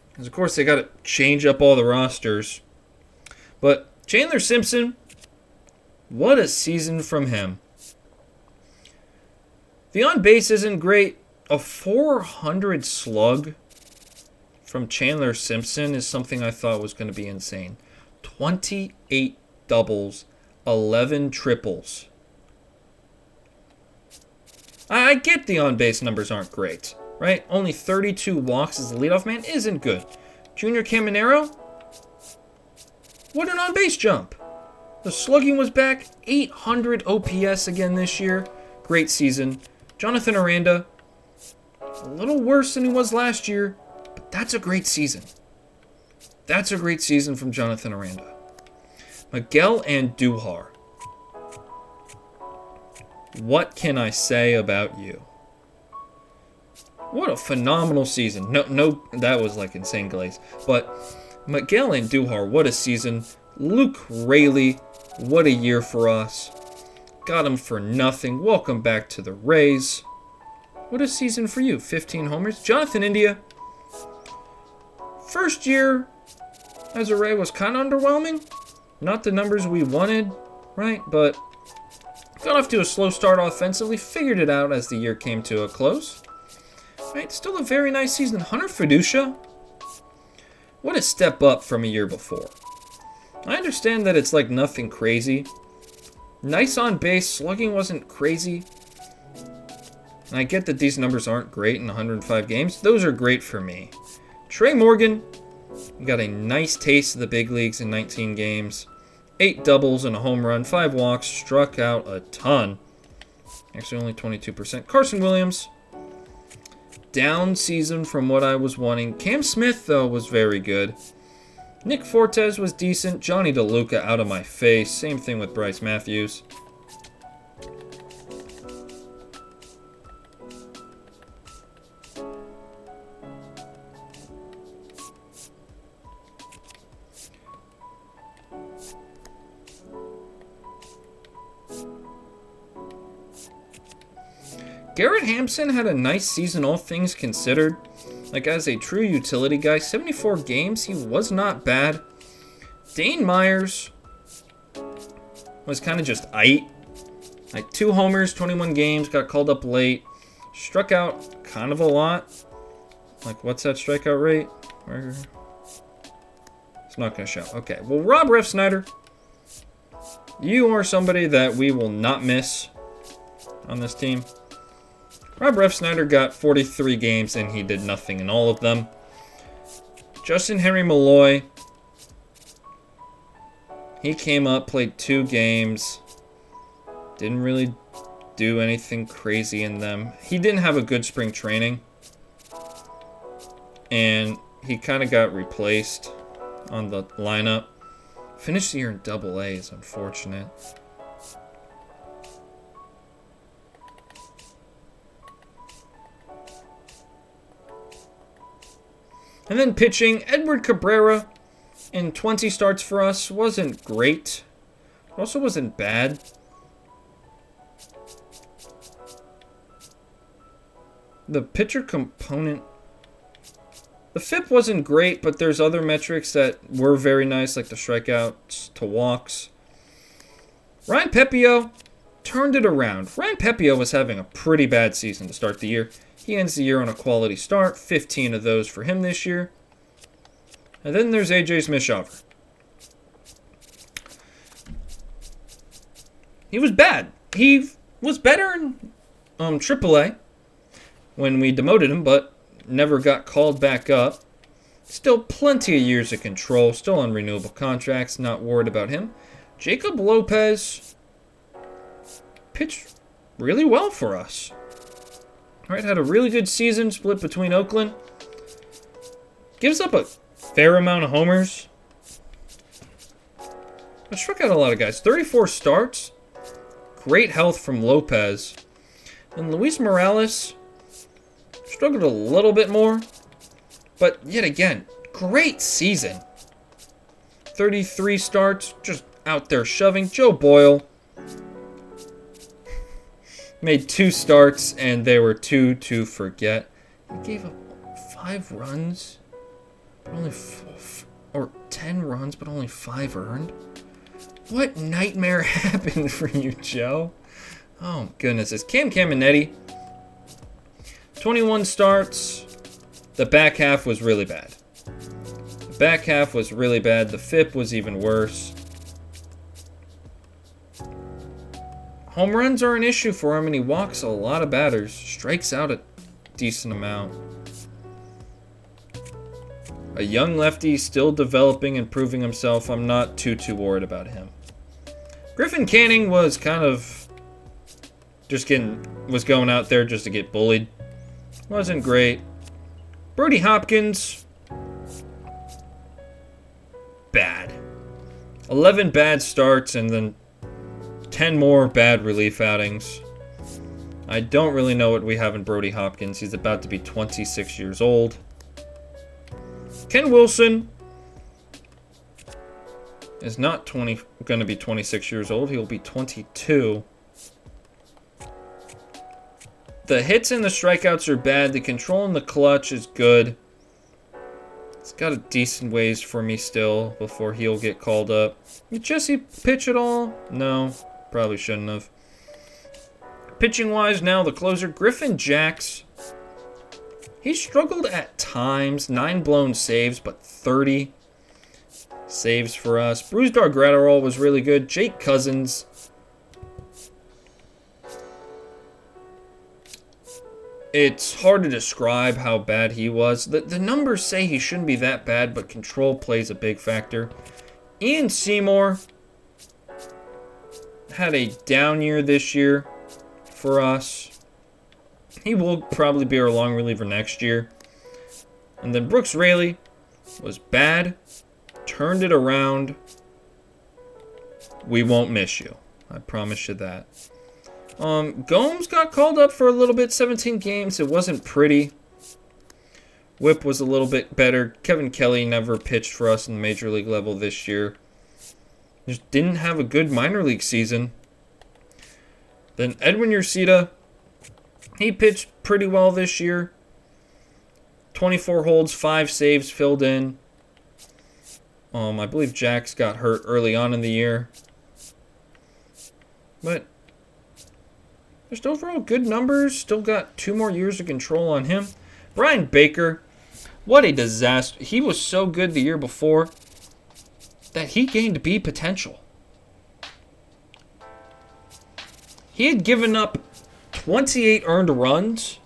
Because, of course, they got to change up all the rosters. But Chandler Simpson, what a season from him. The on-base isn't great. A 400 slug from Chandler Simpson is something I thought was going to be insane. 28 doubles, 11 triples. I get the on-base numbers aren't great, right? Only 32 walks as a leadoff man isn't good. Junior Caminero, what an on-base jump. The slugging was back, 800 OPS again this year. Great season. Jonathan Aranda, a little worse than he was last year, but that's a great season. That's a great season from Jonathan Aranda. Miguel Andujar. What can I say about you? What a phenomenal season. No, that was like insane glaze. But Miguel Andujar, what a season. Luke Raley, what a year for us. Got him for nothing. Welcome back to the Rays. What a season for you. 15 homers. Jonathan India. First year as a Ray was kind of underwhelming. Not the numbers we wanted, right? But got off to a slow start offensively. Figured it out as the year came to a close. Right? Still a very nice season. Hunter Fiducia. What a step up from a year before. I understand that it's like nothing crazy. Nice on base. Slugging wasn't crazy. And I get that these numbers aren't great in 105 games. Those are great for me. Trey Morgan. You got a nice taste of the big leagues in 19 games. 8 doubles and a home run. 5 walks. Struck out a ton. Actually, only 22%. Carson Williams. Down season from what I was wanting. Cam Smith, though, was very good. Nick Fortes was decent. Johnny DeLuca out of my face. Same thing with Bryce Matthews. Garrett Hampson had a nice season, all things considered. Like, as a true utility guy, 74 games, he was not bad. Dane Myers was kind of just aight. Like, 2 homers, 21 games, got called up late. Struck out kind of a lot. Like, what's that strikeout rate? It's not going to show. Okay, well, Rob Refsnyder, you are somebody that we will not miss on this team. Rob Refsnyder got 43 games, and he did nothing in all of them. Justin Henry Malloy, he came up, played 2 games. Didn't really do anything crazy in them. He didn't have a good spring training. And he kind of got replaced on the lineup. Finished the year in AA is unfortunate. And then pitching, Edward Cabrera in 20 starts for us wasn't great. Also wasn't bad. The pitcher component, the FIP wasn't great, but there's other metrics that were very nice, like the strikeouts to walks. Ryan Pepio turned it around. Ryan Pepio was having a pretty bad season to start the year. He ends the year on a quality start. 15 of those for him this year. And then there's AJ Smith-Shawver. He was bad. He was better in AAA when we demoted him, but never got called back up. Still plenty of years of control. Still on renewable contracts. Not worried about him. Jacob Lopez pitched really well for us. All right, had a really good season split between Oakland. Gives up a fair amount of homers. But struck out a lot of guys. 34 starts. Great health from Lopez. And Luis Morales struggled a little bit more. But yet again, great season. 33 starts, just out there shoving. Joe Boyle made 2 starts, and they were 2 to forget. He gave up 5 runs, but only 10 runs, but only 5 earned. What nightmare happened for you, Joe? Oh, goodness. It's Cam Caminetti. 21 starts. The back half was really bad. The back half was really bad. The FIP was even worse. Home runs are an issue for him, and he walks a lot of batters. Strikes out a decent amount. A young lefty still developing and proving himself. I'm not too worried about him. Griffin Canning was kind of was going out there just to get bullied. Wasn't great. Brody Hopkins, bad. 11 bad starts and then 10 more bad relief outings. I don't really know what we have in Brody Hopkins. He's about to be 26 years old. Ken Wilson is not going to be 26 years old. He'll be 22. The hits and the strikeouts are bad. The control in the clutch is good. It's got a decent ways for me still before he'll get called up. Did Jesse pitch at all? No, probably shouldn't have. Pitching-wise now, the closer, Griffin Jacks. He struggled at times. 9 blown saves, but 30 saves for us. Brusdar Gratterall was really good. Jake Cousins. It's hard to describe how bad he was. The numbers say he shouldn't be that bad, but control plays a big factor. Ian Seymour had a down year this year for us. He will probably be our long reliever next year. And then Brooks Raley was bad. Turned it around. We won't miss you. I promise you that. Gomes got called up for a little bit, 17 games. It wasn't pretty. Whip was a little bit better. Kevin Kelly never pitched for us in the major league level this year. Just didn't have a good minor league season. Then Edwin Urceta, he pitched pretty well this year. 24 holds, 5 saves filled in. I believe Jax got hurt early on in the year. But just overall good numbers. Still got 2 more years of control on him. Brian Baker, what a disaster. He was so good the year before that he gained B potential. He had given up 28 earned runs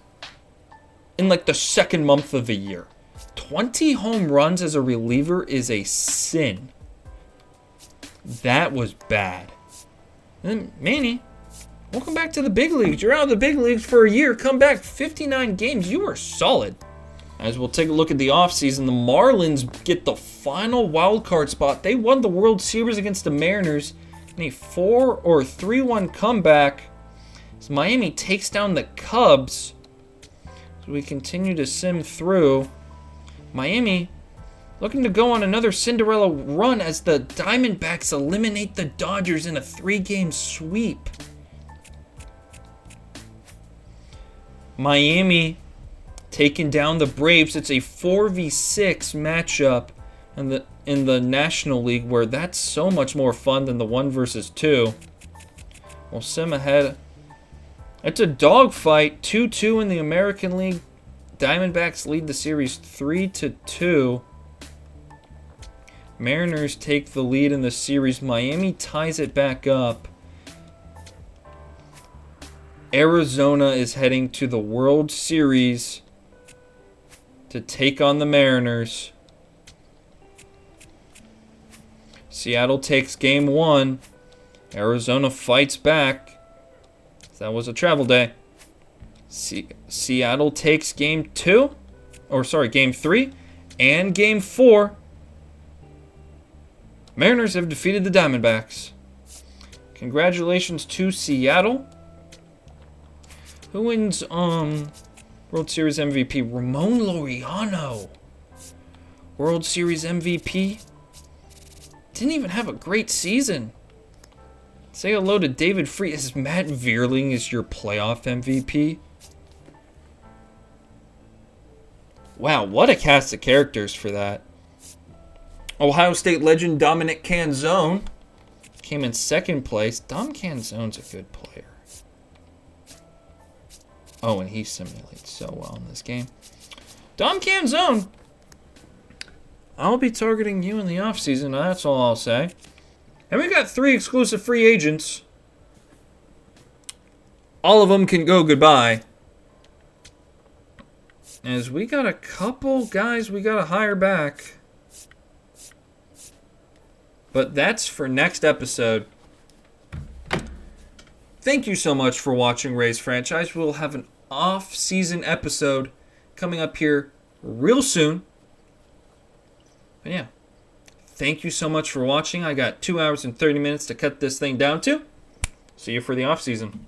in like the second month of the year. 20 home runs as a reliever is a sin. That was bad. And then Manny, welcome back to the big leagues. You're out of the big leagues for a year. Come back, 59 games. You were solid. As we'll take a look at the offseason, the Marlins get the final wild card spot. They won the World Series against the Mariners in a 3-1 comeback. As Miami takes down the Cubs. So we continue to sim through. Miami looking to go on another Cinderella run as the Diamondbacks eliminate the Dodgers in a 3-game sweep. Miami taking down the Braves. It's a 4v6 matchup in the National League, where that's so much more fun than the 1 versus 2. We'll sim ahead. It's a dogfight. 2-2 in the American League. Diamondbacks lead the series 3-2. Mariners take the lead in the series. Miami ties it back up. Arizona is heading to the World Series to take on the Mariners. Seattle takes game 1. Arizona fights back. That was a travel day. Seattle takes game 3 and game 4. Mariners have defeated the Diamondbacks. Congratulations to Seattle. Who wins World Series MVP? Ramon Laureano. World Series MVP. Didn't even have a great season. Say hello to David Freese. Is Matt Vierling is your playoff MVP? Wow, what a cast of characters for that. Ohio State legend Dominic Canzone came in second place. Dom Canzone's a good player. Oh, and he simulates so well in this game. Dom Canzone. I'll be targeting you in the offseason. That's all I'll say. And we got 3 exclusive free agents. All of them can go goodbye. As we got a couple guys we got to hire back. But that's for next episode. Thank you so much for watching Rays Franchise. We'll have an off-season episode coming up here real soon. But yeah, thank you so much for watching. I got 2 hours and 30 minutes to cut this thing down to. See you for the off-season.